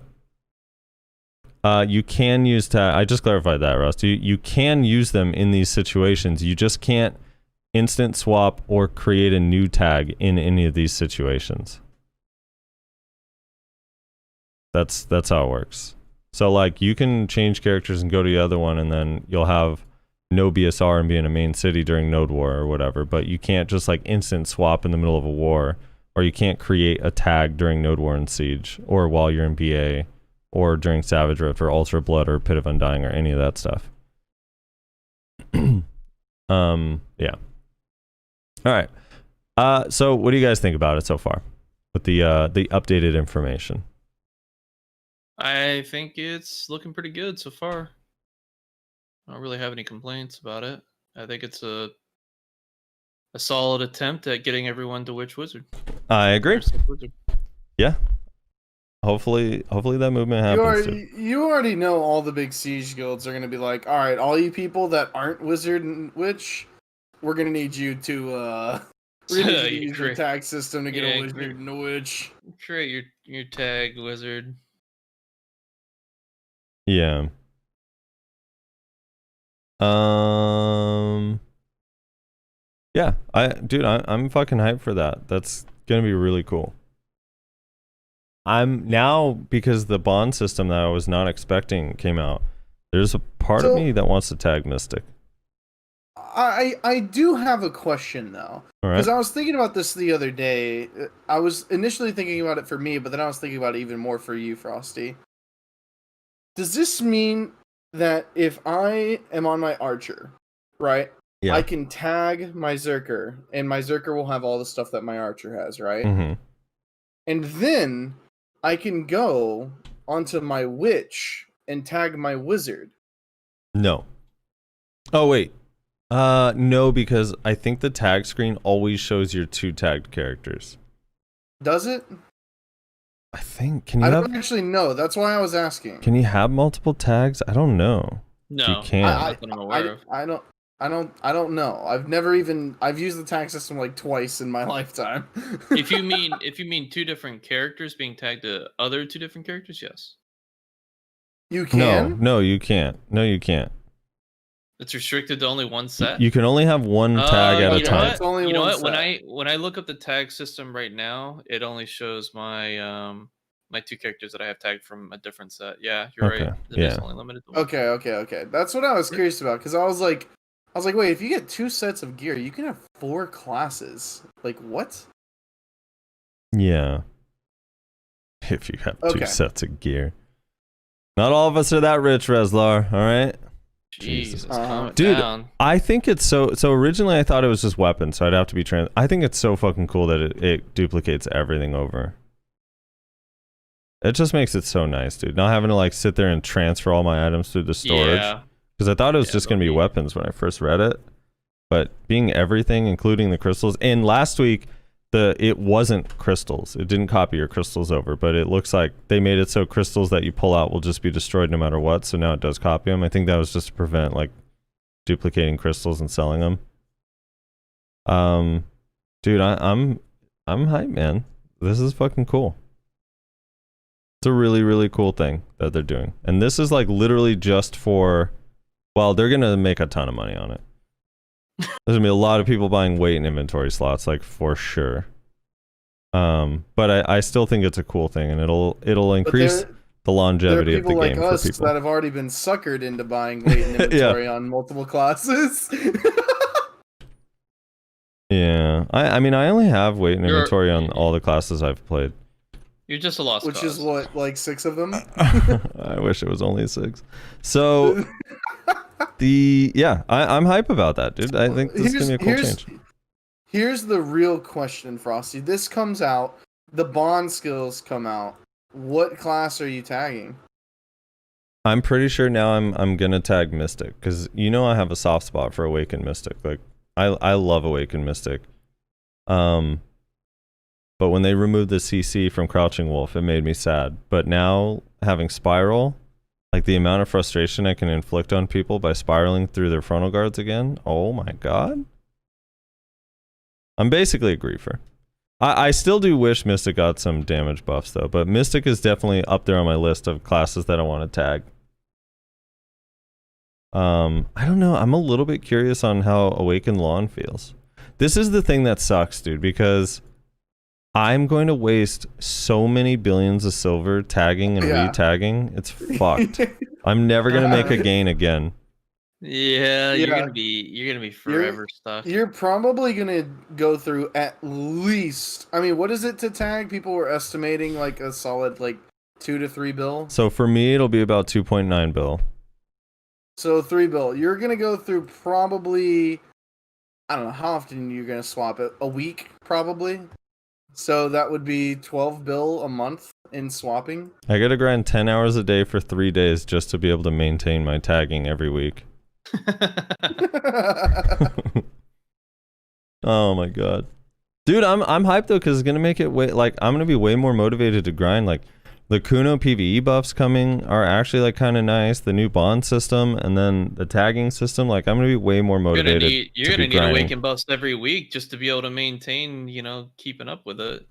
You can use tag. I just clarified that, Ross. You can use them in these situations. You just can't instant swap or create a new tag in any of these situations. That's how it works. So like you can change characters and go to the other one, and then you'll have no BSR and be in a main city during Node War or whatever, but you can't just like instant swap in the middle of a war or you can't create a tag during Node War and Siege, or while you're in BA, or during Savage Rift, or Ultra Blood, or Pit of Undying, or any of that stuff. Yeah. All right. So what do you guys think about it so far with the updated information? I think it's looking pretty good so far. I don't really have any complaints about it. I think it's a solid attempt at getting everyone to Witch Wizard. I agree. Wizard. Yeah. Hopefully that movement happens. You already know all the big Siege guilds are going to be like, all right, all you people that aren't Wizard and Witch, we're going to need you to use your tag system to get a Wizard and a Witch. Create your tag Wizard. Yeah. Yeah, I'm fucking hyped for that. That's gonna be really cool. I'm now, because the bond system that I was not expecting came out, there's a part of me that wants to tag Mystic. I do have a question though, because I was thinking about this the other day. I was initially thinking about it for me, but then I was thinking about it even more for you, Frosty. Does this mean that if I am on my Archer, right? Yeah. I can tag my Zerker, and my Zerker will have all the stuff that my Archer has, right? Mm-hmm. And then I can go onto my Witch and tag my Wizard. No. Oh, wait. No, because I think the tag screen always shows your 2 tagged characters. Does it? I think. I don't actually know. That's why I was asking. Can you have multiple tags? I don't know. No, you can't. I don't know. I've used the tag system like twice in my lifetime. if you mean 2 different characters being tagged to other 2 different characters, yes. You can? No, you can't. No, you can't. It's restricted to only one set. You can only have one tag at a time. It's only you know one what? set. When I look up the tag system right now, it only shows my my 2 characters that I have tagged from a different set. Yeah, you're right. It is only limited to one. Okay. That's what I was curious about, because I was like, wait, if you get 2 sets of gear, you can have 4 classes. Like, what? Yeah. If you have 2 sets of gear. Not all of us are that rich, Reslar, alright? Jesus. Dude, down. I think it's so originally I thought it was just weapons, so I'd have to be I think it's so fucking cool that it duplicates everything over. It just makes it so nice, dude. Not having to like sit there and transfer all my items through the storage. Yeah. Because I thought it was just going to be weapons when I first read it. But being everything, including the crystals. And last week, it wasn't crystals. It didn't copy your crystals over. But it looks like they made it so crystals that you pull out will just be destroyed no matter what. So now it does copy them. I think that was just to prevent like duplicating crystals and selling them. Dude, I'm hyped, man. This is fucking cool. It's a really, really cool thing that they're doing. And this is like literally just for... Well, they're going to make a ton of money on it. There's going to be a lot of people buying weight and inventory slots, like for sure. But I still think it's a cool thing, and it'll increase the longevity of the game for people. There are people like us that have already been suckered into buying weight and inventory on multiple classes. Yeah. I mean, I only have weight and inventory on all the classes I've played. You're just a lost Which cause. is what, like 6 of them? I wish it was only 6. So... I'm hype about that, dude. I think this is gonna be a cool change. Here's the real question, Frosty. This comes out, the bond skills come out. What class are you tagging? I'm pretty sure now I'm gonna tag Mystic, because I have a soft spot for Awakened Mystic. Like I love Awakened Mystic. But when they removed the CC from Crouching Wolf, it made me sad. But now having Spiral, like the amount of frustration I can inflict on people by spiraling through their frontal guards again. Oh my god. I'm basically a griefer. I still do wish Mystic got some damage buffs though, but Mystic is definitely up there on my list of classes that I want to tag. I don't know. I'm a little bit curious on how Awakened Lawn feels. This is the thing that sucks, dude, because I'm going to waste so many billions of silver tagging and re-tagging. It's fucked. I'm never going to make a gain again. Yeah, Yeah. you're gonna be forever stuck. You're probably gonna go through at least. I mean, what is it to tag? People were estimating like a solid like 2 to 3 bill. So for me, it'll be about 2.9 bill. So 3 bill. You're gonna go through probably. I don't know how often you're gonna swap it. A week probably. So that would be 12 bill a month in swapping. I gotta grind 10 hours a day for 3 days just to be able to maintain my tagging every week. Oh my god, dude, I'm hyped though because it's gonna make it I'm gonna be way more motivated to grind. Like the Kuno PvE buffs coming are actually like kind of nice. The new bond system and then the tagging system. Like I'm gonna be way more motivated. You're gonna need awaken buffs every week just to be able to maintain, keeping up with it.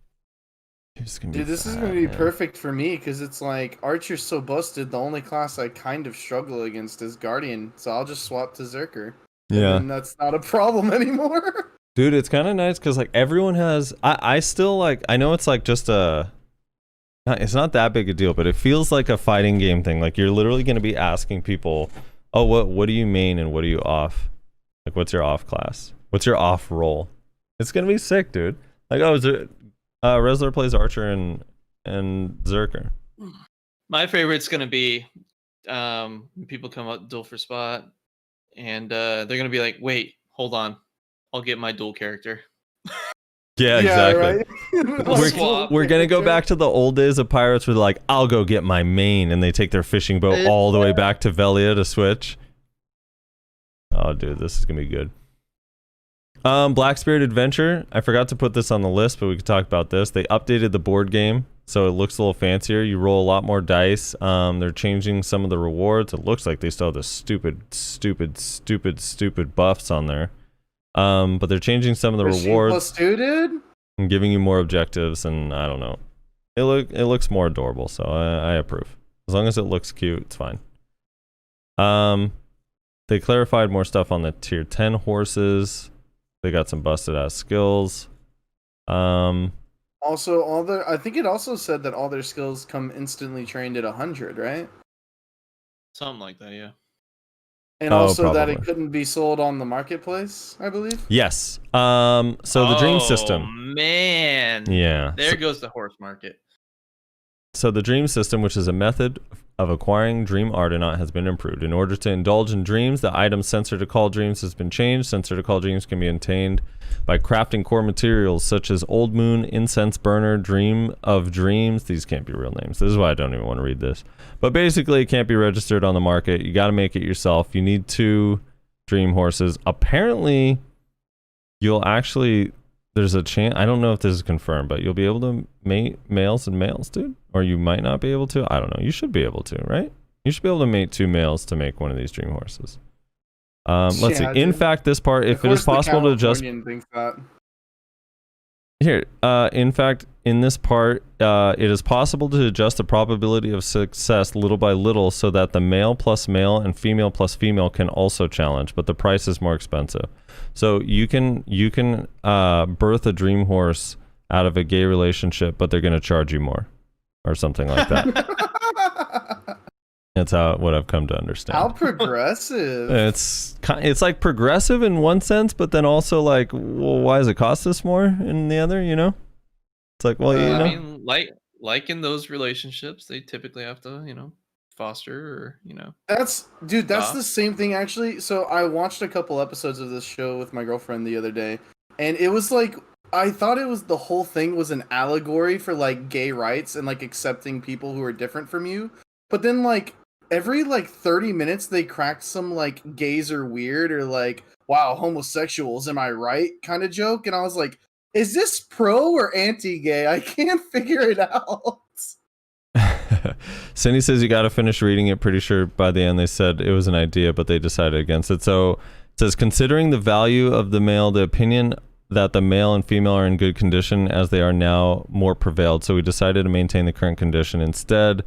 Dude, this is gonna be perfect for me because it's like Archer's so busted. The only class I kind of struggle against is Guardian, so I'll just swap to Zerker. Yeah, and that's not a problem anymore. Dude, it's kind of nice because like everyone has. I still like. I know it's like just it's not that big a deal, but it feels like a fighting game thing. Like you're literally gonna be asking people, "Oh, what do you main and what are you off? Like, what's your off class? What's your off role?" It's gonna be sick, dude. Like, oh, is it? Resler plays Archer and Zerker. My favorite's gonna be when people come up duel for spot, and they're gonna be like, "Wait, hold on, I'll get my dual character." Yeah, exactly. Right? We're gonna go back to the old days of pirates where like, I'll go get my main, and they take their fishing boat all the way back to Velia to switch. Oh, dude, this is gonna be good. Black Spirit Adventure. I forgot to put this on the list, but we could talk about this. They updated the board game, so it looks a little fancier. You roll a lot more dice. They're changing some of the rewards. It looks like they still have the stupid buffs on there. But they're changing some of the rewards dude? and giving you more objectives, and I don't know. It looks more adorable, so I approve. As long as it looks cute, it's fine. They clarified more stuff on the tier 10 horses. They got some busted ass skills. Also, I think it also said that all their skills come instantly trained at 100, right? Something like that, yeah. And also that it couldn't be sold on the marketplace, I believe. Yes. So the dream system. Oh man. Yeah. There goes the horse market. So the dream system, which is a method of acquiring dream Arduanatt, has been improved. In order to indulge in dreams, the item sensor to call dreams has been changed. Sensor to call dreams can be obtained by crafting core materials such as Old Moon, Incense Burner, Dream of Dreams. These can't be real names. This is why I don't even want to read this. But basically, it can't be registered on the market. You got to make it yourself. You need 2 dream horses. Apparently, you'll actually... There's a chance, I don't know if this is confirmed, but you'll be able to mate males and males, dude? Or you might not be able to. I don't know. You should be able to, right? You should be able to mate 2 males to make one of these dream horses. Let's see. In fact, this part, if it is possible to adjust... Here, in fact, in this part, it is possible to adjust the probability of success little by little so that the male plus male and female plus female can also challenge, but the price is more expensive. So you can birth a dream horse out of a gay relationship, but they're going to charge you more or something like that. That's what I've come to understand. How progressive. It's like progressive in one sense, but then also like, well, why does it cost us more in the other, you know? It's like, well, I mean, like in those relationships, they typically have to, foster or, That's the same thing actually. So I watched a couple episodes of this show with my girlfriend the other day, and it was like, I thought it was the whole thing was an allegory for like gay rights and like accepting people who are different from you. But then like every like 30 minutes they cracked some like gays are weird or like, wow, homosexuals, am I right kind of joke. And I was like, is this pro or anti-gay? I can't figure it out. Cindy says you got to finish reading it. Pretty sure by the end they said it was an idea, but they decided against it. So it says, considering the value of the male, the opinion that the male and female are in good condition as they are now more prevailed. So we decided to maintain the current condition instead.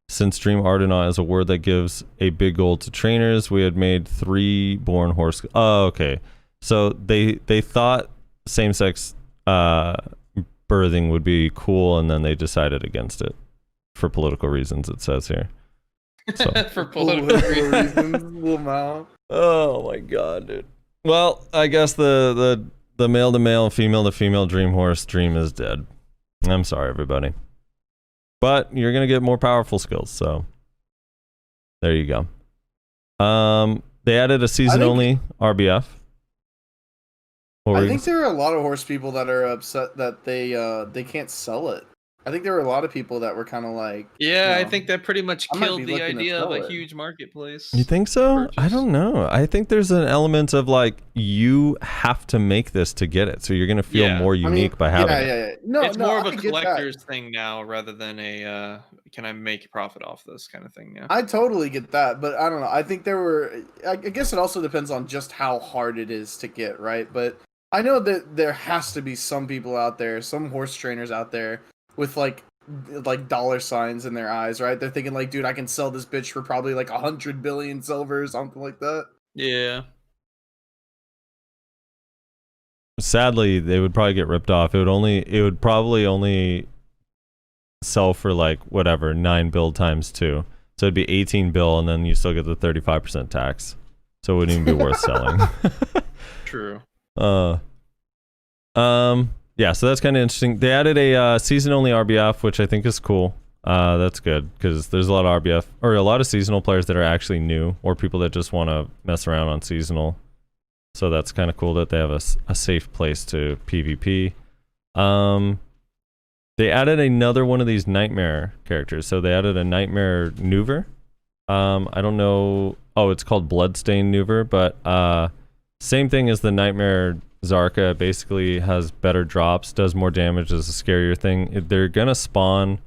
Since Dream Arduanatt is a word that gives a big goal to trainers, we had made 3 born horse. Oh, okay. So they thought same-sex birthing would be cool, and then they decided against it for political reasons. It says here. So. For political reasons. Oh my god, dude. Well, I guess the male to male, female to female dream horse dream is dead. I'm sorry, everybody. But you're gonna get more powerful skills, so there you go. They added a season only RBF. I think there are a lot of horse people that are upset that they can't sell it. I think there were a lot of people that were kind of like, Yeah, I think that pretty much I might killed be the looking to idea of sell a it. huge marketplace. You think so? I purchase. don't know. I think there's an element of like you have to make this to get it, so you're gonna feel Yeah. more unique by having it. Yeah. No, It's more of I a get that. collector's thing now rather than a can I make profit off this kind of thing now. I totally get that, but I don't know. I think there were. I guess it also depends on just how hard it is to get, right? But I know that there has to be some people out there, some horse trainers out there with like dollar signs in their eyes, right? They're thinking like, dude, I can sell this bitch for probably like 100 billion silver or something like that. Yeah. Sadly, they would probably get ripped off. It would probably only sell for like whatever 9 bill times 2. So it'd be 18 bill, and then you still get the 35% tax. So it wouldn't even be worth selling. True. Yeah, so that's kind of interesting. They added a season-only RBF, which I think is cool. That's good because there's a lot of RBF or a lot of seasonal players that are actually new, or people that just want to mess around on seasonal. So that's kind of cool that they have a safe place to PvP. They added another one of these nightmare characters. So they added a nightmare Nouver. I don't know. Oh, it's called Bloodstained Nouver, but same thing as the nightmare Zarka. Basically has better drops, does more damage, is a scarier thing. They're gonna spawn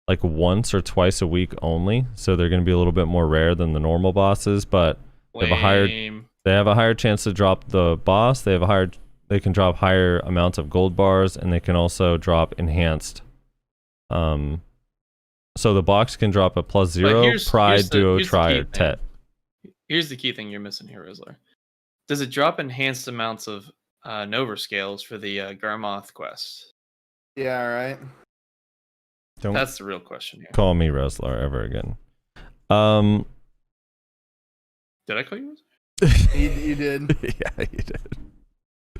like once or twice a week only, so they're gonna be a little bit more rare than the normal bosses, but they have a higher chance to drop the boss. They can drop higher amounts of gold bars, and they can also drop enhanced. So the box can drop a +0, Pride, Duo, Tri, or Tet. Here's the key thing you're missing here, Rizzler. Does it drop enhanced amounts of Nouver scales for the Garmoth quest? Yeah, right. That's the real question here. Call me Reslar ever again. Did I call you Rizzler? You did. Yeah, you did.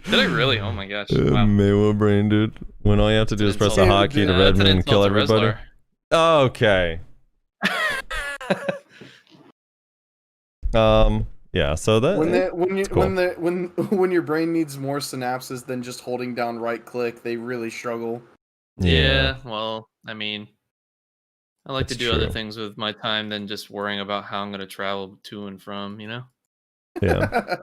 Did I really? Oh my gosh. Wow. Maywa brain, dude. When all you have to do is press the hotkey to red moon and kill everybody. Okay. Yeah, so that when your brain needs more synapses than just holding down right click, they really struggle. Yeah, well, I mean, I like to That's do other true. things with my time than just worrying about how I'm going to travel to and from, you know? Yeah.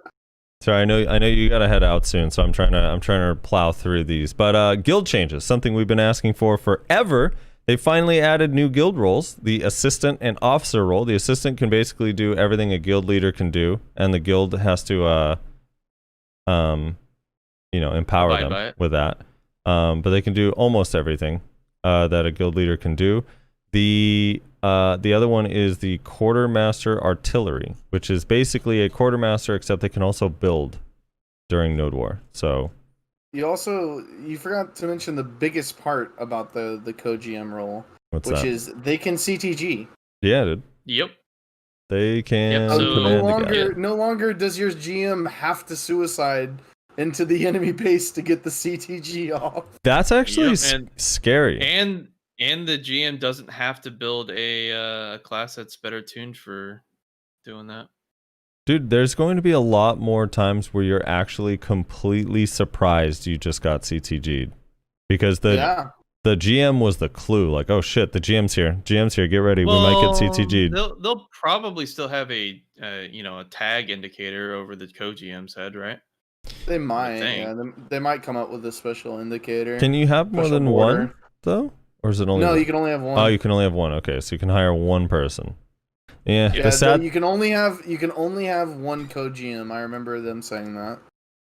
Sorry, I know you gotta head out soon, so I'm trying to plow through these. But guild changes, something we've been asking for forever. They finally added new guild roles, the assistant and officer role. The assistant can basically do everything a guild leader can do, and the guild has to empower them with that. But they can do almost everything that a guild leader can do. The other one is the quartermaster artillery, which is basically a quartermaster, except they can also build during Node War. So you forgot to mention the biggest part about the co-GM role, which is they can CTG. Yeah, dude. Yep. They can. Yep, no longer does your GM have to suicide into the enemy base to get the CTG off. That's actually scary. And the GM doesn't have to build a class that's better tuned for doing that. Dude, there's going to be a lot more times where you're actually completely surprised you just got CTG'd. Because the GM was the clue. Like, oh shit, the GM's here. GM's here, get ready. Well, we might get CTG'd. They'll probably still have a tag indicator over the co-GM's head, right? They might. Yeah, they might come up with a special indicator. Can you have more than one, though? Or is it only you can only have one. Oh, you can only have one. Okay, so you can hire one person. Yeah, you can only have one co-GM. I remember them saying that.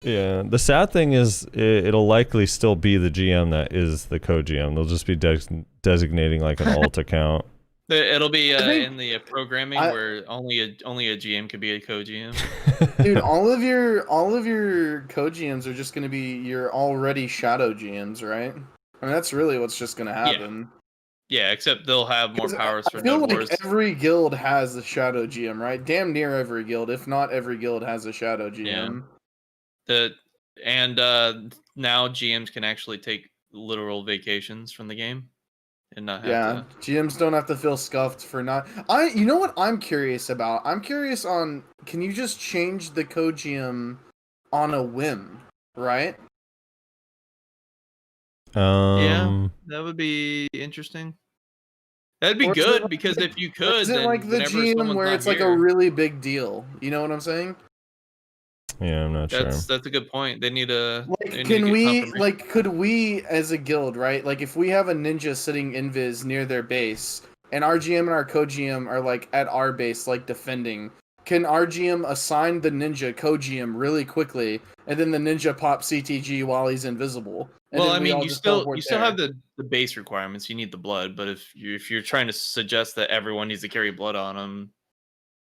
Yeah, the sad thing is it'll likely still be the GM that is the co-GM. They'll just be designating like an alt account. It'll be in the programming where only a GM could be a co-GM. Dude, all of your co-GMs are just going to be your already shadow GMs, right? I mean, that's really what's just going to happen. Yeah, except they'll have more 'Cause powers for I feel Node like Wars. every guild has a shadow GM, right? Damn near every guild, if not every guild, has a shadow GM. Now GMs can actually take literal vacations from the game and not have Yeah, to. GMs don't have to feel scuffed for not. You know what I'm curious about? I'm curious on. Can you just change the co-GM on a whim, right? Yeah, that would be interesting. That'd be Or is it good like, because if you or could, is it like then the whenever GM someone's where not it's like a here, really big deal? You know what I'm saying? Yeah, I'm not sure. that's a good point. They need to Like, can get we confirmation. like could we as a guild, right? Like, if we have a ninja sitting invis near their base, and our GM and our co-GM are like at our base, like defending, can our GM assign the ninja co-GM really quickly, and then the ninja pop CTG while he's invisible, and Well, then I we mean, all you just still teleport have there? the base requirements. You need the blood, but if you're trying to suggest that everyone needs to carry blood on them,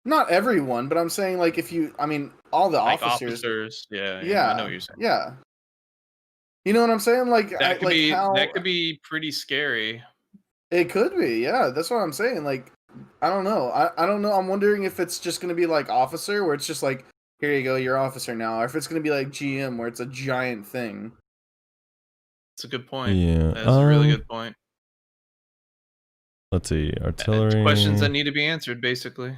Not everyone, but I'm saying like if you, I mean, all the like officers. officers, yeah, I know Yeah, what you're saying. yeah. You know what I'm saying? Like, That could like be how pretty scary. it could be. Yeah, that's what I'm saying. Like, I don't know. I don't know. I'm wondering if it's just gonna be like officer, where it's just like, here you go, you're officer now, or if it's gonna be like GM, where it's a giant thing. It's a good point. Yeah. That's a really good point. Let's see. It's Artillery. questions that need to be answered, basically.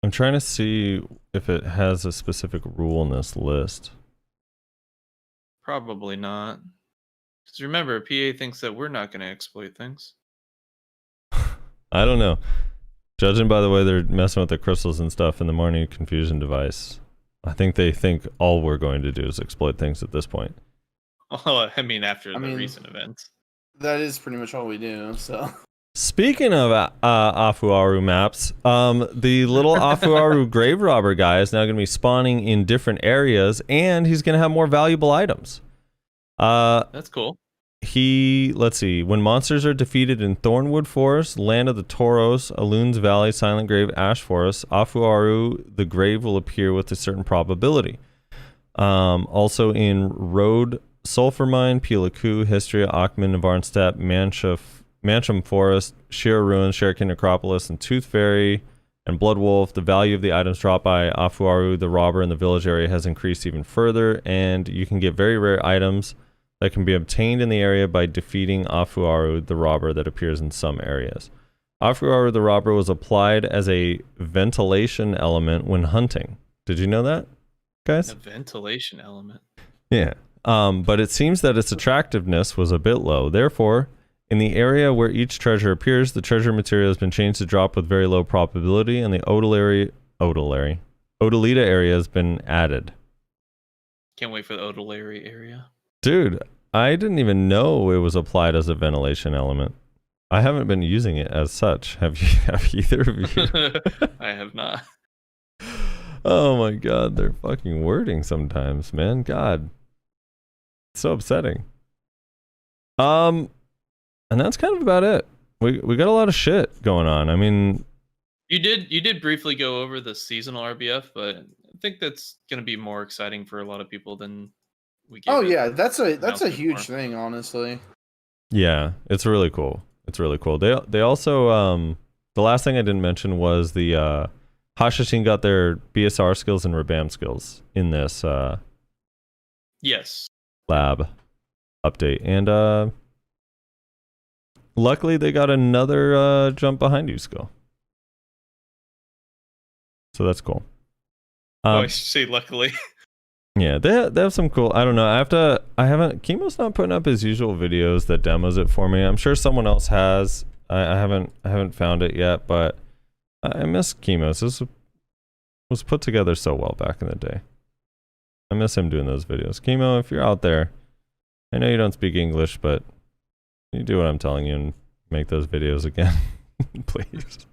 I'm trying to see if it has a specific rule in this list. Probably not. Because remember, PA thinks that we're not going to exploit things. I don't know. Judging by the way they're messing with the crystals and stuff in the Marni confusion device, I think they think all we're going to do is exploit things at this point. Well, I mean, after the recent events. That is pretty much all we do. So. Speaking of Afuaru maps, the little Afuaru grave robber guy is now going to be spawning in different areas, and he's going to have more valuable items. That's cool. Let's see, when monsters are defeated in Thornwood Forest, Land of the Tauros, Aloon's Valley, Silent Grave, Ash Forest, Afuaru, the grave will appear with a certain probability. Also in Road, Sulphur Mine, Pilaku, Histria, Ackman, Varnsteppe, Mancham Forest, Shira Ruins, Shuriken Necropolis, and Tooth Fairy, and Blood Wolf, the value of the items dropped by Afuaru, the robber in the village area, has increased even further, and you can get very rare items that can be obtained in the area by defeating Afuaru, the robber that appears in some areas. Afuaru, the robber, was applied as a ventilation element when hunting. Did you know that, guys? A ventilation element. Yeah. But it seems that its attractiveness was a bit low. Therefore, in the area where each treasure appears, the treasure material has been changed to drop with very low probability, and the Odalita area has been added. Can't wait for the Odalari area. Dude, I didn't even know it was applied as a ventilation element. I haven't been using it as such. Have you? Have either of you? I have not. Oh my god, they're fucking wording sometimes, man. God. It's so upsetting. And that's kind of about it. We got a lot of shit going on. I mean, you did briefly go over the seasonal RBF, but I think that's going to be more exciting for a lot of people than we gave it. Yeah, that's a huge thing, honestly. Yeah, it's really cool. It's really cool. They also the last thing I didn't mention was the Hashashin got their BSR skills and Rabam skills in this yes lab update, and luckily they got another jump behind you skill, so that's cool. I should say luckily. Yeah, they have some cool. I don't know. I haven't. Chemo's not putting up his usual videos that demos it for me. I'm sure someone else has. I haven't found it yet, but I miss Chemo's. This was put together so well back in the day. I miss him doing those videos. Chemo, if you're out there, I know you don't speak English, but you do what I'm telling you and make those videos again, please.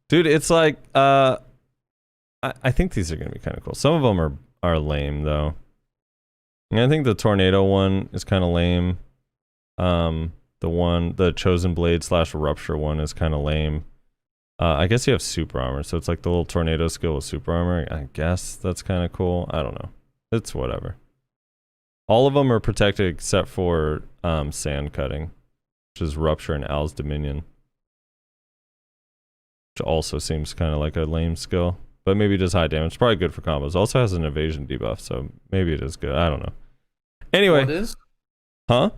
Dude, it's like I think these are gonna be kind of cool. Some of them are lame though. And I think the tornado one is kind of lame. The chosen blade / rupture one is kind of lame. I guess you have super armor, so it's like the little tornado skill with super armor. I guess that's kind of cool. I don't know. It's whatever. All of them are protected except for sand cutting, which is Rupture and Al's Dominion. Which also seems kind of like a lame skill. But maybe it does high damage. It's probably good for combos. Also has an evasion debuff, so maybe it is good. I don't know. Anyway. What is? Huh?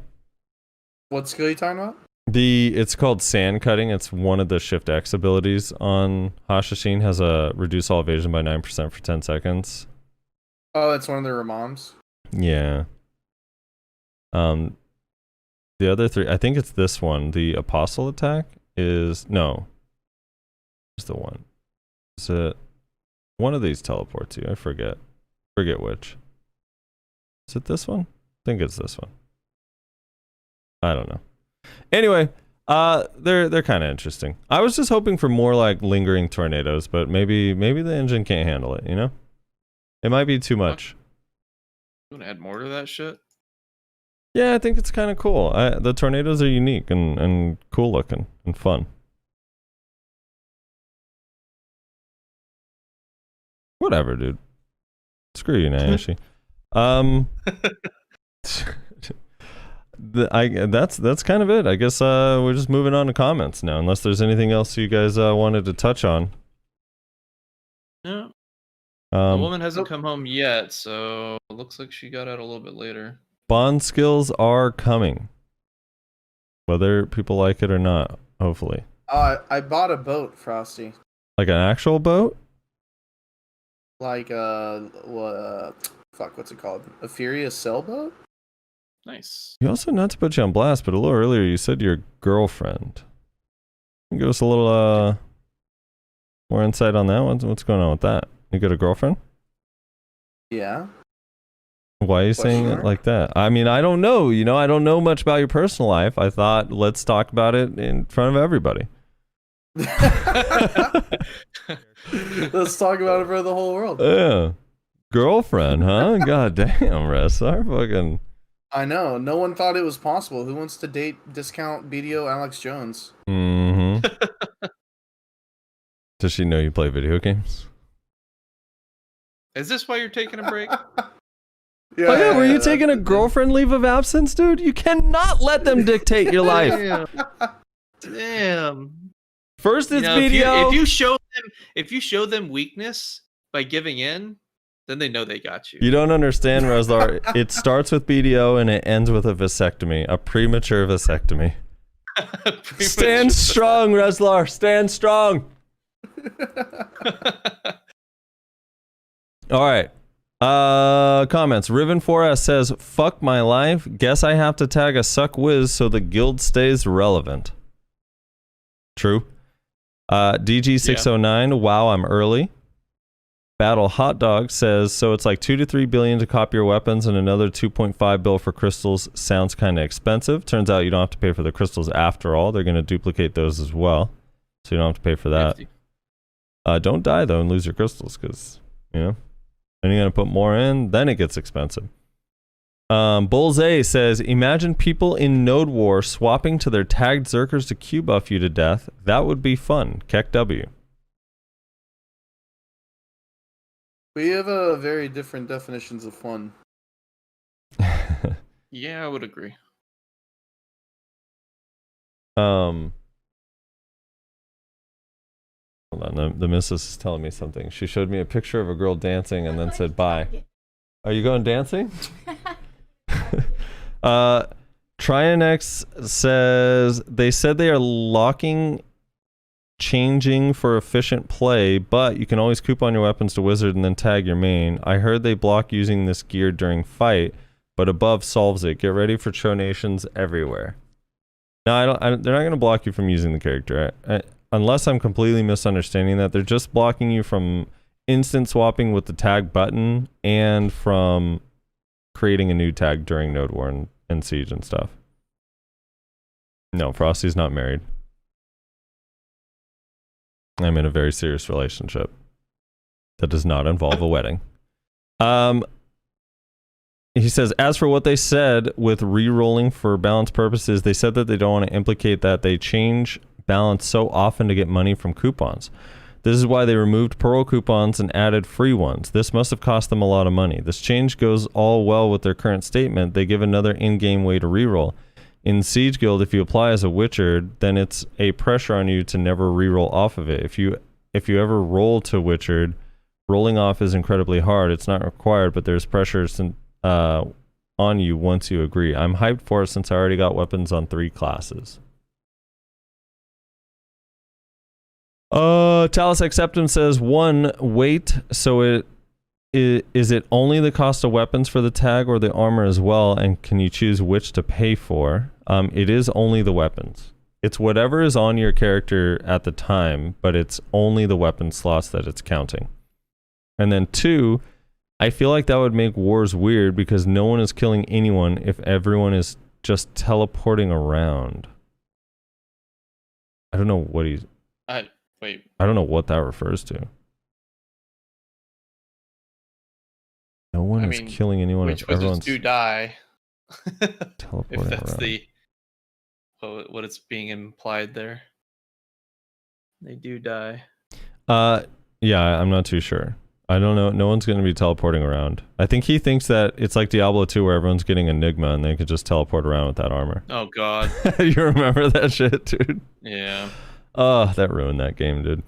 What skill are you talking about? It's called sand cutting. It's one of the Shift X abilities on Hashashin. Has a reduce all evasion by 9% for 10 seconds. Oh, that's one of the Rabams. Yeah. The other three, I think it's this one. The Apostle attack is no. It's the one. Is it one of these teleports you? I forget. Forget which. Is it this one? I think it's this one. I don't know. Anyway, they're kind of interesting. I was just hoping for more like lingering tornadoes, but maybe the engine can't handle it, you know? It might be too much. You want to add more to that shit? Yeah, I think it's kind of cool. The tornadoes are unique and cool looking and fun. Whatever, dude. Screw you, Nayashi. That's kind of it. I guess we're just moving on to comments now, unless there's anything else you guys wanted to touch on. Yeah. The woman hasn't come home yet, so it looks like she got out a little bit later. Bond skills are coming, whether people like it or not. Hopefully. I bought a boat, Frosty. Like an actual boat? Like what's it called? A Furious sailboat? Nice. You also, not to put you on blast, but a little earlier you said your girlfriend. Can you give us a little more insight on that one? What's going on with that? You got a girlfriend? Yeah. Why are you saying it like that? I mean, I don't know. You know, I don't know much about your personal life. I thought, let's talk about it in front of everybody. Let's talk about it for the whole world. Yeah. Girlfriend, huh? God damn, Wrestler. Fucking. I know. No one thought it was possible. Who wants to date discount BDO Alex Jones? Mm-hmm. Does she know you play video games? Is this why you're taking a break? Yeah, oh yeah, were you taking a girlfriend leave of absence, dude? You cannot let them dictate your life. Damn. First it's BDO. BDO. If you show them weakness by giving in, then they know they got you. You don't understand, Reslar. It starts with BDO and it ends with a vasectomy, a premature vasectomy. Stand strong, Reslar. Stand strong. All right. Comments. Riven4S says, fuck my life. Guess I have to tag a suck whiz so the guild stays relevant. True. DG609, wow, I'm early. Battle Hot Dog says, so it's like 2 to 3 billion to copy your weapons and another 2.5 bill for crystals. Sounds kind of expensive. Turns out you don't have to pay for the crystals after all. They're going to duplicate those as well. So you don't have to pay for that. Don't die though and lose your crystals because, you know, then you're going to put more in, then it gets expensive. Bullseye says, imagine people in Node War swapping to their tagged Zerkers to Q buff you to death. That would be fun. Keck W. We have very different definitions of fun. Yeah, I would agree. Hold on, the missus is telling me something. She showed me a picture of a girl dancing and then said bye. Are you going dancing? Trionex says, they said they are locking changing for efficient play, but you can always coupon your weapons to wizard and then tag your main. I heard they block using this gear during fight, but above solves it. Get ready for tronations everywhere. No, they're not going to block you from using the character. Unless I'm completely misunderstanding that. They're just blocking you from instant swapping with the tag button and from creating a new tag during Node War and Siege and stuff. No, Frosty's not married. I'm in a very serious relationship that does not involve a wedding. He says, as for what they said with re-rolling for balance purposes, they said that they don't want to implicate that they change balance so often to get money from coupons. This is why they removed Pearl coupons and added free ones. This must have cost them a lot of money. This change goes all well with their current statement. They give another in-game way to reroll. In Siege Guild, if you apply as a Witcher, then it's a pressure on you to never reroll off of it. If you ever roll to Witchered, rolling off is incredibly hard. It's not required, but there's pressure on you once you agree. I'm hyped for it since I already got weapons on 3 classes. Talus Acceptance says 1, wait, so is it only the cost of weapons for the tag or the armor as well, and can you choose which to pay for? It is only the weapons. It's whatever is on your character at the time, but it's only the weapon slots that it's counting. And then 2, I feel like that would make wars weird because no one is killing anyone if everyone is just teleporting around. I don't know what he's... Wait. I don't know what that refers to. No one is killing anyone if everyone's do die. teleporting if that's around. what it's being implied there. They do die. Yeah, I'm not too sure. I don't know. No one's going to be teleporting around. I think he thinks that it's like Diablo 2 where everyone's getting Enigma and they could just teleport around with that armor. Oh, God. You remember that shit, dude? Yeah. Oh, that ruined that game, dude.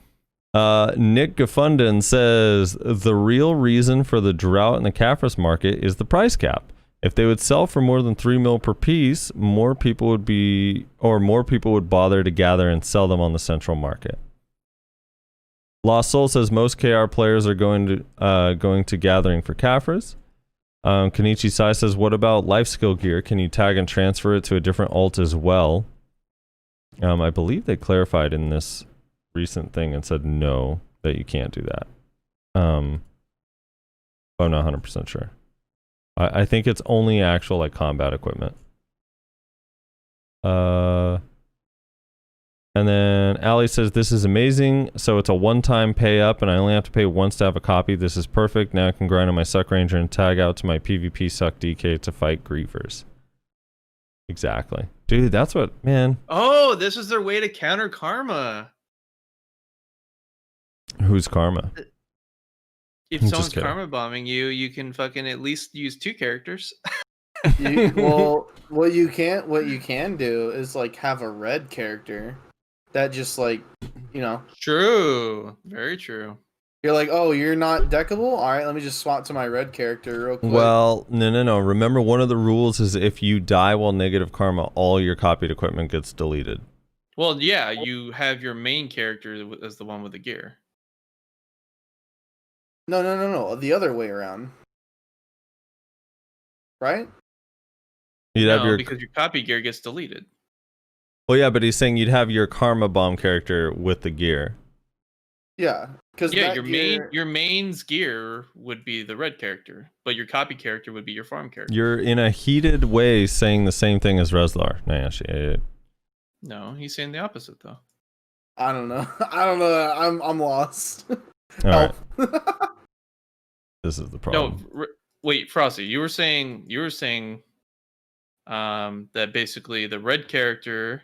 Nick Gefunden says, the real reason for the drought in the Caphras market is the price cap. If they would sell for more than 3 mil per piece, more people would bother to gather and sell them on the central market. Lost Soul says most KR players are going to gathering for Caphras. Kenichi Sai says, what about life skill gear? Can you tag and transfer it to a different alt as well? I believe they clarified in this recent thing and said no, that you can't do that. I'm not 100% sure. I think it's only actual like combat equipment. And then Ali says, this is amazing. So it's a one-time pay up and I only have to pay once to have a copy. This is perfect. Now I can grind on my Suck Ranger and tag out to my PvP Suck DK to fight griefers. Exactly. Dude, that's what, man. Oh, this is their way to counter karma. Who's karma? If I'm someone's just kidding. karma bombing you, you can fucking at least use 2 characters. What you can do is like have a red character that just like, you know. True. Very true. You're like, oh, you're not deckable? All right, let me just swap to my red character real quick. Well, no. Remember, one of the rules is if you die while negative karma, all your copied equipment gets deleted. Well, yeah, you have your main character as the one with the gear. No. The other way around. Right? You'd have your... because your copy gear gets deleted. Well, yeah, but he's saying you'd have your karma bomb character with the gear. Yeah. Yeah, your main's gear would be the red character, but your copy character would be your farm character. You're in a heated way saying the same thing as Reslar. No, he's saying the opposite though. I don't know. I'm lost. All right. This is the problem. No, wait, Frosty, you were saying that basically the red character,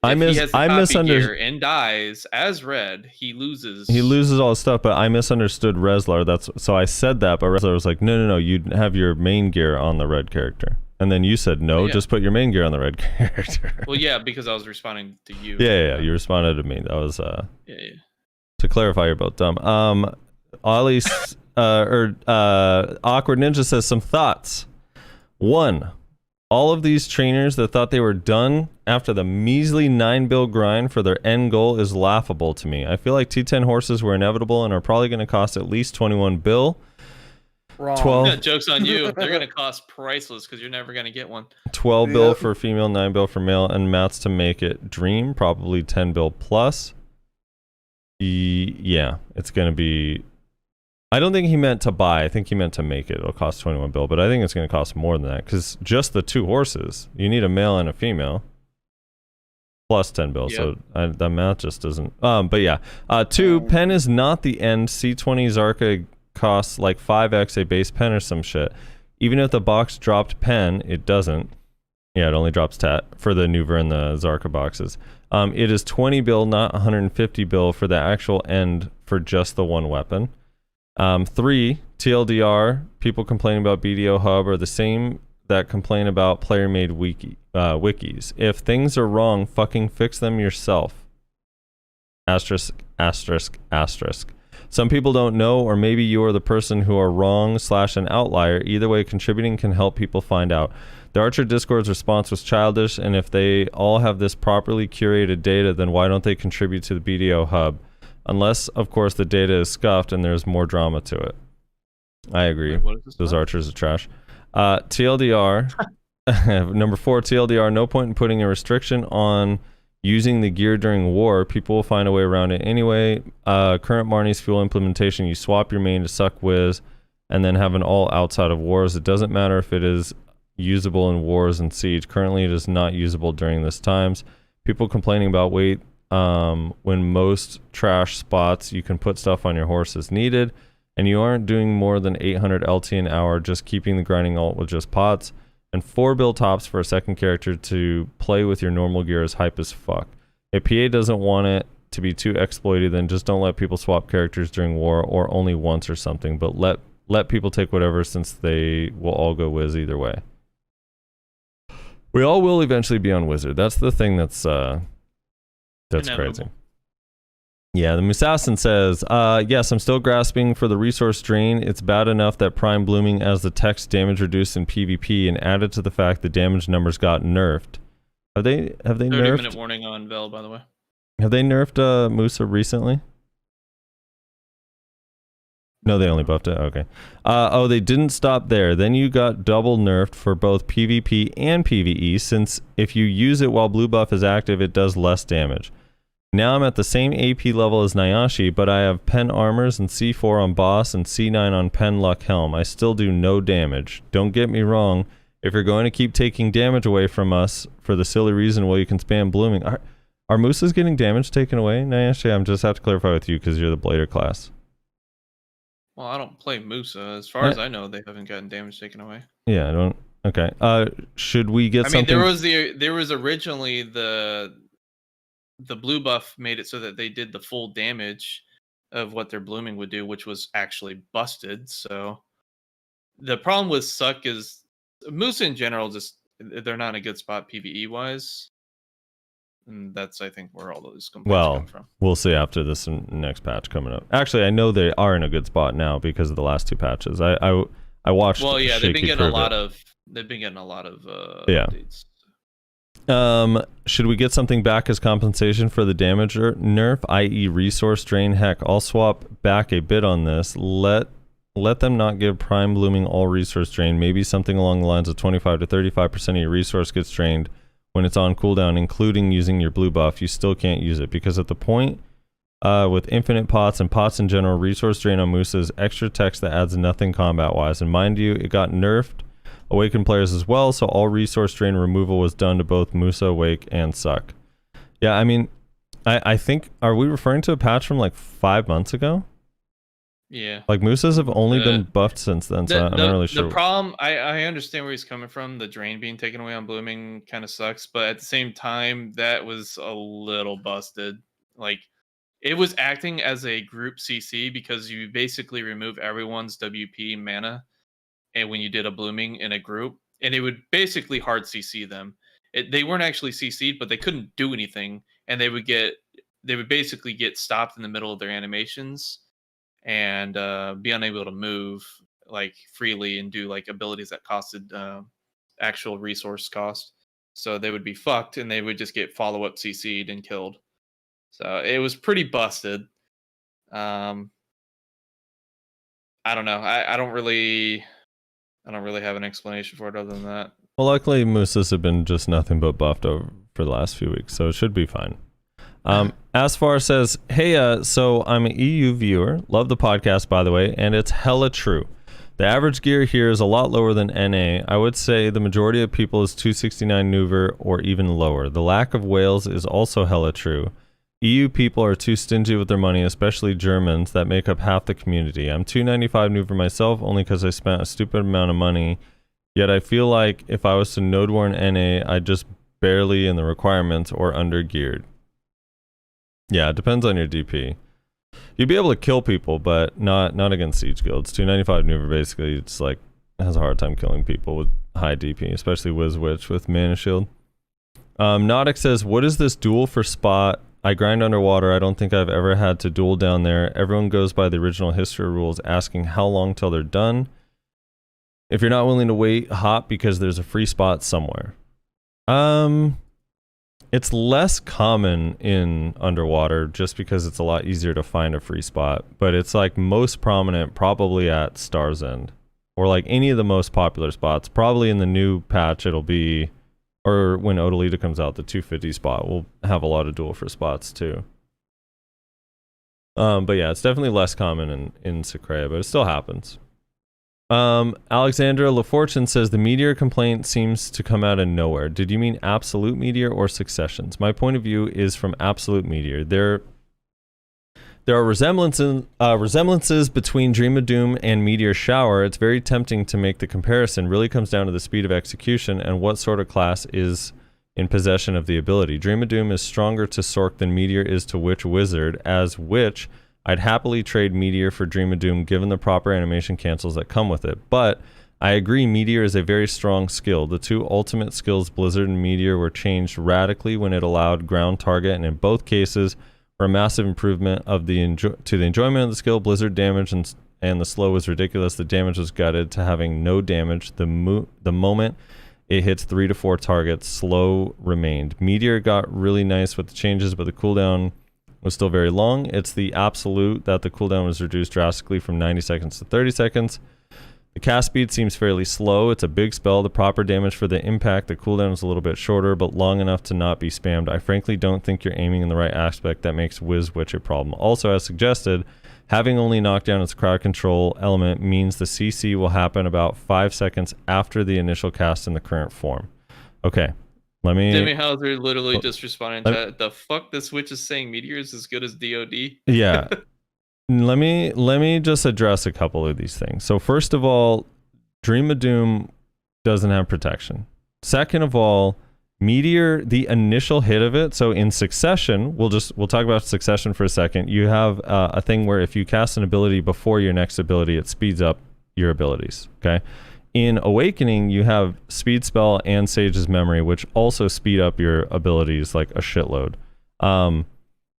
I misunderstood and dies as red, he loses all his stuff, but I misunderstood Reslar. So I said that, but Reslar was like, no, you'd have your main gear on the red character. And then you said, no, just put your main gear on the red character. Well, yeah, because I was responding to you. Yeah, you responded to me. That was yeah. To clarify, you're both dumb. Awkward Ninja says some thoughts. 1, all of these trainers that thought they were done after the measly 9 bill grind for their end goal is laughable to me. I feel like T10 horses were inevitable and are probably going to cost at least 21 bill. Wrong. 12. Yeah, joke's on you. They're going to cost priceless because you're never going to get one. 12 bill for female, 9 bill for male, and mats to make it dream, probably 10 bill plus. Yeah, it's going to be... I don't think he meant to buy. I think he meant to make it. It'll cost 21 bill, but I think it's going to cost more than that because just the 2 horses, you need a male and a female, plus 10 bill. Yep. So that math just doesn't. But yeah. 2, pen is not the end. C20 Zarka costs like 5x a base pen or some shit. Even if the box dropped pen, it doesn't. Yeah, it only drops tat for the Nouver and the Zarka boxes. It is 20 bill, not 150 bill for the actual end for just the one weapon. 3, TLDR, people complaining about BDO Hub are the same that complain about player-made wikis. If things are wrong, fucking fix them yourself. Asterisk, asterisk, asterisk. Some people don't know, or maybe you are the person who are wrong / an outlier. Either way, contributing can help people find out. The Archer Discord's response was childish, and if they all have this properly curated data, then why don't they contribute to the BDO Hub? Unless, of course, the data is scuffed and there's more drama to it. I agree. Wait, those archers are trash. TLDR, number 4, TLDR, no point in putting a restriction on using the gear during war. People will find a way around it anyway. Current Marni's fuel implementation, you swap your main to suck whiz and then have an all outside of wars. It doesn't matter if it is usable in wars and siege. Currently, it is not usable during this times. People complaining about weight when most trash spots you can put stuff on your horse as needed, and you aren't doing more than 800 LT an hour, just keeping the grinding alt with just pots. And 4 bill tops for a second character to play with your normal gear is hype as fuck. If PA doesn't want it to be too exploited, then just don't let people swap characters during war, or only once or something, but let people take whatever, since they will all go whiz either way. We all will eventually be on wizard. That's the thing that's crazy. Yeah, the Musassin says, yes, I'm still grasping for the resource drain. It's bad enough that prime blooming as the text damage reduced in PvP, and added to the fact the damage numbers got nerfed. Have they 30 nerfed? minute warning on Vell, by the way. Have they nerfed Musa recently? No, they only buffed it. Okay. Oh, they didn't stop there. Then you got double nerfed for both PvP and PvE, since if you use it while blue buff is active, it does less damage. Now I'm at the same AP level as Nayashe, but I have pen armors and C4 on boss and C9 on pen luck helm. I still do no damage. Don't get me wrong. If you're going to keep taking damage away from us for the silly reason, well, you can spam blooming. Are Musas getting damage taken away, Nayashe? I'm just have to clarify with you because you're the Blader class. Well, I don't play Musa. As far as I know, they haven't gotten damage taken away. Yeah, I don't. Okay. Should we get something? I mean, there was originally the blue buff made it so that they did the full damage of what their blooming would do, which was actually busted. So the problem with Suck is Musa in general, just they're not in a good spot PvE wise. And that's, I think, where all those complaints come from. We'll see after this next patch coming up. Actually, I know they are in a good spot now because of the last 2 patches. I watched. Well, yeah, they've been getting a lot of updates. Should we get something back as compensation for the damage nerf, i.e. resource drain? Heck, I'll swap back a bit on this. Let them not give prime blooming all resource drain. Maybe something along the lines of 25 to 35% of your resource gets drained when it's on cooldown, including using your blue buff. You still can't use it because at the point with infinite pots and pots in general, resource drain on Musa is extra text that adds nothing combat wise. And mind you, it got nerfed Awakened players as well, so all resource drain removal was done to both Musa, Awake, and Suck. Yeah, I mean, I think, are we referring to a patch from like 5 months ago? Yeah. Like Musas have only been buffed since then, so I'm not really sure. The problem, I understand where he's coming from. The drain being taken away on blooming kind of sucks, but at the same time, that was a little busted. Like, it was acting as a group CC because you basically remove everyone's WP mana, and when you did a blooming in a group, and it would basically hard CC them. They weren't actually CC'd, but they couldn't do anything, and they would basically get stopped in the middle of their animations and be unable to move like freely and do like abilities that costed actual resource cost. So they would be fucked, and they would just get follow-up CC'd and killed. So it was pretty busted. I don't know. I don't really have an explanation for it other than that. Well, luckily Musas have been just nothing but buffed over for the last few weeks, so it should be fine. Asfar says, hey, so I'm an EU viewer. Love the podcast, by the way, and it's hella true. The average gear here is a lot lower than NA. I would say the majority of people is 269 Nouver or even lower. The lack of whales is also hella true. EU people are too stingy with their money, especially Germans that make up half the community. I'm 295 Nouver myself only because I spent a stupid amount of money Yet I feel like if I was to node war in NA, I'd just barely in the requirements or under geared. Yeah, it depends on your DP. You'd be able to kill people, but not against siege guilds. 295 Nouver basically it's like has a hard time killing people with high DP, especially Wiz Witch with Mana Shield. Nautic says, what is this duel for spot? I grind underwater. I don't think I've ever had to duel down there. Everyone goes by the original history rules, asking how long till they're done. If you're not willing to wait, hop because there's a free spot somewhere. It's less common in underwater just because it's a lot easier to find a free spot, but it's like most prominent probably at Star's End or like any of the most popular spots. Probably in the new patch it'll be, or when Odalita comes out, the 250 spot will have a lot of duel for spots too. But yeah, it's definitely less common in Secrea, but it still happens. Alexandra LaFortune says the meteor complaint seems to come out of nowhere. Did you mean absolute meteor or successions? My point of view is from absolute meteor. There are resemblances between Dream of Doom and Meteor Shower. It's very tempting to make the comparison. Really comes down to the speed of execution and what sort of class is in possession of the ability. Dream of Doom is stronger to Sork than Meteor is to Witch Wizard. As Witch, I'd happily trade Meteor for Dream of Doom given the proper animation cancels that come with it. But I agree Meteor is a very strong skill. The two ultimate skills, Blizzard and Meteor, were changed radically when it allowed ground target, and in both cases were a massive improvement of the enjoyment of the skill. Blizzard damage and the slow was ridiculous. The damage was gutted to having no damage. The moment it hits 3 to 4 targets, slow remained. Meteor got really nice with the changes, but the cooldown was still very long. It's the absolute that the cooldown was reduced drastically from 90 seconds to 30 seconds. The cast speed seems fairly slow. It's a big spell. The proper damage for the impact, the cooldown is a little bit shorter, but long enough to not be spammed. I frankly don't think you're aiming in the right aspect. That makes Wiz Witch a problem. Also, as suggested, having only knocked down its crowd control element means the CC will happen about 5 seconds after the initial cast in the current form. Okay. Let me... Demi Hauser literally just responding to the fuck this witch is saying Meteor is as good as DOD. Yeah. let me just address a couple of these things. So first of all, Dream of Doom doesn't have protection. Second of all, Meteor, the initial hit of it, so in Succession, we'll talk about Succession for a second. You have a thing where if you cast an ability before your next ability, it speeds up your abilities, okay? In Awakening, you have Speed Spell and Sage's Memory, which also speed up your abilities like a shitload.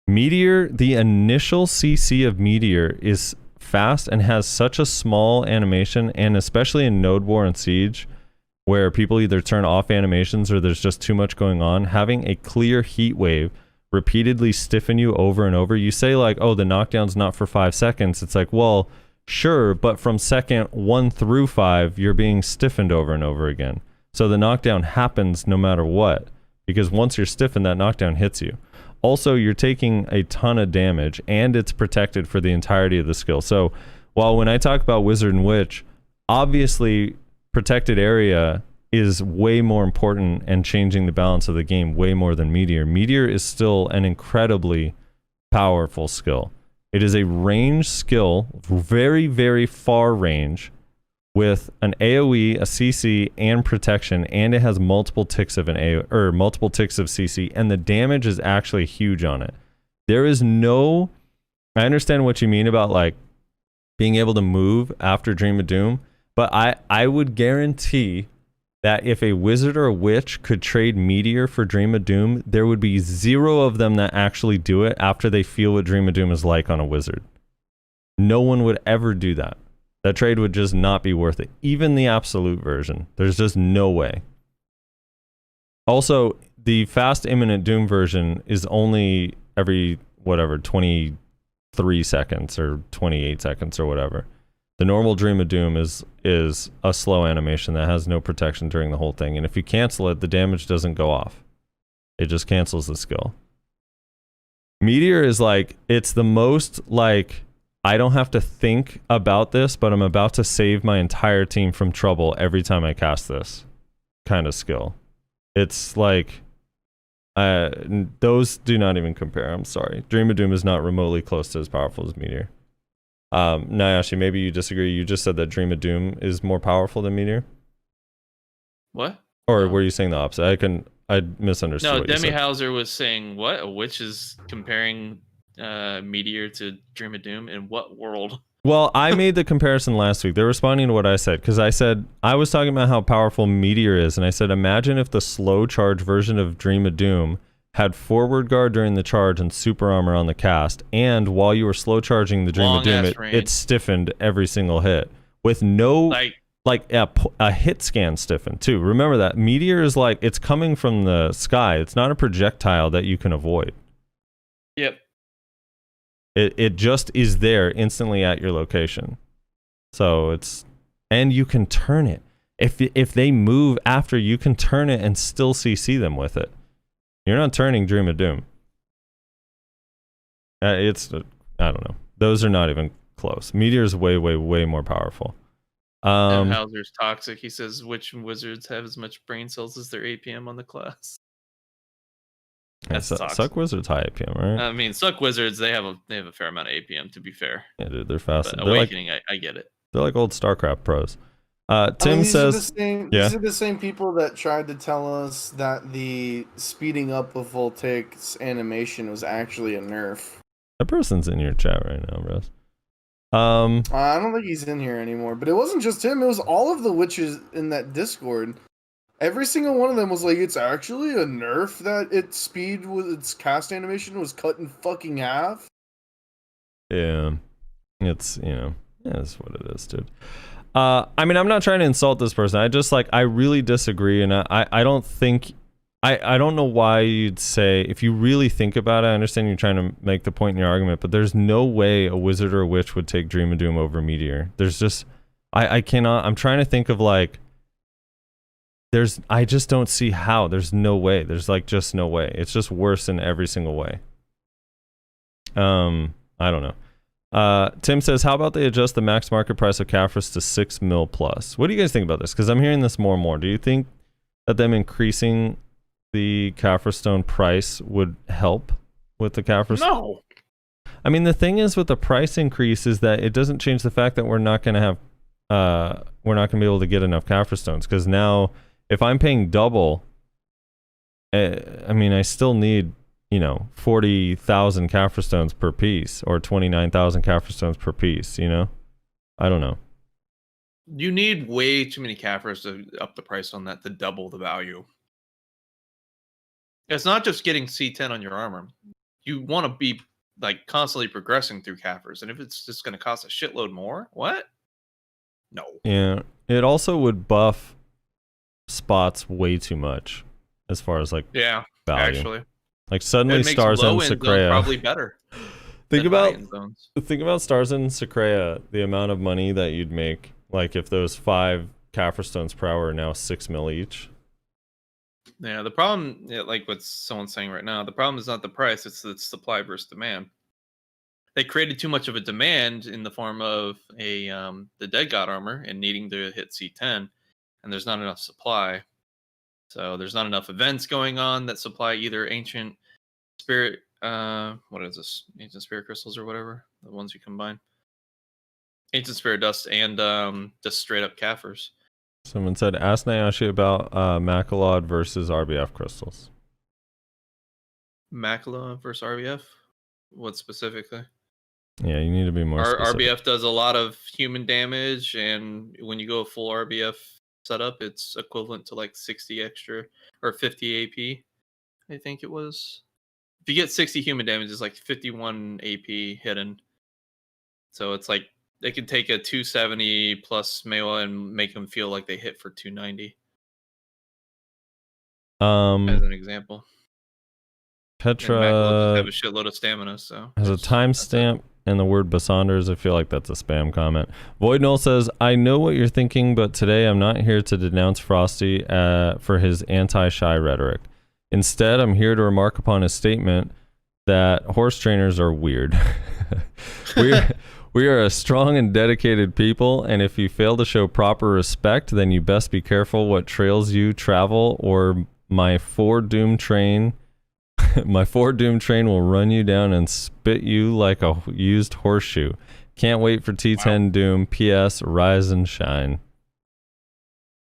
Meteor, the initial CC of Meteor is fast and has such a small animation, and especially in Node War and Siege, where people either turn off animations or there's just too much going on, having a clear heat wave repeatedly stiffen you over and over. You say like, oh, the knockdown's not for 5 seconds. It's like, well, sure, but from second 1 through 5, you're being stiffened over and over again. So the knockdown happens no matter what, because once you're stiffened, that knockdown hits you. Also, you're taking a ton of damage, and it's protected for the entirety of the skill. So while when I talk about Wizard and Witch, obviously protected area is way more important and changing the balance of the game way more than Meteor. Meteor is still an incredibly powerful skill. It is a range skill, very, very far range, with an AoE, a CC, and protection, and it has multiple ticks of multiple ticks of CC, and the damage is actually huge on it. There is no... I understand what you mean about like being able to move after Dream of Doom, but I would guarantee that if a wizard or a witch could trade Meteor for Dream of Doom, there would be 0 of them that actually do it after they feel what Dream of Doom is like on a wizard. No one would ever do that. That trade would just not be worth it. Even the absolute version. There's just no way. Also, the fast imminent Doom version is only every, 23 seconds or 28 seconds or whatever. The normal Dream of Doom is a slow animation that has no protection during the whole thing. And if you cancel it, the damage doesn't go off. It just cancels the skill. Meteor is like, it's the most like, I don't have to think about this, but I'm about to save my entire team from trouble every time I cast this kind of skill. It's like, those do not even compare. I'm sorry. Dream of Doom is not remotely close to as powerful as Meteor. Nayasha, maybe you disagree. You just said that Dream of Doom is more powerful than Meteor. What? Or No. were you saying the opposite? I misunderstood. No, what you Demi said. Hauser was saying what? A witch is comparing Meteor to Dream of Doom? In what world? Well, I made the comparison last week. They're responding to what I said because I said I was talking about how powerful Meteor is, and I said imagine if the slow charge version of Dream of Doom had forward guard during the charge and super armor on the cast, and while you were slow charging the Dream of Doom, it stiffened every single hit with no like a hit scan stiffened too. Remember that Meteor is like it's coming from the sky. It's not a projectile that you can avoid. Yep. It just is there instantly at your location. So it's, and you can turn it. If they move after, you can turn it and still CC them with it. You're not turning Dream of Doom. I don't know. Those are not even close. Meteor's way, way, way more powerful. Hauser's toxic. He says which wizards have as much brain cells as their APM on the class. That's Suck Wizards high APM, right? I mean, Suck Wizards, they have a fair amount of APM, to be fair. Yeah, dude, they're fast. But Awakening, I get it. They're like old StarCraft pros. Tim says, these are the same people that tried to tell us that the speeding up of Voltaic's animation was actually a nerf. That person's in your chat right now, Russ. I don't think he's in here anymore, but it wasn't just him. It was all of the witches in that Discord. Every single one of them was like, it's actually a nerf that its cast animation was cut in fucking half. Yeah. It's, that's what it is, dude. I mean, I'm not trying to insult this person. I really disagree, and I don't think, I don't know why you'd say, if you really think about it, I understand you're trying to make the point in your argument, but there's no way a wizard or a witch would take Dream of Doom over Meteor. There's just, I cannot, I'm trying to think of like, I just don't see how. There's no way. There's like just no way. It's just worse in every single way. I don't know. Tim says, how about they adjust the max market price of Caphras to 6 mil plus? What do you guys think about this? Because I'm hearing this more and more. Do you think that them increasing the Caphras stone price would help with the Caphras? No. I mean, the thing is with the price increase is that it doesn't change the fact that we're not going to have, we're not going to be able to get enough Caphras stones. Because now, if I'm paying double, I mean, I still need, 40,000 Caphras stones per piece or 29,000 Caphras stones per piece, I don't know. You need way too many Caphras to up the price on that to double the value. It's not just getting C10 on your armor. You want to be like constantly progressing through Caphras, and if it's just going to cost a shitload more, what? No. Yeah, it also would buff spots way too much as far as like value. Actually, like suddenly Stars and Secrea probably better. think about Stars and Secrea, the amount of money that you'd make, like if those 5 Caphras stones per hour are now 6 mil each. Yeah, the problem, like what someone's saying right now, the problem is not the price, it's the supply versus demand. They created too much of a demand in the form of the Dead God armor and needing to hit C10, and there's not enough supply. So there's not enough events going on that supply either ancient spirit, what is this? Ancient spirit crystals or whatever, the ones you combine. Ancient spirit dust and just straight up Caphras. Someone said, ask Nayasha about Macalod versus RBF crystals. Macalod versus RBF? What specifically? Yeah, you need to be more specific. RBF does a lot of human damage, and when you go full RBF setup, it's equivalent to like 60 extra or 50 AP, I think it was. If you get 60 human damage, it's like 51 AP hidden. So it's like they can take a 270 plus Mewa and make them feel like they hit for 290. As an example. Petra have a shitload of stamina, so has a timestamp and the word Basanders. I feel like that's a spam comment. Void Null says, I know what you're thinking, but today I'm not here to denounce Frosty for his anti-shy rhetoric. Instead, I'm here to remark upon his statement that horse trainers are weird. We are a strong and dedicated people, and if you fail to show proper respect, then you best be careful what trails you travel, or my foredoomed train will run you down and spit you like a used horseshoe. Can't wait for T10 Doom. P.S. Rise and shine.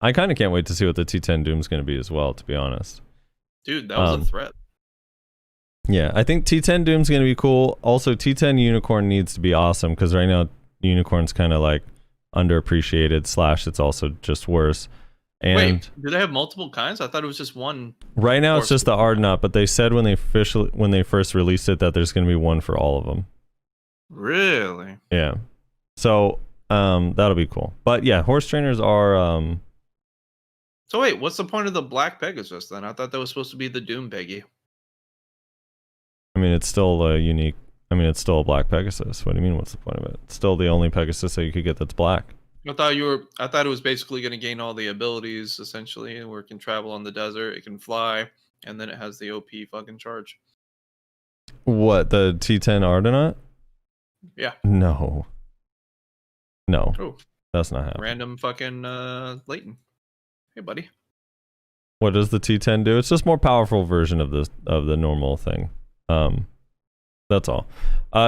I kind of can't wait to see what the T10 Doom's going to be as well, to be honest. Dude, that was a threat. Yeah, I think T10 Doom's going to be cool. Also, T10 Unicorn needs to be awesome because right now Unicorn's kind of like underappreciated / it's also just worse. And wait, do they have multiple kinds? I thought it was just one. Right now it's just the Arduanatt, but they said when they first released it that there's going to be one for all of them. Really? Yeah. So that'll be cool. But yeah, horse trainers are So wait, what's the point of the black Pegasus then? I thought that was supposed to be the Doom Peggy. I mean, it's still a unique. I mean, it's still a black Pegasus. What do you mean? What's the point of it? It's still the only Pegasus that you could get that's black. I thought it was basically going to gain all the abilities essentially, where it can travel on the desert, it can fly, and then it has the OP fucking charge. What, the T10 Arduanatt? Yeah. No. Oh, That's not happening. random fucking Leighton. Hey, buddy. What does the T10 do? It's just more powerful version of the normal thing. That's all.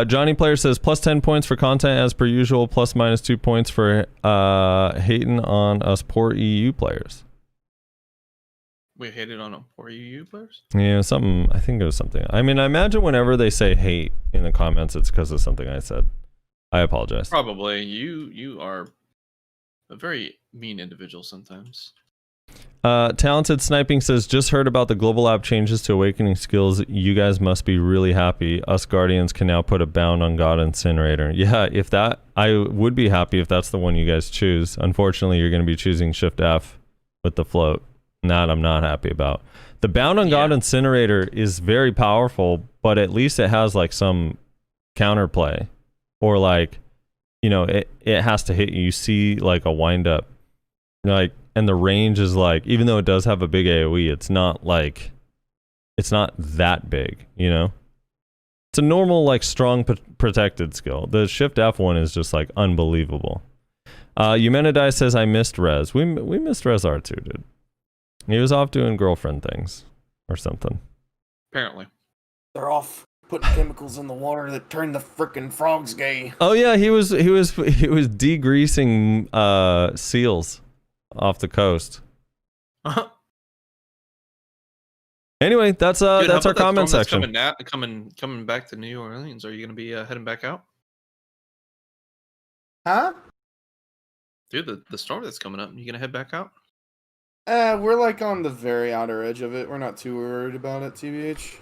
Johnny Player says plus 10 points for content as per usual, plus minus 2 points for hating on us poor EU players. We hated on poor EU players? Yeah, something. I think it was something. I mean, I imagine whenever they say hate in the comments, it's because of something I said. I apologize. Probably. You are a very mean individual sometimes. Talented Sniping says, just heard about the global app changes to awakening skills. You guys must be really happy. Us Guardians can now put a bound on God Incinerator. Yeah, if that, I would be happy if that's the one you guys choose. Unfortunately, you're going to be choosing Shift F with the float. That I'm not happy about. The bound on God Incinerator is very powerful, but at least it has like some counterplay, or like, you know, it has to hit you. You see like a wind up, like. And the range is like, even though it does have a big AoE, it's not that big, you know? It's a normal, like, strong protected skill. The Shift F one is just, like, unbelievable. Eumenidai says, I missed Rez. We missed Rez R2, dude. He was off doing girlfriend things or something. Apparently. They're off putting chemicals in the water that turn the frickin' frogs gay. Oh, yeah, he was degreasing seals off the coast. Anyway, that's Dude, our comment section. Coming back to New Orleans. Are you gonna be heading back out? Huh? Dude, the storm that's coming up. You gonna head back out? We're like on the very outer edge of it. We're not too worried about it, TBH.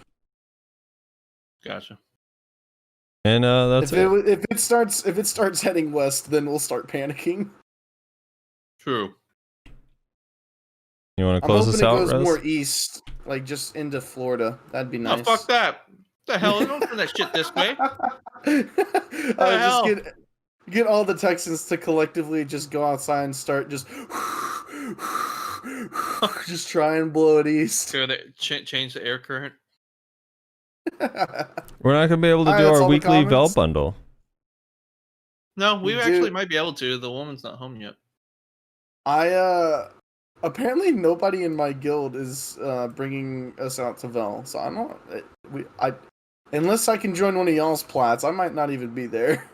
Gotcha. And that's it. If it starts heading west, then we'll start panicking. True. You want to close this out, I'm hoping it goes Rez? more east, like just into Florida. That'd be nice. Oh, fuck that. The hell? I don't send that shit this way. Just get all the Texans to collectively just go outside and start just try and blow it east. So change the air current. We're not gonna be able to do our weekly Vell bundle. No, we actually might be able to. The woman's not home yet. Apparently nobody in my guild is bringing us out to Vell, so I'm not. Unless I can join one of y'all's plats, I might not even be there.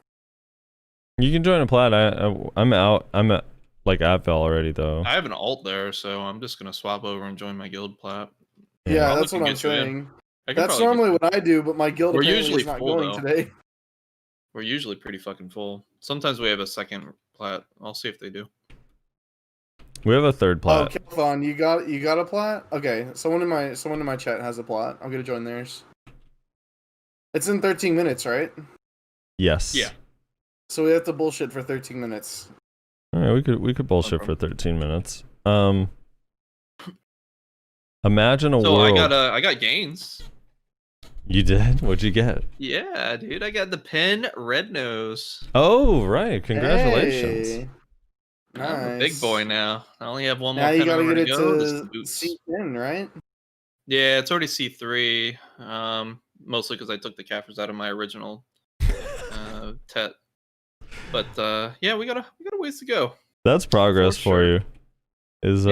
You can join a plat. I'm out. I'm at Vell already though. I have an alt there, so I'm just gonna swap over and join my guild plat. Yeah, that's what I'm saying. That's normally what I do, but my guild apparently is not going today. We're usually pretty fucking full. Sometimes we have a second plat. I'll see if they do. We have a third plat. Oh, Kelthon, you got a plat? Okay, someone in my chat has a plat. I'm gonna join theirs. It's in 13 minutes, right? Yes. Yeah. So we have to bullshit for 13 minutes. All right, we could bullshit for 13 minutes. Imagine a world. So I got gains. You did? What'd you get? Yeah, dude, I got the pen Red Nose. Oh, right. Congratulations. Hey. Nice. I'm a big boy now. I only have one more now pen. You gotta get it to C10, right? Yeah, it's already C3. Mostly because I took the Caffers out of my original TET. But yeah, we got a ways to go. That's progress for you. It's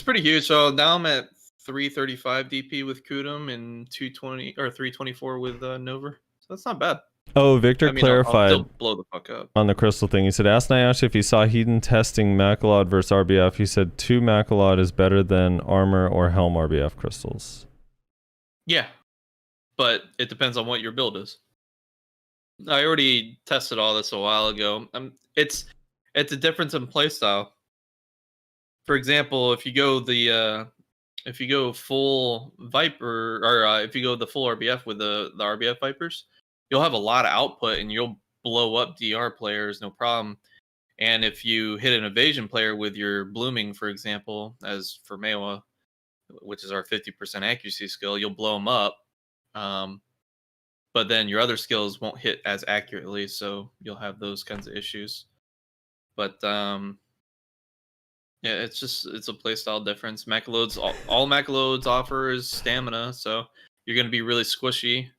pretty huge. So now I'm at 335 DP with Kudum and 220 or 324 with Nouver. So that's not bad. Oh, Victor I mean, clarified I'll still blow the fuck up. on the crystal thing. He said, ask Nyash if he saw Hedon testing Macalod versus RBF. He said 2 Macalod is better than armor or helm RBF crystals. Yeah, but it depends on what your build is. I already tested all this a while ago. It's a difference in playstyle. For example, if you go full Viper, or if you go the full RBF with the RBF Vipers, you'll have a lot of output and you'll blow up DR players, no problem. And if you hit an evasion player with your blooming, for example, as for Maewa, which is our 50% accuracy skill, you'll blow them up. But then your other skills won't hit as accurately, so you'll have those kinds of issues. But yeah, it's a playstyle difference. Macaloads, all Macaloads offer is stamina, so you're going to be really squishy,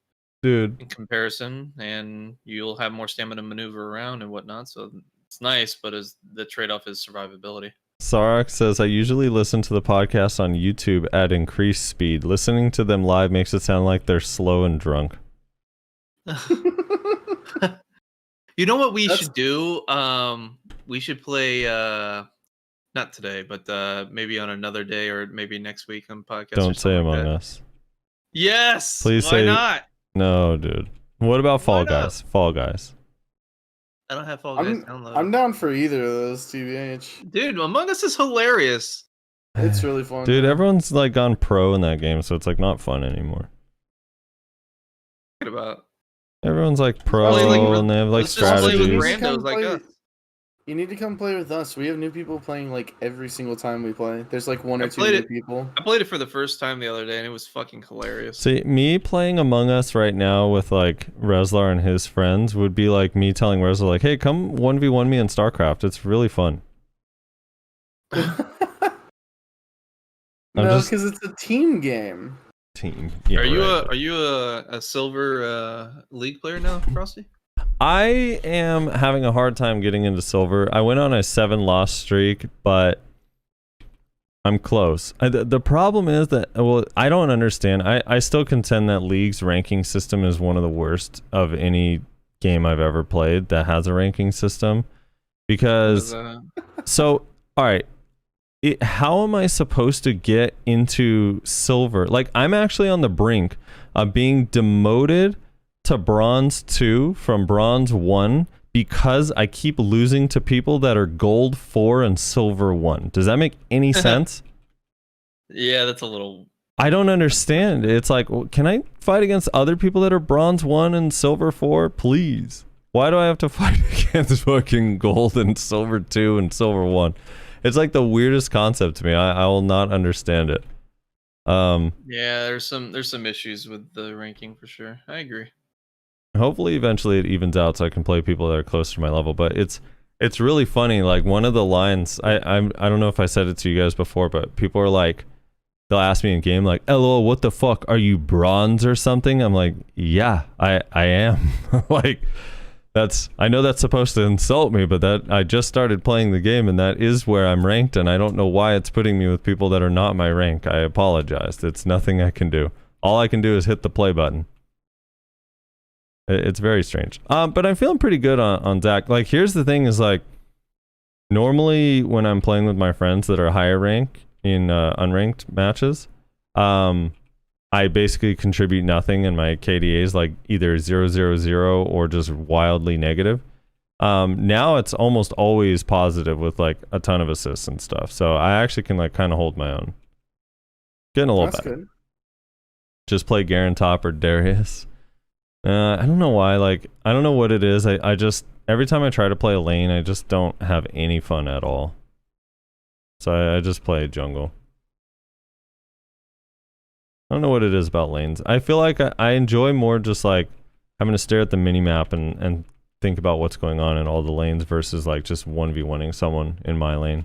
dude, in comparison, and you'll have more stamina to maneuver around and whatnot. So it's nice, but the trade-off is survivability. Sarek says, I usually listen to the podcast on YouTube at increased speed. Listening to them live makes it sound like they're slow and drunk. You know what we should do? We should play not today, but maybe on another day or maybe next week on podcast. Don't say like Among that. Us. Yes. Please why say not? No, dude. What about Fall Why not? Guys? Fall Guys. I don't have Fall Guys downloaded. I'm down for either of those, TBH. Dude, Among Us is hilarious. It's really fun. Dude, everyone's like gone pro in that game, so it's like not fun anymore. What about? Everyone's like pro and they have like let's just play with strategies. randos like us. You need to come play with us. We have new people playing like every single time we play. There's like one I or two played new it. people. I played it for the first time the other day, and it was fucking hilarious. See, me playing Among Us right now with like Reslar and his friends would be like me telling Reslar like, hey, come 1v1 me in StarCraft. It's really fun. No, because it's a team game. Team. Yeah, Are you a silver league player now, Frosty? I am having a hard time getting into silver. I went on a 7-loss streak, but I'm close. The problem is that, well, I don't understand. I still contend that League's ranking system is one of the worst of any game I've ever played that has a ranking system. Because, so, all right, how am I supposed to get into silver? Like, I'm actually on the brink of being demoted to bronze 2 from bronze 1 because I keep losing to people that are gold 4 and silver 1. Does that make any sense? Yeah, that's a little... I don't understand. It's like, well, can I fight against other people that are bronze 1 and silver 4? Please. Why do I have to fight against fucking gold and silver 2 and silver 1? It's like the weirdest concept to me. I will not understand it. Yeah, there's some issues with the ranking for sure. I agree. Hopefully eventually it evens out so I can play people that are closer to my level, but it's really funny. Like, one of the lines, I don't know if I said it to you guys before, but people are like, they'll ask me in game like, LOL, what the fuck, are you bronze or something? I'm like, yeah, I am. Like, I know that's supposed to insult me, but that I just started playing the game and that is where I'm ranked, and I don't know why it's putting me with people that are not my rank. I apologize. It's nothing I can do. All I can do is hit the play button. It's very strange. But I'm feeling pretty good on Zach. Like, here's the thing is, like, normally when I'm playing with my friends that are higher rank in unranked matches, I basically contribute nothing, and my KDA is like either 0-0-0 or just wildly negative. Now it's almost always positive with like a ton of assists and stuff. So I actually can like kind of hold my own. Getting a little better. Good. Just play Garen top or Darius. I don't know why. Like, I don't know what it is. I just, every time I try to play a lane, I just don't have any fun at all. So I just play jungle. I don't know what it is about lanes. I feel like I enjoy more just like having to stare at the mini-map and think about what's going on in all the lanes versus like just 1v1ing someone in my lane.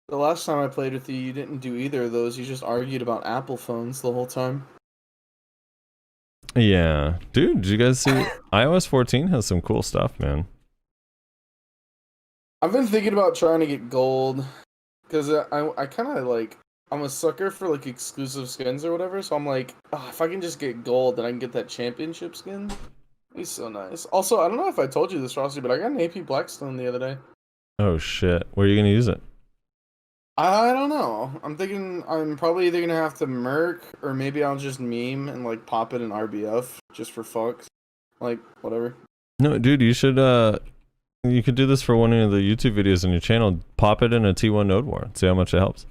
The last time I played with you, you didn't do either of those. You just argued about Apple phones the whole time. Yeah. Dude, did you guys see? iOS 14 has some cool stuff, man. I've been thinking about trying to get gold because I kind of like, I'm a sucker for like exclusive skins or whatever. So I'm like, oh, if I can just get gold, then I can get that championship skin. He's so nice. Also, I don't know if I told you this, Frosty, but I got an AP Blackstone the other day. Oh shit. Where are you gonna use it? I don't know. I'm thinking I'm probably either gonna have to merc or maybe I'll just meme and like pop it in RBF just for fucks. Like whatever. No, dude, you should you could do this for one of the YouTube videos on your channel. Pop it in a T1 node war. See how much it helps.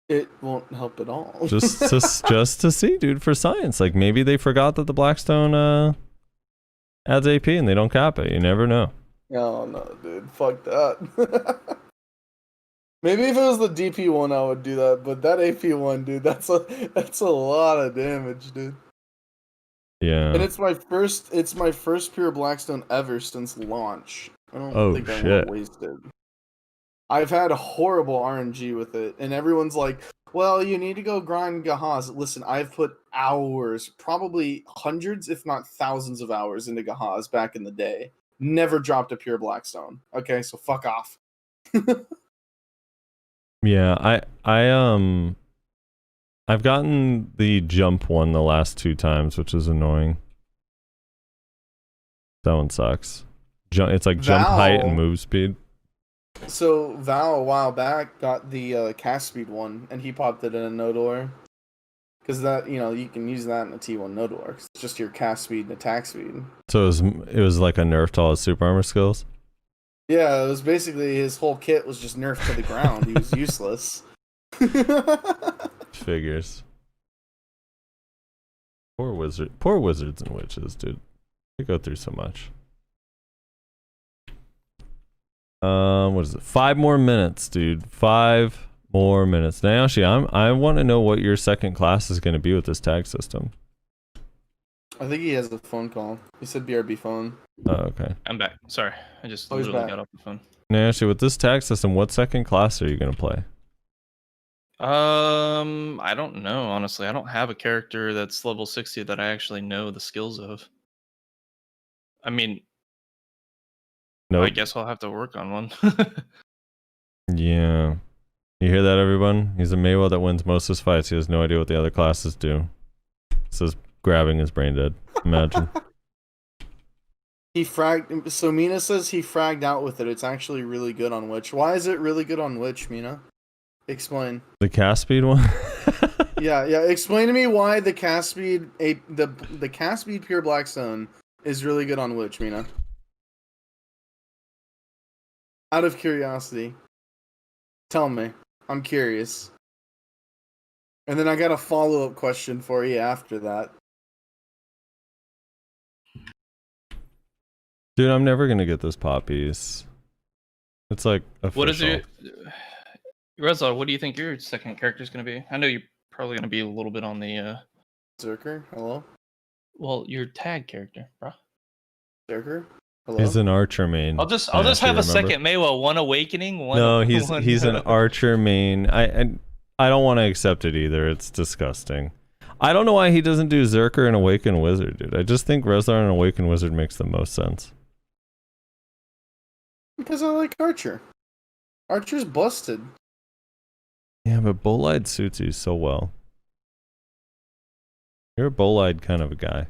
It won't help at all. Just to see, dude, for science. Like maybe they forgot that the Blackstone adds AP and they don't cap it. You never know. Oh no, dude. Fuck that. Maybe if it was the DP one I would do that, but that AP one, dude, that's a lot of damage, dude. Yeah. And it's my first pure Blackstone ever since launch. I don't think I shit. won't waste it. I've had horrible RNG with it, and everyone's like, well, you need to go grind Gahaz. Listen, I've put hours, probably hundreds, if not thousands of hours into Gahaz back in the day. Never dropped a pure Blackstone. Okay, so fuck off. Yeah, I've gotten the jump one the last 2 times, which is annoying. That one sucks. It's like jump height and move speed. So Val a while back got the cast speed one, and he popped it in a node or. Because that, you can use that in a T1 node or. It's just your cast speed and attack speed. So it was like a nerf to all his super armor skills? Yeah, it was basically his whole kit was just nerfed to the ground. He was useless. Figures. Poor wizards and witches, dude. They go through so much. What is it? 5 more minutes, dude. 5 more minutes. Now, actually, I want to know what your second class is going to be with this tag system. I think he has a phone call. He said BRB phone. Oh, okay. I'm back. Sorry, I just he's literally back. got off the phone. Now, actually, with this tag system, what second class are you going to play? I don't know, honestly. I don't have a character that's level 60 that I actually know the skills of. I mean, Nope. I guess I'll have to work on one. Yeah. You hear that, everyone? He's a Maywa that wins most of his fights. He has no idea what the other classes do. Says grabbing his brain dead. Imagine. So Mina says he fragged out with it. It's actually really good on Witch. Why is it really good on Witch, Mina? Explain. The cast speed one? Yeah. Explain to me why the cast speed the cast speed pure Blackstone is really good on Witch, Mina. Out of curiosity. Tell me. I'm curious. And then I got a follow-up question for you after that. Dude, I'm never gonna get this poppies. It's like official. What is it? Reza, what do you think your second character is going to be? I know you're probably going to be a little bit on the... Zerker, hello? Well, your tag character, bro. Zerker, hello? He's an archer main. I'll just I have actually a remember. second Maywa, one awakening, one... No, he's one, an archer main. I don't want to accept it either. It's disgusting. I don't know why he doesn't do Zerker and Awaken Wizard, dude. I just think Rezar and Awaken Wizard makes the most sense. Because I like Archer. Archer's busted. Yeah, but Bolide suits you so well. You're a Bolide kind of a guy.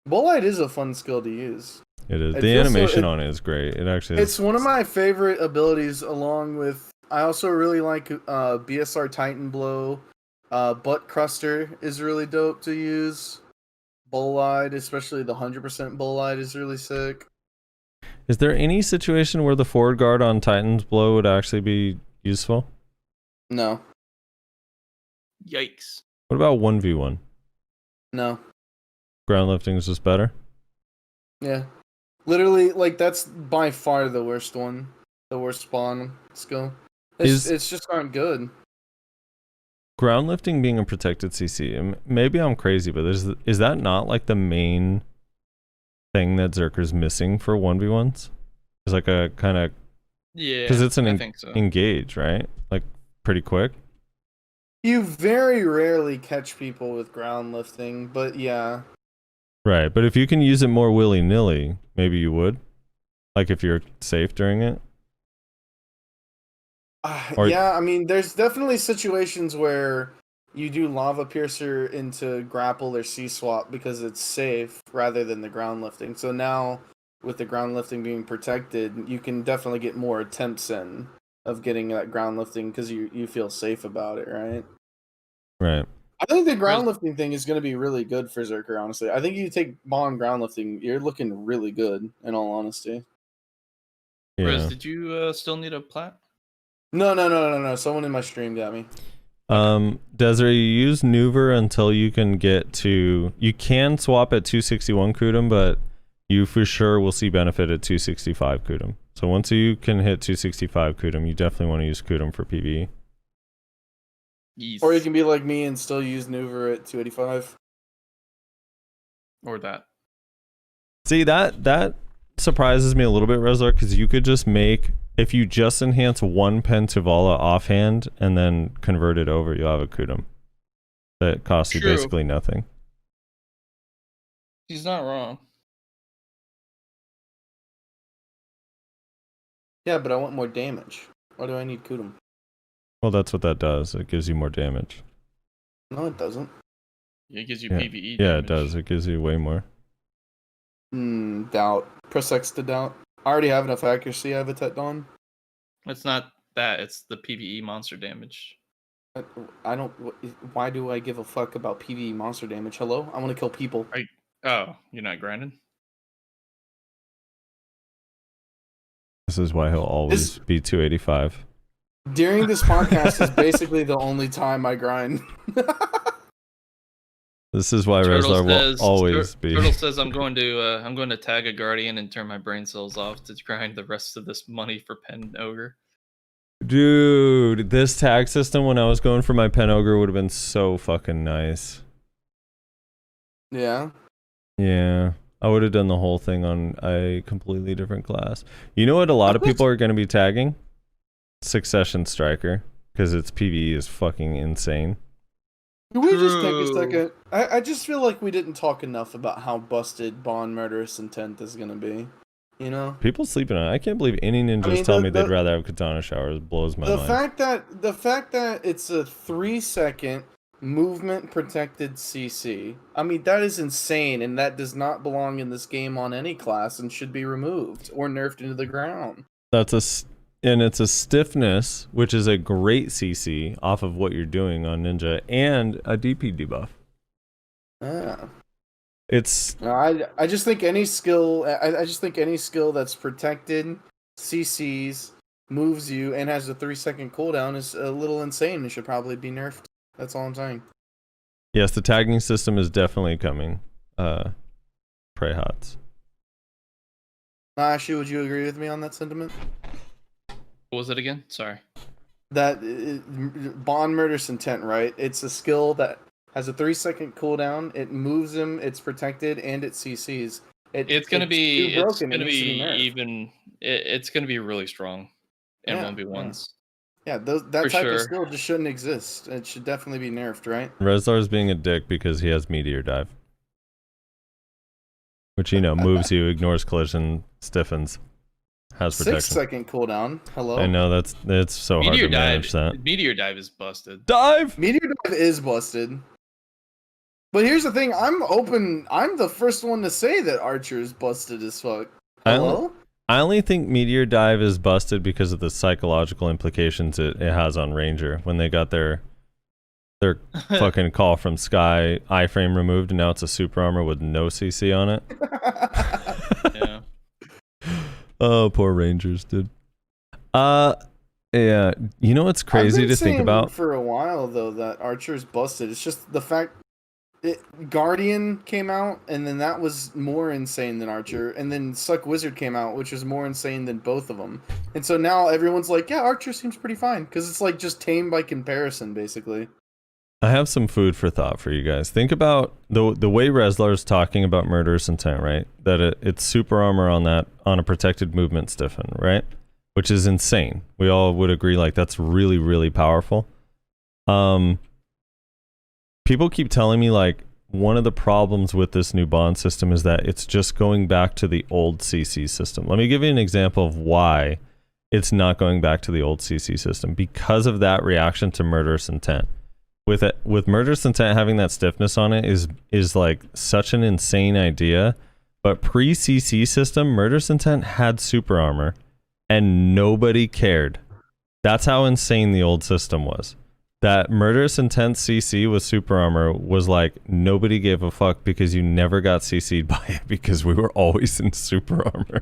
Bolide is a fun skill to use. It is. It The feels animation so- on it is great. It actually It's one of my favorite abilities, along with... I also really like BSR Titan Blow. Butt Cruster is really dope to use. Bolide, especially the 100% Bolide, is really sick. Is there any situation where the forward guard on Titan's Blow would actually be useful? No. Yikes. What about 1v1? No. Ground lifting is just better? Yeah. Literally, like, that's by far the worst one. The worst spawn skill. It's just not good. Ground lifting being a protected CC, maybe I'm crazy, but is that not like the main thing that Zerker's missing for 1v1s? It's like a kind of... Yeah, because it's I think so. engage, right? Like, pretty quick. You very rarely catch people with ground lifting, but yeah. Right, but if you can use it more willy-nilly, maybe you would? Like, if you're safe during it? Yeah, I mean, there's definitely situations where you do Lava Piercer into Grapple or C-Swap because it's safe rather than the ground lifting. So now, with the ground lifting being protected, you can definitely get more attempts in of getting that ground lifting because you feel safe about it, right? Right. I think the ground lifting thing is going to be really good for Zerker, honestly. I think you take Bond ground lifting, you're looking really good, in all honesty. Yeah. Riz, did you still need a plat? No. Someone in my stream got me. Desiree, you use Nouver until you can get to... You can swap at 261 Kudum, but you for sure will see benefit at 265 Kudum. So once you can hit 265 Kudum, you definitely want to use Kudum for PvE. Yes. Or you can be like me and still use Nouver at 285. Or that. See, that surprises me a little bit, Rezlar, because you could just make... If you just enhance one Pentavala offhand and then convert it over, you'll have a Kudum. That costs you basically nothing. He's not wrong. Yeah, but I want more damage. Why do I need Kudum? Well, that's what that does. It gives you more damage. No, it doesn't. It gives you Yeah. PvE damage. Yeah, it does. It gives you way more. Doubt. Press X to doubt. I already have enough accuracy. I have a Tet Dawn. It's not that. It's the PvE monster damage. I don't... Why do I give a fuck about PvE monster damage? Hello? I want to kill people. Oh, you're not grinding? This is why he'll always be 285. During this podcast is basically the only time I grind. This is why Rezlar will always be. Turtle says I'm going to tag a guardian and turn my brain cells off to grind the rest of this money for Pen Ogre. Dude, this tag system when I was going for my Pen Ogre would have been so fucking nice. Yeah. Yeah. I would have done the whole thing on a completely different class. You know what a lot of people are going to be tagging? Succession Striker. Because its PvE is fucking insane. Can we just take a second? I just feel like we didn't talk enough about how busted Bond Murderous Intent is going to be. You know? People sleeping on it. I can't believe any ninjas tell me they'd rather have katana showers. It blows my mind. The fact that it's a 3-second movement protected CC. I mean, that is insane, and that does not belong in this game on any class and should be removed or nerfed into the ground. And it's a stiffness, which is a great CC off of what you're doing on Ninja, and a DP debuff. Yeah. It's... I just think any skill... I just think any skill that's protected, CCs, moves you, and has a 3-second cooldown is a little insane and should probably be nerfed. That's all I'm saying. Yes, the tagging system is definitely coming. Pray Hots. Ashley, would you agree with me on that sentiment? What was it again? Sorry. That Bond Murderous Intent, right? It's a skill that has a 3-second cooldown. It moves him. It's protected, and it CCs. It's gonna be really strong in 1v1s. Yeah, that type of skill just shouldn't exist. It should definitely be nerfed, right? Rezlar's being a dick because he has Meteor Dive. Which, moves you, ignores collision, stiffens, has protection. 6-second cooldown. Hello? I know, it's so hard to manage that. Meteor Dive is busted. Dive! Meteor Dive is busted. But here's the thing, I'm the first one to say that Archer is busted as fuck. Hello? I only think Meteor Dive is busted because of the psychological implications it has on Ranger when they got their fucking call from Sky iframe removed and now it's a super armor with no CC on it. Yeah. Oh, poor Rangers, dude. Yeah, you know what's crazy to think about? For a while though that Archer's busted. It's just the fact Guardian came out, and then that was more insane than Archer, and then Suck Wizard came out, which was more insane than both of them. And so now everyone's like, yeah, Archer seems pretty fine, because it's like just tame by comparison, basically. I have some food for thought for you guys. Think about the way Rezlar's talking about Murderous Intent, right? That it's super armor on a protected movement stiffen, right? Which is insane. We all would agree, like, that's really, really powerful. People keep telling me, like, one of the problems with this new bond system is that it's just going back to the old CC system. Let me give you an example of why it's not going back to the old CC system. Because of that reaction to Murderous Intent. with Murderous Intent having that stiffness on it is like such an insane idea. But pre-CC system, Murderous Intent had super armor, and nobody cared. That's how insane the old system was. That Murderous Intent CC with super armor was like nobody gave a fuck because you never got CC'd by it because we were always in super armor.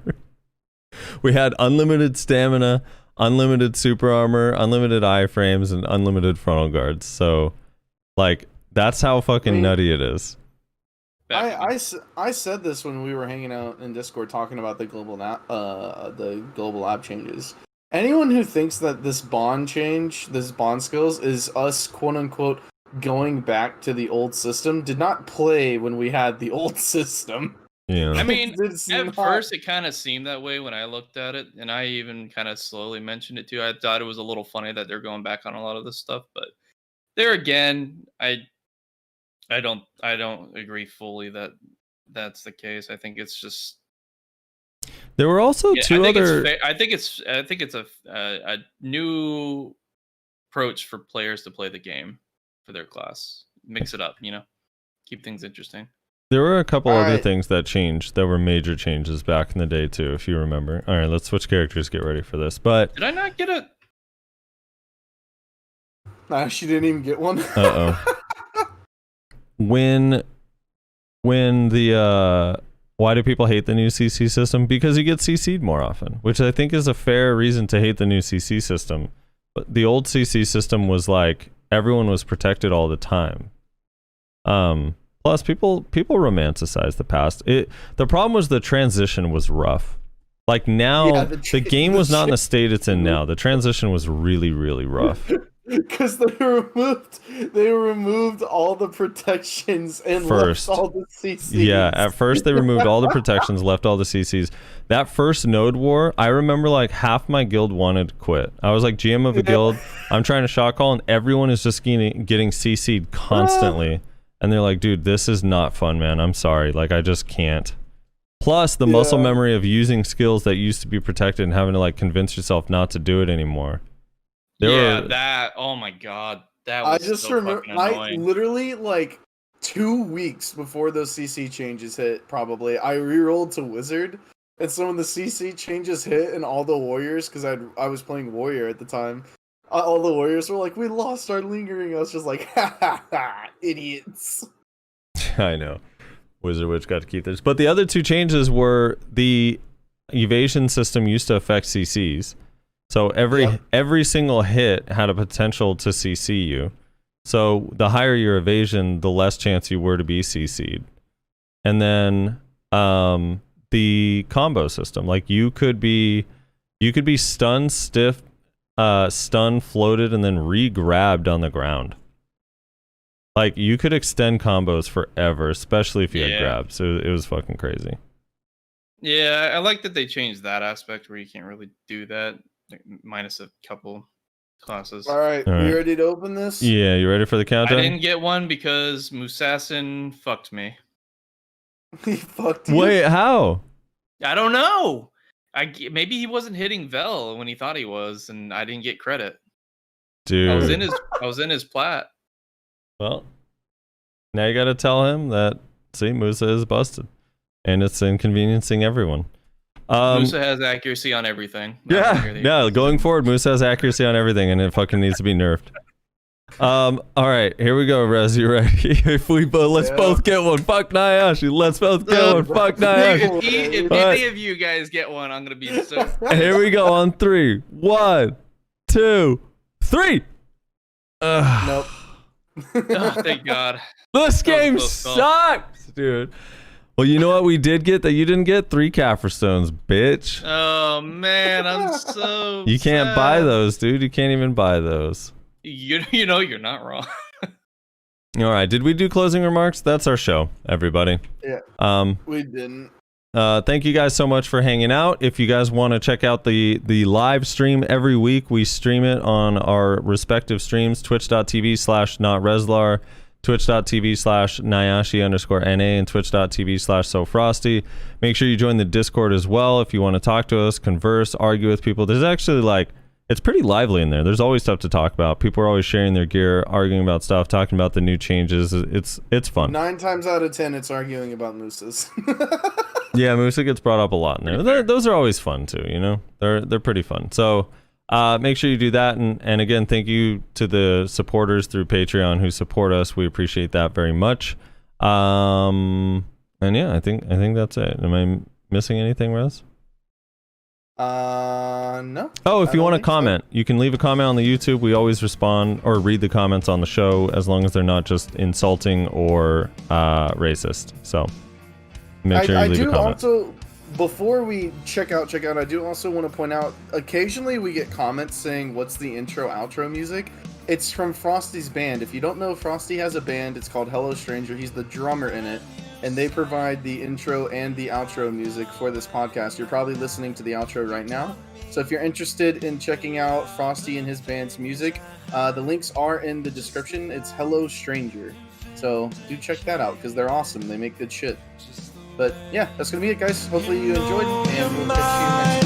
We had unlimited stamina, unlimited super armor, unlimited iframes, and unlimited frontal guards. So, like, that's how fucking nutty it is. I said this when we were hanging out in Discord talking about the global app changes. Anyone who thinks that this bond skills is us quote unquote going back to the old system did not play when we had the old system. Yeah. I mean, at first it kind of seemed that way when I looked at it, and I even kind of slowly mentioned it too. I thought it was a little funny that they're going back on a lot of this stuff, but there again, I don't agree fully that that's the case. I think it's just there were also two other. I think it's a new approach for players to play the game for their class. Mix it up, keep things interesting. There were a couple other things that changed that were major changes back in the day too, if you remember. All right, let's switch characters. Get ready for this. But did I not get it? Nah, she didn't even get one. When the why do people hate the new CC system? Because you get CC'd more often, which I think is a fair reason to hate the new CC system. But the old CC system was like everyone was protected all the time. Plus, people romanticize the past. The problem was the transition was rough. Like now, the game was not in the state it's in now. The transition was really, really rough. Because they removed all the protections and left all the CCs. Yeah, at first they removed all the protections, left all the CCs. That first node war, I remember like half my guild wanted to quit. I was like GM of a guild, I'm trying to shot call, and everyone is just getting CC'd constantly. And they're like, dude, this is not fun, man. I'm sorry. Like, I just can't. Plus, the muscle memory of using skills that used to be protected and having to like convince yourself not to do it anymore. Oh my god, that was I just so remember, annoying. I literally like 2 weeks before those CC changes hit, probably I rerolled to Wizard, and so when the CC changes hit and all the warriors, because I was playing warrior at the time, all the warriors were like, "We lost our lingering." I was just like, "Ha ha ha, idiots!" I know, Wizard Witch got to keep this, but the other two changes were the evasion system used to affect CCs. So every single hit had a potential to CC you. So the higher your evasion, the less chance you were to be CC'd. And then the combo system, like you could be stunned, stiff, stunned, floated, and then re-grabbed on the ground. Like you could extend combos forever, especially if you had grabs. So it was fucking crazy. Yeah, I like that they changed that aspect where you can't really do that. Minus a couple classes. All right, you ready to open this? Yeah, you ready for the countdown? I didn't get one because Musassin fucked me. He fucked you? Wait, how? I don't know. Maybe he wasn't hitting Vell when he thought he was, and I didn't get credit. Dude, I was in his plat. Well, now you got to tell him that. See, Musa is busted, and it's inconveniencing everyone. Musa has accuracy on everything. Yeah. Going forward, Musa has accuracy on everything, and it fucking needs to be nerfed. All right, here we go, Rez. You ready? Let's both get one. Fuck Nayashe. Let's both get one. Fuck Nayashe. If any of you guys get one, I'm gonna be so. Here we go on 3. 1, 2, 3. Nope. Oh, thank God. This game sucks, dude. Well, you know what we did get that you didn't get? 3 Kaffir stones, bitch. Oh man, I'm so. You can't buy those, dude. You can't even buy those. You know you're not wrong. All right, did we do closing remarks? That's our show, everybody. Yeah. We didn't. Thank you guys so much for hanging out. If you guys want to check out the live stream every week, we stream it on our respective streams: twitch.tv/notreslar, twitch.tv/Nayashe_NA, and twitch.tv/SoFrosty. Make sure you join the Discord as well if you want to talk to us, converse, argue with people. There's actually like it's pretty lively in there. There's always stuff to talk about. People are always sharing their gear, arguing about stuff, talking about the new changes. It's fun. 9 times out of 10, it's arguing about mooses. Yeah, Musa gets brought up a lot in there. Those are always fun too, you know? They're pretty fun. So make sure you do that. And again, thank you to the supporters through Patreon who support us. We appreciate that very much. And yeah, I think that's it. Am I missing anything, Rez? No. Oh, if you want to comment, you can leave a comment on the YouTube. We always respond or read the comments on the show as long as they're not just insulting or racist. So make sure you leave a comment. Also, before we check out, I do also want to point out, occasionally we get comments saying, what's the intro, outro music? It's from Frosty's band. If you don't know, Frosty has a band. It's called Hello Stranger. He's the drummer in it. And they provide the intro and the outro music for this podcast. You're probably listening to the outro right now. So if you're interested in checking out Frosty and his band's music, the links are in the description. It's Hello Stranger. So do check that out because they're awesome. They make good shit. But yeah, that's going to be it, guys. Hopefully you enjoyed, and we'll catch you next time.